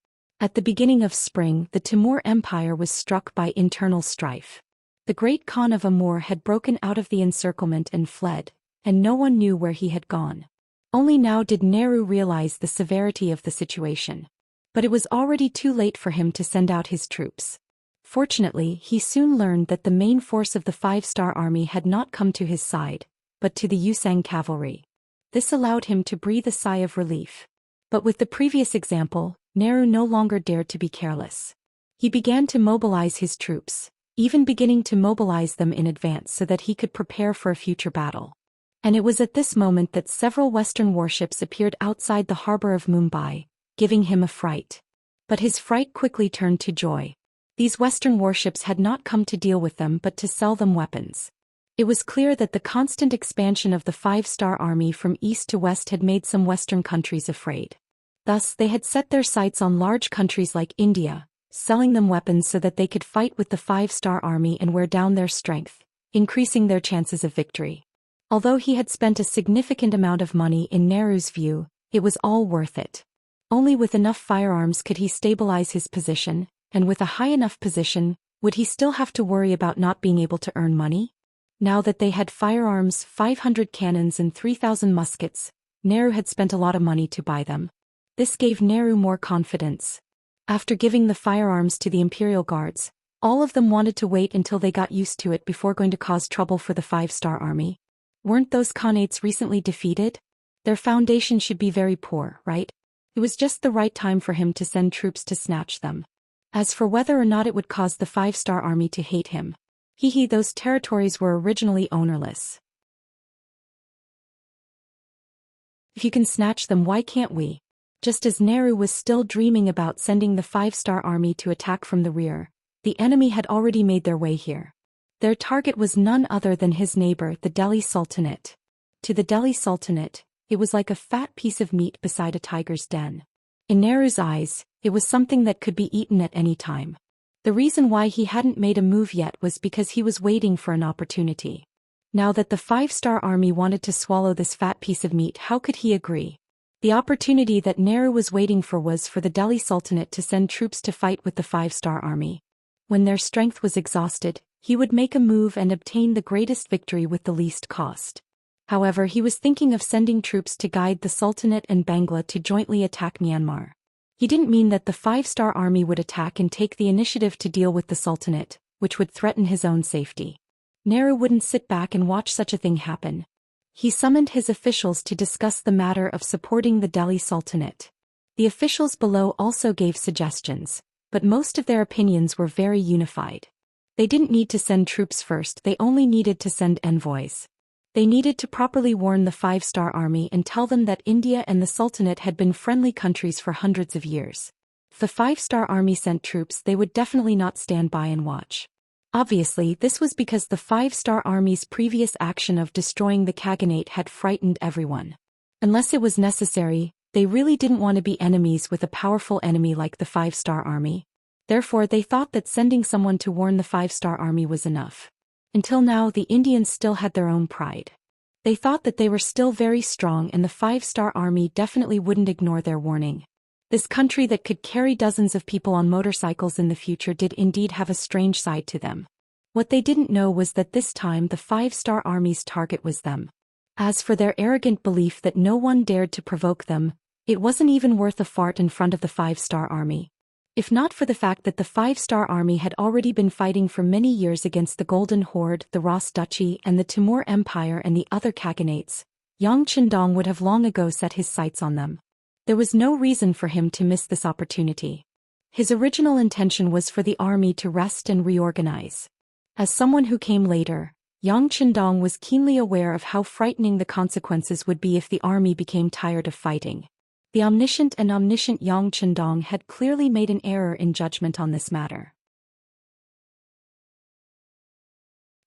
At the beginning of spring, the Timur Empire was struck by internal strife. The great Khan of Amur had broken out of the encirclement and fled, and no one knew where he had gone. Only now did Nehru realize the severity of the situation. But it was already too late for him to send out his troops. Fortunately, he soon learned that the main force of the five-star army had not come to his side, but to the Yusang cavalry. This allowed him to breathe a sigh of relief. But with the previous example, Nehru no longer dared to be careless. He began to mobilize his troops, even beginning to mobilize them in advance so that he could prepare for a future battle. And it was at this moment that several Western warships appeared outside the harbor of Mumbai, giving him a fright. But his fright quickly turned to joy. These Western warships had not come to deal with them but to sell them weapons. It was clear that the constant expansion of the five-star army from east to west had made some Western countries afraid. Thus, they had set their sights on large countries like India, selling them weapons so that they could fight with the five-star army and wear down their strength, increasing their chances of victory. Although he had spent a significant amount of money, in Nehru's view, it was all worth it. Only with enough firearms could he stabilize his position, and with a high enough position, would he still have to worry about not being able to earn money? Now that they had firearms, 500 cannons and 3,000 muskets, Nehru had spent a lot of money to buy them. This gave Nehru more confidence. After giving the firearms to the imperial guards, all of them wanted to wait until they got used to it before going to cause trouble for the five-star army. Weren't those khanates recently defeated? Their foundation should be very poor, right? It was just the right time for him to send troops to snatch them. As for whether or not it would cause the five-star army to hate him, those territories were originally ownerless. If you can snatch them, why can't we? Just as Nehru was still dreaming about sending the five-star army to attack from the rear, the enemy had already made their way here. Their target was none other than his neighbor, the Delhi Sultanate. To the Delhi Sultanate, it was like a fat piece of meat beside a tiger's den. In Nehru's eyes, it was something that could be eaten at any time. The reason why he hadn't made a move yet was because he was waiting for an opportunity. Now that the five-star army wanted to swallow this fat piece of meat, how could he agree? The opportunity that Nehru was waiting for was for the Delhi Sultanate to send troops to fight with the five-star army. When their strength was exhausted, he would make a move and obtain the greatest victory with the least cost. However, he was thinking of sending troops to guide the Sultanate and Bangla to jointly attack Myanmar. He didn't mean that the five-star army would attack and take the initiative to deal with the Sultanate, which would threaten his own safety. Nehru wouldn't sit back and watch such a thing happen. He summoned his officials to discuss the matter of supporting the Delhi Sultanate. The officials below also gave suggestions, but most of their opinions were very unified. They didn't need to send troops first, they only needed to send envoys. They needed to properly warn the five-star army and tell them that India and the Sultanate had been friendly countries for hundreds of years. If the five-star army sent troops, they would definitely not stand by and watch. Obviously, this was because the five-star army's previous action of destroying the Khaganate had frightened everyone. Unless it was necessary, they really didn't want to be enemies with a powerful enemy like the five-star army. Therefore, they thought that sending someone to warn the five-star army was enough. Until now, the Indians still had their own pride. They thought that they were still very strong and the five-star army definitely wouldn't ignore their warning. This country that could carry dozens of people on motorcycles in the future did indeed have a strange side to them. What they didn't know was that this time the five-star army's target was them. As for their arrogant belief that no one dared to provoke them, it wasn't even worth a fart in front of the five-star army. If not for the fact that the five-star army had already been fighting for many years against the Golden Horde, the Ras Duchy and the Timur Empire and the other Khaganates, Yang Chendong would have long ago set his sights on them. There was no reason for him to miss this opportunity. His original intention was for the army to rest and reorganize. As someone who came later, Yang Chendong was keenly aware of how frightening the consequences would be if the army became tired of fighting. The omniscient Yang Chendong had clearly made an error in judgment on this matter.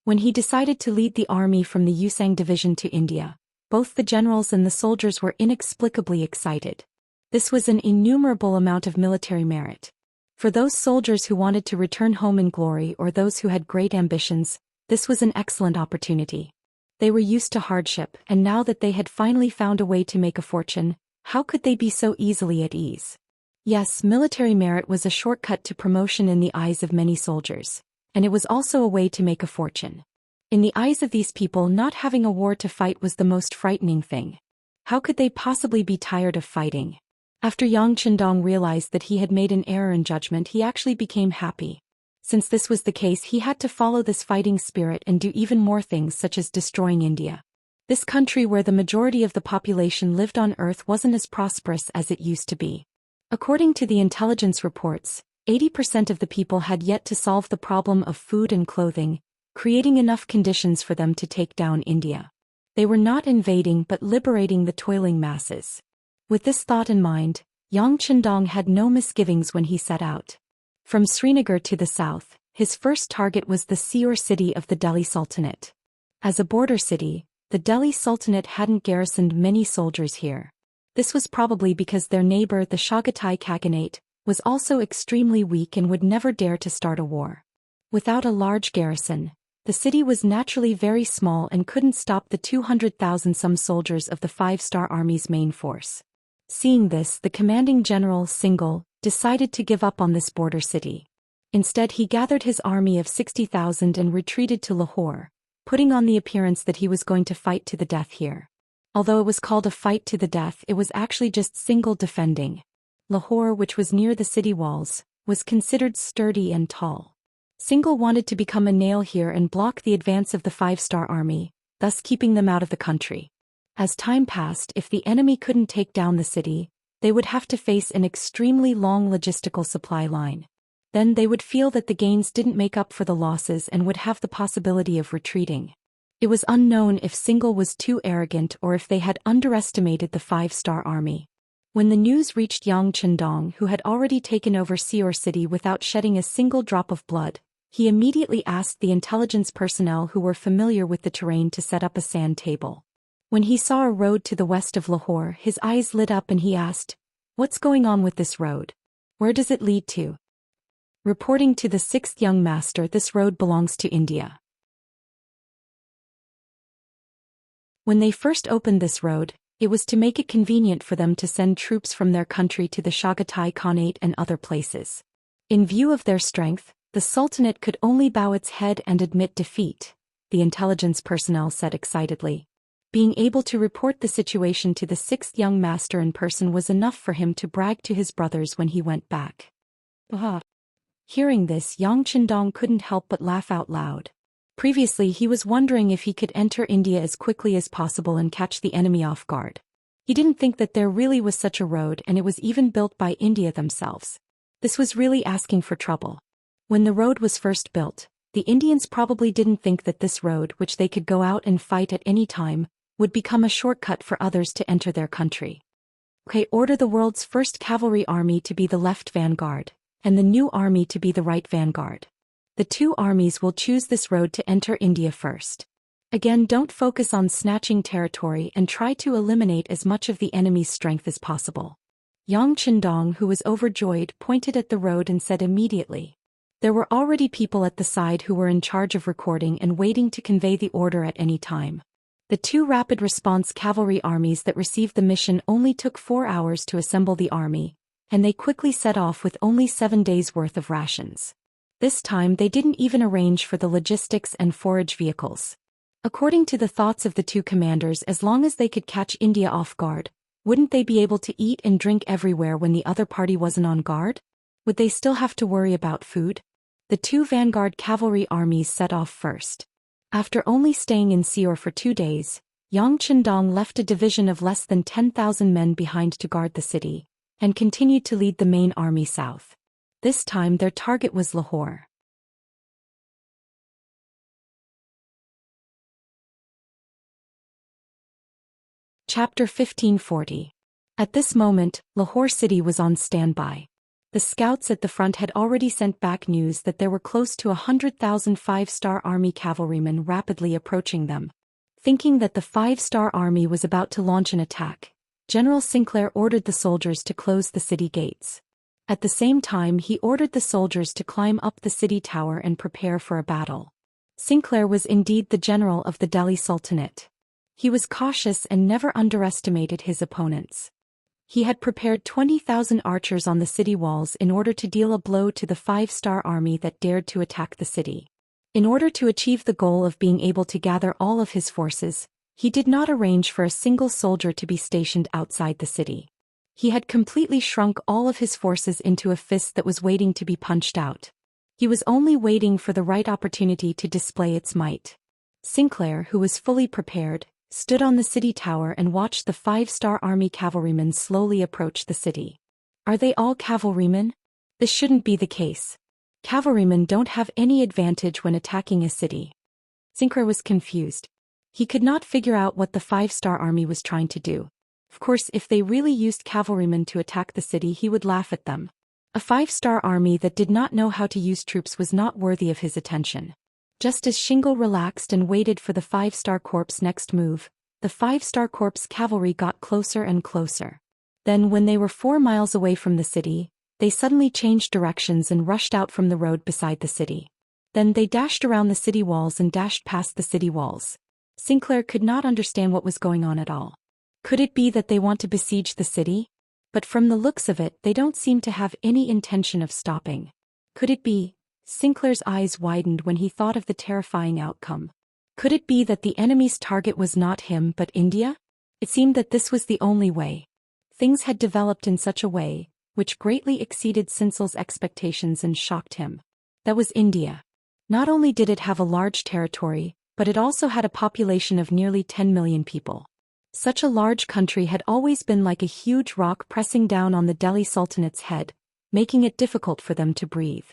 When he decided to lead the army from the Yusang division to India, both the generals and the soldiers were inexplicably excited. This was an innumerable amount of military merit. For those soldiers who wanted to return home in glory or those who had great ambitions, this was an excellent opportunity. They were used to hardship, and now that they had finally found a way to make a fortune, how could they be so easily at ease? Yes, military merit was a shortcut to promotion in the eyes of many soldiers, and it was also a way to make a fortune. In the eyes of these people, not having a war to fight was the most frightening thing. How could they possibly be tired of fighting? After Yang Chendong realized that he had made an error in judgment, he actually became happy. Since this was the case, he had to follow this fighting spirit and do even more things such as destroying India. This country where the majority of the population lived on Earth wasn't as prosperous as it used to be. According to the intelligence reports, 80% of the people had yet to solve the problem of food and clothing, creating enough conditions for them to take down India. They were not invading but liberating the toiling masses. With this thought in mind, Yang Chendong had no misgivings when he set out. From Srinagar to the south, his first target was the Siur city of the Delhi Sultanate. As a border city, the Delhi Sultanate hadn't garrisoned many soldiers here. This was probably because their neighbor, the Chagatai Khaganate, was also extremely weak and would never dare to start a war. Without a large garrison, the city was naturally very small and couldn't stop the 200,000-some soldiers of the five-star army's main force. Seeing this, the commanding general, Singhal, decided to give up on this border city. Instead, he gathered his army of 60,000 and retreated to Lahore, putting on the appearance that he was going to fight to the death here. Although it was called a fight to the death, it was actually just Singhal defending. Lahore, which was near the city walls, was considered sturdy and tall. Singhal wanted to become a nail here and block the advance of the five-star army, thus keeping them out of the country. As time passed, if the enemy couldn't take down the city, they would have to face an extremely long logistical supply line. Then they would feel that the gains didn't make up for the losses and would have the possibility of retreating. It was unknown if Singhal was too arrogant or if they had underestimated the five-star army. When the news reached Yang Chendong, who had already taken over Siur city without shedding a single drop of blood, He immediately asked the intelligence personnel who were familiar with the terrain to set up a sand table. When he saw a road to the west of Lahore, his eyes lit up and he asked, "What's going on with this road? Where does it lead to?" Reporting to the sixth young master, this road belongs to India. When they first opened this road, it was to make it convenient for them to send troops from their country to the Chagatai Khanate and other places. In view of their strength, the Sultanate could only bow its head and admit defeat, the intelligence personnel said excitedly. Being able to report the situation to the sixth young master in person was enough for him to brag to his brothers when he went back. Hearing this, Yang Qindong couldn't help but laugh out loud. Previously he was wondering if he could enter India as quickly as possible and catch the enemy off guard. He didn't think that there really was such a road, and it was even built by India themselves. This was really asking for trouble. When the road was first built, the Indians probably didn't think that this road, which they could go out and fight at any time, would become a shortcut for others to enter their country. Okay, order the world's first cavalry army to be the left vanguard, and the new army to be the right vanguard. The two armies will choose this road to enter India first. Again, don't focus on snatching territory and try to eliminate as much of the enemy's strength as possible. Yang Qindong, who was overjoyed, pointed at the road and said immediately. There were already people at the side who were in charge of recording and waiting to convey the order at any time. The two rapid response cavalry armies that received the mission only took 4 hours to assemble the army, and they quickly set off with only 7 days' worth of rations. This time they didn't even arrange for the logistics and forage vehicles. According to the thoughts of the two commanders, as long as they could catch India off guard, wouldn't they be able to eat and drink everywhere when the other party wasn't on guard? Would they still have to worry about food? The two vanguard cavalry armies set off first. After only staying in Seor for 2 days, Yang Qindong left a division of less than 10,000 men behind to guard the city, and continued to lead the main army south. This time their target was Lahore. Chapter 1540. At this moment, Lahore city was on standby. The scouts at the front had already sent back news that there were close to 100,000 five-star army cavalrymen rapidly approaching them. Thinking that the five-star army was about to launch an attack, General Sinclair ordered the soldiers to close the city gates. At the same time, he ordered the soldiers to climb up the city tower and prepare for a battle. Sinclair was indeed the general of the Delhi Sultanate. He was cautious and never underestimated his opponents. He had prepared 20,000 archers on the city walls in order to deal a blow to the five-star army that dared to attack the city. In order to achieve the goal of being able to gather all of his forces, he did not arrange for a single soldier to be stationed outside the city. He had completely shrunk all of his forces into a fist that was waiting to be punched out. He was only waiting for the right opportunity to display its might. Sinclair, who was fully prepared, stood on the city tower and watched the five-star army cavalrymen slowly approach the city. Are they all cavalrymen? This shouldn't be the case. Cavalrymen don't have any advantage when attacking a city. Sinclair was confused. He could not figure out what the five-star army was trying to do. Of course, if they really used cavalrymen to attack the city, he would laugh at them. A five-star army that did not know how to use troops was not worthy of his attention. Just as Shingle relaxed and waited for the five-star corps' next move, the five-star corps cavalry got closer and closer. Then, when they were 4 miles away from the city, they suddenly changed directions and rushed out from the road beside the city. Then they dashed around the city walls and dashed past the city walls. Sinclair could not understand what was going on at all. Could it be that they want to besiege the city? But from the looks of it, they don't seem to have any intention of stopping. Could it be? Sinclair's eyes widened when he thought of the terrifying outcome. Could it be that the enemy's target was not him but India? It seemed that this was the only way. Things had developed in such a way, which greatly exceeded Sinsel's expectations and shocked him. That was India. Not only did it have a large territory, but it also had a population of nearly 10 million people. Such a large country had always been like a huge rock pressing down on the Delhi Sultanate's head, making it difficult for them to breathe.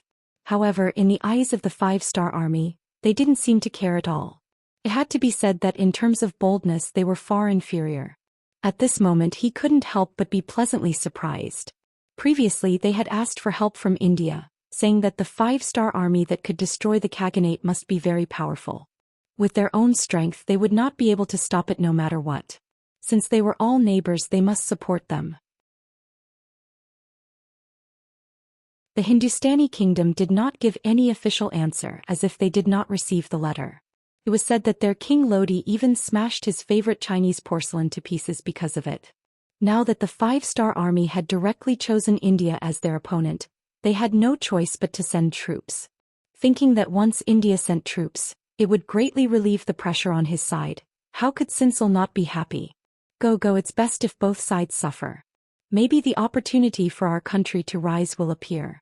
However, in the eyes of the five-star army, they didn't seem to care at all. It had to be said that in terms of boldness they were far inferior. At this moment he couldn't help but be pleasantly surprised. Previously they had asked for help from India, saying that the 5-star army that could destroy the Khaganate must be very powerful. With their own strength they would not be able to stop it no matter what. Since they were all neighbors, they must support them. The Hindustani kingdom did not give any official answer, as if they did not receive the letter. It was said that their king Lodi even smashed his favorite Chinese porcelain to pieces because of it. Now that the 5-star army had directly chosen India as their opponent, they had no choice but to send troops. Thinking that once India sent troops, it would greatly relieve the pressure on his side, how could Sinsel not be happy? Go, it's best if both sides suffer. Maybe the opportunity for our country to rise will appear.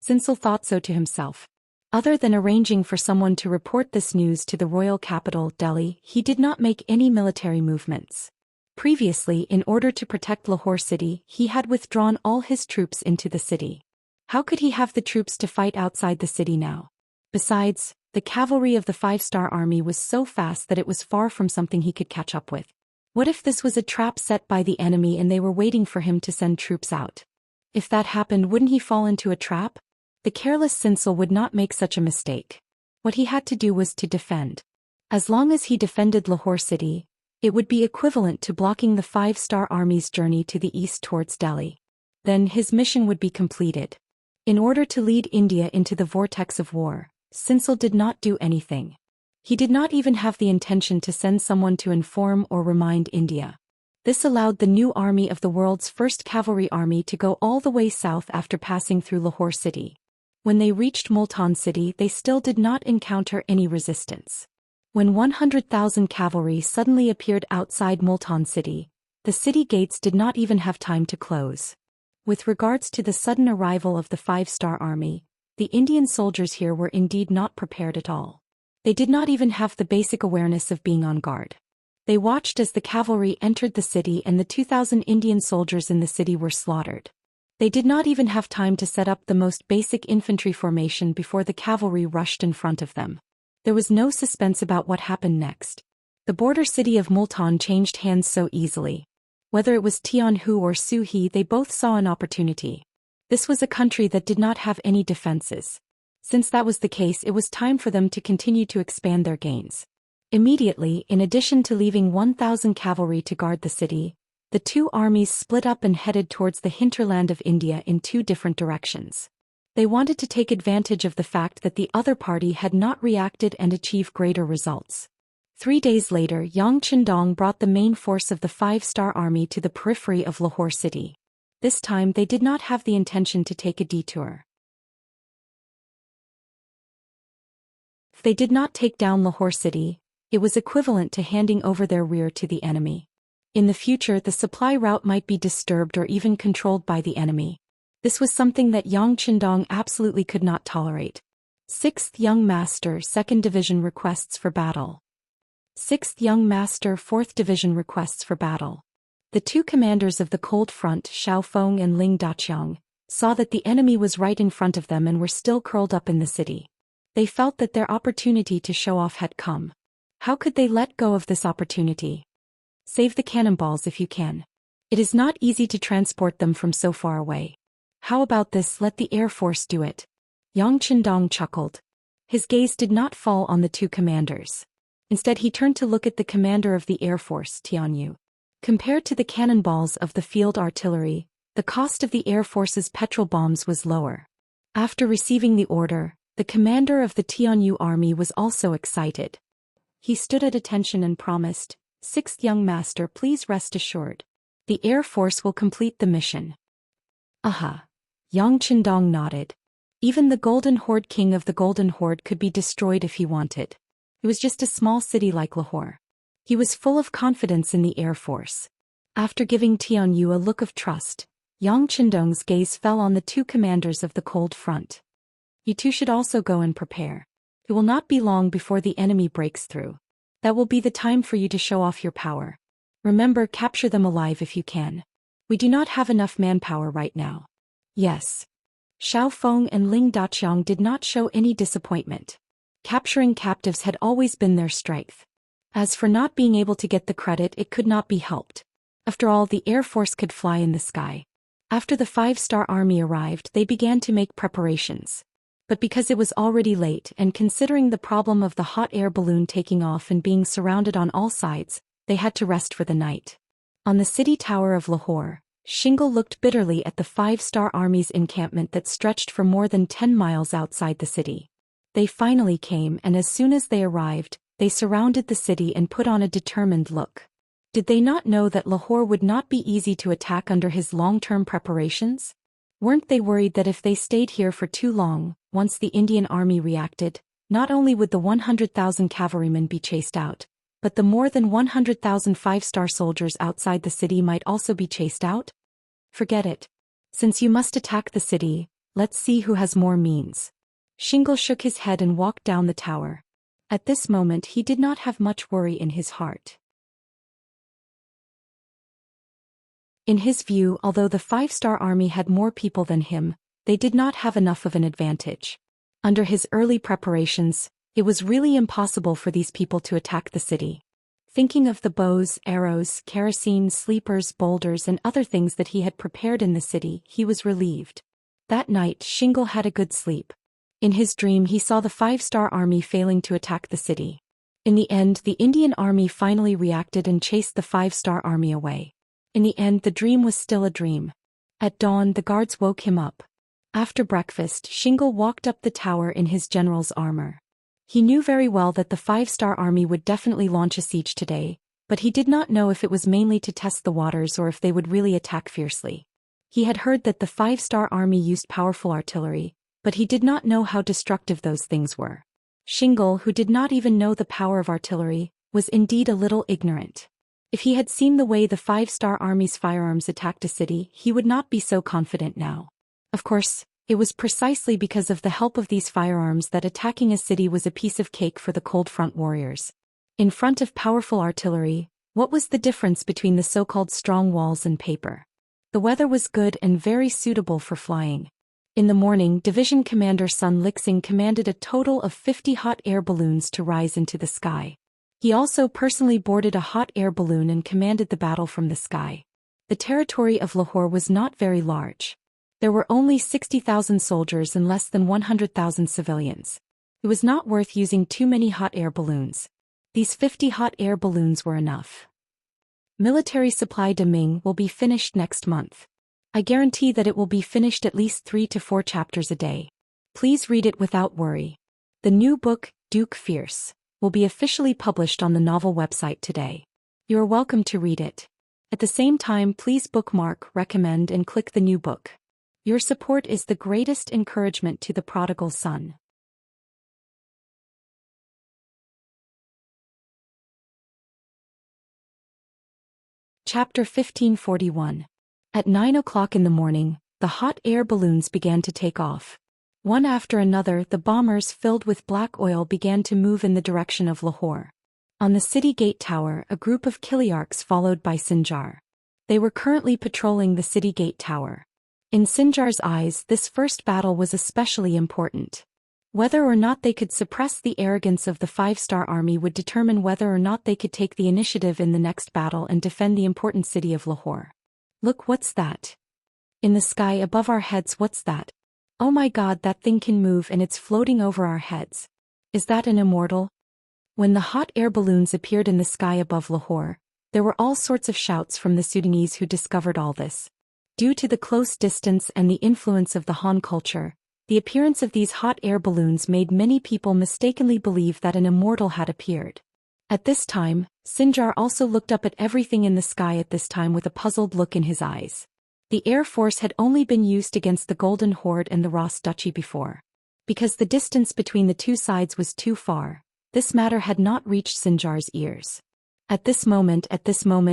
Sinsel thought so to himself. Other than arranging for someone to report this news to the royal capital, Delhi, he did not make any military movements. Previously, in order to protect Lahore city, he had withdrawn all his troops into the city. How could he have the troops to fight outside the city now? Besides, the cavalry of the 5-star army was so fast that it was far from something he could catch up with. What if this was a trap set by the enemy and they were waiting for him to send troops out? If that happened, wouldn't he fall into a trap? The careless Sinsel would not make such a mistake. What he had to do was to defend. As long as he defended Lahore city, it would be equivalent to blocking the 5-star army's journey to the east towards Delhi. Then his mission would be completed. In order to lead India into the vortex of war, Sinsel did not do anything. He did not even have the intention to send someone to inform or remind India. This allowed the new army of the world's first cavalry army to go all the way south after passing through Lahore city. When they reached Multan city, they still did not encounter any resistance. When 100,000 cavalry suddenly appeared outside Multan city, the city gates did not even have time to close. With regards to the sudden arrival of the 5-star army, the Indian soldiers here were indeed not prepared at all. They did not even have the basic awareness of being on guard. They watched as the cavalry entered the city and the 2,000 Indian soldiers in the city were slaughtered. They did not even have time to set up the most basic infantry formation before the cavalry rushed in front of them. There was no suspense about what happened next. The border city of Multan changed hands so easily. Whether it was Tianhu or Suhi, they both saw an opportunity. This was a country that did not have any defenses. Since that was the case, it was time for them to continue to expand their gains. Immediately, in addition to leaving 1,000 cavalry to guard the city, the two armies split up and headed towards the hinterland of India in two different directions. They wanted to take advantage of the fact that the other party had not reacted and achieve greater results. 3 days later, Yang Qindong brought the main force of the 5-star army to the periphery of Lahore city. This time they did not have the intention to take a detour. If they did not take down Lahore city, it was equivalent to handing over their rear to the enemy. In the future, the supply route might be disturbed or even controlled by the enemy. This was something that Yang Qindong absolutely could not tolerate. 6th Young Master 2nd Division requests for battle. 6th Young Master 4th Division requests for battle. The two commanders of the cold front, Xiaofeng and Ling Daqiang, saw that the enemy was right in front of them and were still curled up in the city. They felt that their opportunity to show off had come. How could they let go of this opportunity? Save the cannonballs if you can. It is not easy to transport them from so far away. How about this, let the Air Force do it? Yang Qindong chuckled. His gaze did not fall on the two commanders. Instead he turned to look at the commander of the Air Force, Tianyu. Compared to the cannonballs of the field artillery, the cost of the Air Force's petrol bombs was lower. After receiving the order, the commander of the Tianyu army was also excited. He stood at attention and promised, 6th Young Master, please rest assured. The Air Force will complete the mission. Aha. Yang Qindong nodded. Even the Golden Horde king of the Golden Horde could be destroyed if he wanted. It was just a small city like Lahore. He was full of confidence in the Air Force. After giving Tianyu a look of trust, Yang Qindong's gaze fell on the two commanders of the cold front. You two should also go and prepare. It will not be long before the enemy breaks through. That will be the time for you to show off your power. Remember, capture them alive if you can. We do not have enough manpower right now. Yes. Xiaofeng and Ling Daqiang did not show any disappointment. Capturing captives had always been their strength. As for not being able to get the credit, it could not be helped. After all, the Air Force could fly in the sky. After the 5-star army arrived, they began to make preparations. But because it was already late and considering the problem of the hot air balloon taking off and being surrounded on all sides, they had to rest for the night. On the city tower of Lahore, Shingle looked bitterly at the 5-star army's encampment that stretched for more than 10 miles outside the city. They finally came, and as soon as they arrived, they surrounded the city and put on a determined look. Did they not know that Lahore would not be easy to attack under his long-term preparations? Weren't they worried that if they stayed here for too long, once the Indian army reacted, not only would the 100,000 cavalrymen be chased out, but the more than 100,000 5-star soldiers outside the city might also be chased out? Forget it. Since you must attack the city, let's see who has more means. Shingle shook his head and walked down the tower. At this moment he did not have much worry in his heart. In his view, although the 5-star army had more people than him, they did not have enough of an advantage. Under his early preparations, it was really impossible for these people to attack the city. Thinking of the bows, arrows, kerosene, sleepers, boulders and other things that he had prepared in the city, he was relieved. That night Shingle had a good sleep. In his dream he saw the 5-star army failing to attack the city. In the end, the Indian army finally reacted and chased the 5-star army away. In the end, the dream was still a dream. At dawn, the guards woke him up. After breakfast, Shingle walked up the tower in his general's armor. He knew very well that the 5-star army would definitely launch a siege today, but he did not know if it was mainly to test the waters or if they would really attack fiercely. He had heard that the 5-star army used powerful artillery, but he did not know how destructive those things were. Shingle, who did not even know the power of artillery, was indeed a little ignorant. If he had seen the way the 5-star army's firearms attacked a city, he would not be so confident now. Of course, it was precisely because of the help of these firearms that attacking a city was a piece of cake for the cold front warriors. In front of powerful artillery, what was the difference between the so-called strong walls and paper? The weather was good and very suitable for flying. In the morning, Division Commander Sun Lixing commanded a total of 50 hot air balloons to rise into the sky. He also personally boarded a hot air balloon and commanded the battle from the sky. The territory of Lahore was not very large. There were only 60,000 soldiers and less than 100,000 civilians. It was not worth using too many hot air balloons. These 50 hot air balloons were enough. Military supply de Ming will be finished next month. I guarantee that it will be finished at least 3 to 4 chapters a day. Please read it without worry. The new book, Duke Fierce, will be officially published on the novel website today. You are welcome to read it. At the same time, please bookmark, recommend and click the new book. Your support is the greatest encouragement to the prodigal son. Chapter 1541. At 9 o'clock in the morning, the hot air balloons began to take off. One after another, the bombers filled with black oil began to move in the direction of Lahore. On the city gate tower, a group of Kiliarchs followed by Sinjar. They were currently patrolling the city gate tower. In Sinjar's eyes, this first battle was especially important. Whether or not they could suppress the arrogance of the 5-star army would determine whether or not they could take the initiative in the next battle and defend the important city of Lahore. Look, what's that? In the sky above our heads, what's that? Oh my God, that thing can move and it's floating over our heads. Is that an immortal? When the hot air balloons appeared in the sky above Lahore, there were all sorts of shouts from the Sudanese who discovered all this. Due to the close distance and the influence of the Han culture, the appearance of these hot air balloons made many people mistakenly believe that an immortal had appeared. At this time, Sinjar also looked up at everything in the sky at this time with a puzzled look in his eyes. The Air Force had only been used against the Golden Horde and the Ross Duchy before. Because the distance between the two sides was too far, this matter had not reached Sinjar's ears. At this moment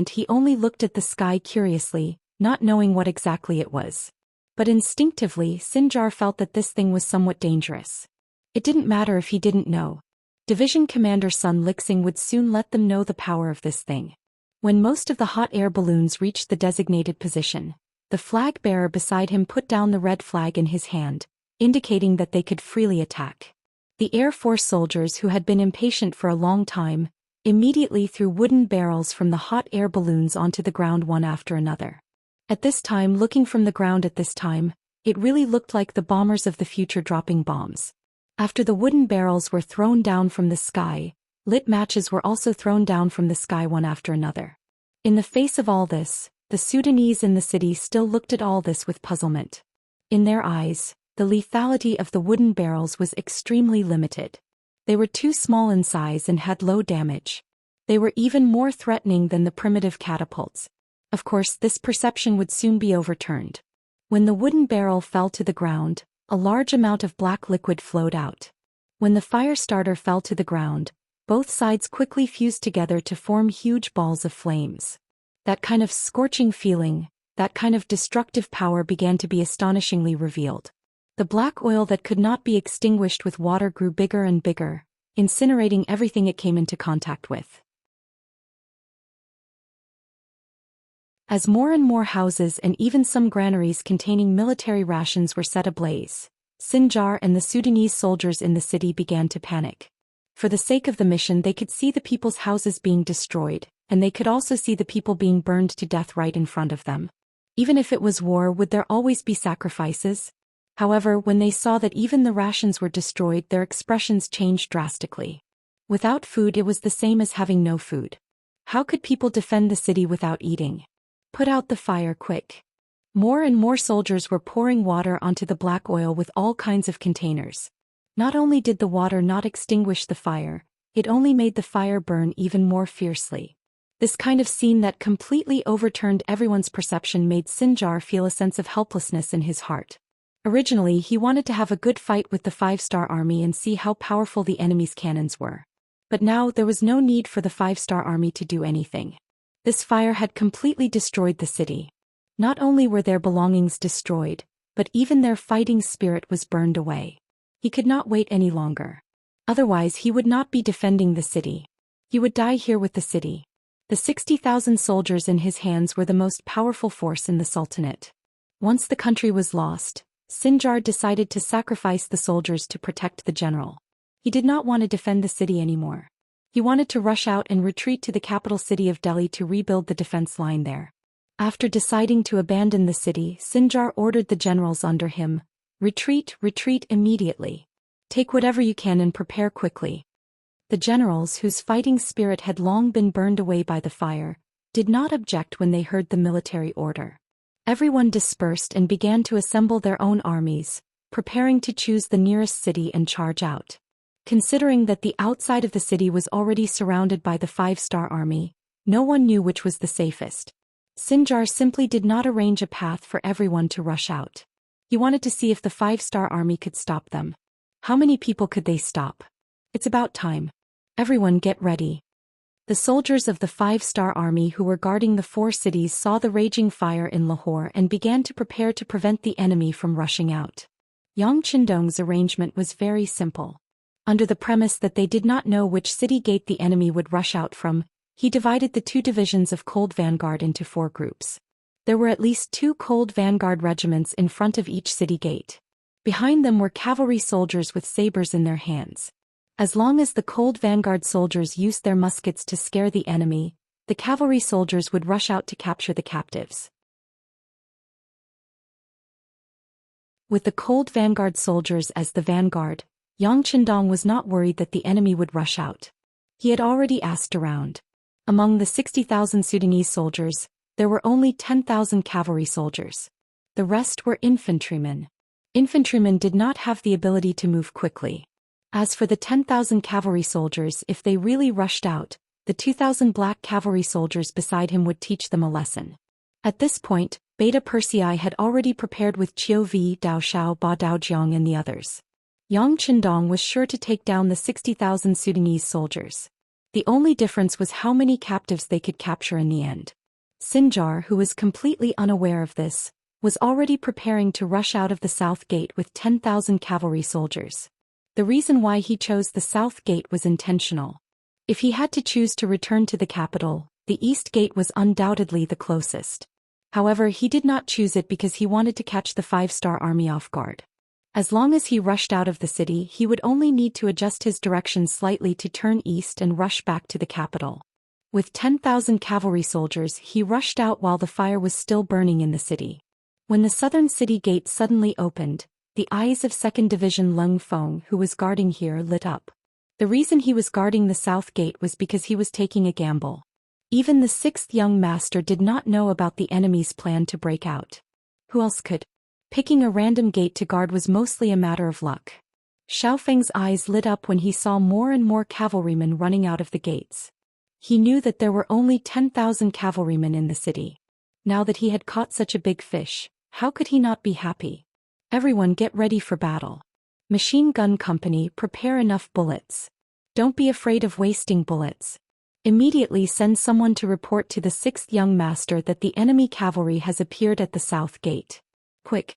he only looked at the sky curiously, not knowing what exactly it was. But instinctively, Sinjar felt that this thing was somewhat dangerous. It didn't matter if he didn't know. Division Commander Sun Lixing would soon let them know the power of this thing. When most of the hot air balloons reached the designated position, the flag bearer beside him put down the red flag in his hand, indicating that they could freely attack. The Air Force soldiers, who had been impatient for a long time, immediately threw wooden barrels from the hot air balloons onto the ground one after another. At this time, looking from the ground at this time, it really looked like the bombers of the future dropping bombs. After the wooden barrels were thrown down from the sky, lit matches were also thrown down from the sky one after another. In the face of all this, the Sudanese in the city still looked at all this with puzzlement. In their eyes, the lethality of the wooden barrels was extremely limited. They were too small in size and had low damage. They were even more threatening than the primitive catapults. Of course, this perception would soon be overturned. When the wooden barrel fell to the ground, a large amount of black liquid flowed out. When the fire starter fell to the ground, both sides quickly fused together to form huge balls of flames. That kind of scorching feeling, that kind of destructive power began to be astonishingly revealed. The black oil that could not be extinguished with water grew bigger and bigger, incinerating everything it came into contact with. As more and more houses and even some granaries containing military rations were set ablaze, Sinjar and the Sudanese soldiers in the city began to panic. For the sake of the mission, they could see the people's houses being destroyed, and they could also see the people being burned to death right in front of them. Even if it was war, would there always be sacrifices? However, when they saw that even the rations were destroyed, their expressions changed drastically. Without food, it was the same as having no food. How could people defend the city without eating? Put out the fire quick. More and more soldiers were pouring water onto the black oil with all kinds of containers. Not only did the water not extinguish the fire, it only made the fire burn even more fiercely. This kind of scene that completely overturned everyone's perception made Sinjar feel a sense of helplessness in his heart. Originally, he wanted to have a good fight with the 5-star army and see how powerful the enemy's cannons were. But now there was no need for the 5-star army to do anything. This fire had completely destroyed the city. Not only were their belongings destroyed, but even their fighting spirit was burned away. He could not wait any longer. Otherwise, he would not be defending the city. He would die here with the city. The 60,000 soldiers in his hands were the most powerful force in the Sultanate. Once the country was lost, Sinjar decided to sacrifice the soldiers to protect the general. He did not want to defend the city anymore. He wanted to rush out and retreat to the capital city of Delhi to rebuild the defense line there. After deciding to abandon the city, Sinjar ordered the generals under him, "Retreat, retreat immediately. Take whatever you can and prepare quickly." The generals, whose fighting spirit had long been burned away by the fire, did not object when they heard the military order. Everyone dispersed and began to assemble their own armies, preparing to choose the nearest city and charge out. Considering that the outside of the city was already surrounded by the 5-star army, no one knew which was the safest. Sinjar simply did not arrange a path for everyone to rush out. He wanted to see if the 5-star army could stop them. How many people could they stop? It's about time. Everyone get ready. The soldiers of the 5-star army who were guarding the 4 cities saw the raging fire in Lahore and began to prepare to prevent the enemy from rushing out. Yang Qindong's arrangement was very simple. Under the premise that they did not know which city gate the enemy would rush out from, he divided the 2 divisions of Cold Vanguard into 4 groups. There were at least 2 Cold Vanguard regiments in front of each city gate. Behind them were cavalry soldiers with sabers in their hands. As long as the Cold Vanguard soldiers used their muskets to scare the enemy, the cavalry soldiers would rush out to capture the captives. With the Cold Vanguard soldiers as the vanguard, Yang Qindong was not worried that the enemy would rush out. He had already asked around. Among the 60,000 Sudanese soldiers, there were only 10,000 cavalry soldiers. The rest were infantrymen. Infantrymen did not have the ability to move quickly. As for the 10,000 cavalry soldiers, if they really rushed out, the 2,000 black cavalry soldiers beside him would teach them a lesson. At this point, Beta Persei had already prepared with Qiu Vi, Dao Xiao, Ba Daojiang and the others. Yang Qindong was sure to take down the 60,000 Sudanese soldiers. The only difference was how many captives they could capture in the end. Sinjar, who was completely unaware of this, was already preparing to rush out of the south gate with 10,000 cavalry soldiers. The reason why he chose the south gate was intentional. If he had to choose to return to the capital, the east gate was undoubtedly the closest. However, he did not choose it because he wanted to catch the 5-star army off guard. As long as he rushed out of the city, he would only need to adjust his direction slightly to turn east and rush back to the capital. With 10,000 cavalry soldiers, he rushed out while the fire was still burning in the city. When the southern city gate suddenly opened, the eyes of 2nd Division Lung Feng, who was guarding here, lit up. The reason he was guarding the south gate was because he was taking a gamble. Even the 6th young master did not know about the enemy's plan to break out. Who else could? Picking a random gate to guard was mostly a matter of luck. Xiao Feng's eyes lit up when he saw more and more cavalrymen running out of the gates. He knew that there were only 10,000 cavalrymen in the city. Now that he had caught such a big fish, how could he not be happy? Everyone get ready for battle. Machine gun company, prepare enough bullets. Don't be afraid of wasting bullets. Immediately send someone to report to the 6th young master that the enemy cavalry has appeared at the south gate. Quick.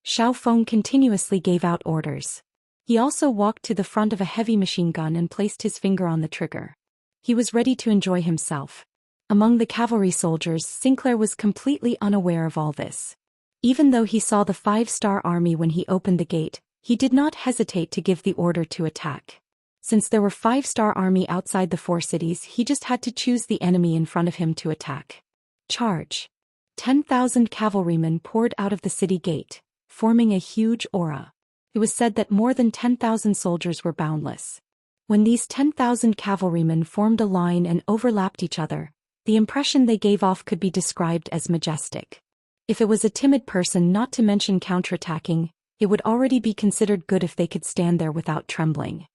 Xiao Feng continuously gave out orders. He also walked to the front of a heavy machine gun and placed his finger on the trigger. He was ready to enjoy himself. Among the cavalry soldiers, Sinclair was completely unaware of all this. Even though he saw the 5-star army when he opened the gate, he did not hesitate to give the order to attack. Since there were 5-star army outside the 4 cities, he just had to choose the enemy in front of him to attack. Charge! 10,000 cavalrymen poured out of the city gate, forming a huge aura. It was said that more than 10,000 soldiers were boundless. When these 10,000 cavalrymen formed a line and overlapped each other, the impression they gave off could be described as majestic. If it was a timid person, not to mention counterattacking, it would already be considered good if they could stand there without trembling.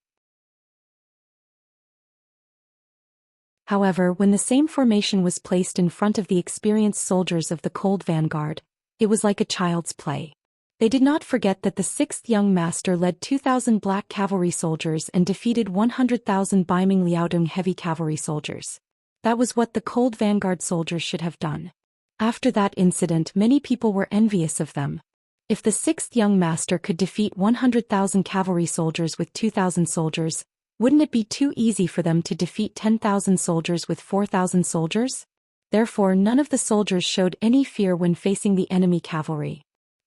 However, when the same formation was placed in front of the experienced soldiers of the Cold Vanguard, it was like a child's play. They did not forget that the 6th young master led 2,000 black cavalry soldiers and defeated 100,000 Baiming Liaodong heavy cavalry soldiers. That was what the Cold Vanguard soldiers should have done. After that incident, many people were envious of them. If the 6th young master could defeat 100,000 cavalry soldiers with 2,000 soldiers, wouldn't it be too easy for them to defeat 10,000 soldiers with 4,000 soldiers? Therefore, none of the soldiers showed any fear when facing the enemy cavalry.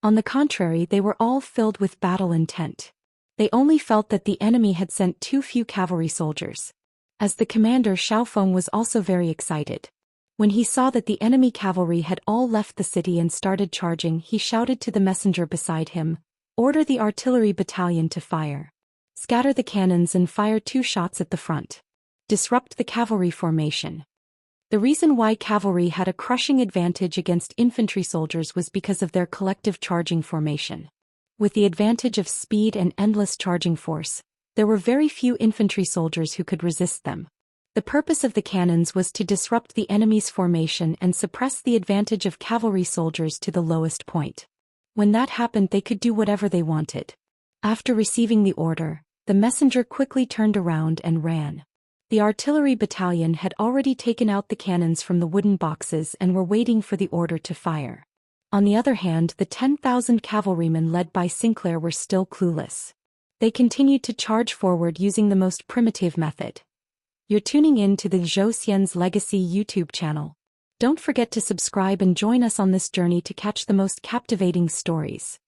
On the contrary, they were all filled with battle intent. They only felt that the enemy had sent too few cavalry soldiers. As the commander, Xiao Feng was also very excited. When he saw that the enemy cavalry had all left the city and started charging, he shouted to the messenger beside him, "Order the artillery battalion to fire. Scatter the cannons and fire 2 shots at the front. Disrupt the cavalry formation." The reason why cavalry had a crushing advantage against infantry soldiers was because of their collective charging formation. With the advantage of speed and endless charging force, there were very few infantry soldiers who could resist them. The purpose of the cannons was to disrupt the enemy's formation and suppress the advantage of cavalry soldiers to the lowest point. When that happened, they could do whatever they wanted. After receiving the order, the messenger quickly turned around and ran. The artillery battalion had already taken out the cannons from the wooden boxes and were waiting for the order to fire. On the other hand, the 10,000 cavalrymen led by Sinclair were still clueless. They continued to charge forward using the most primitive method. You're tuning in to the Zhou Xian's Legacy YouTube channel. Don't forget to subscribe and join us on this journey to catch the most captivating stories.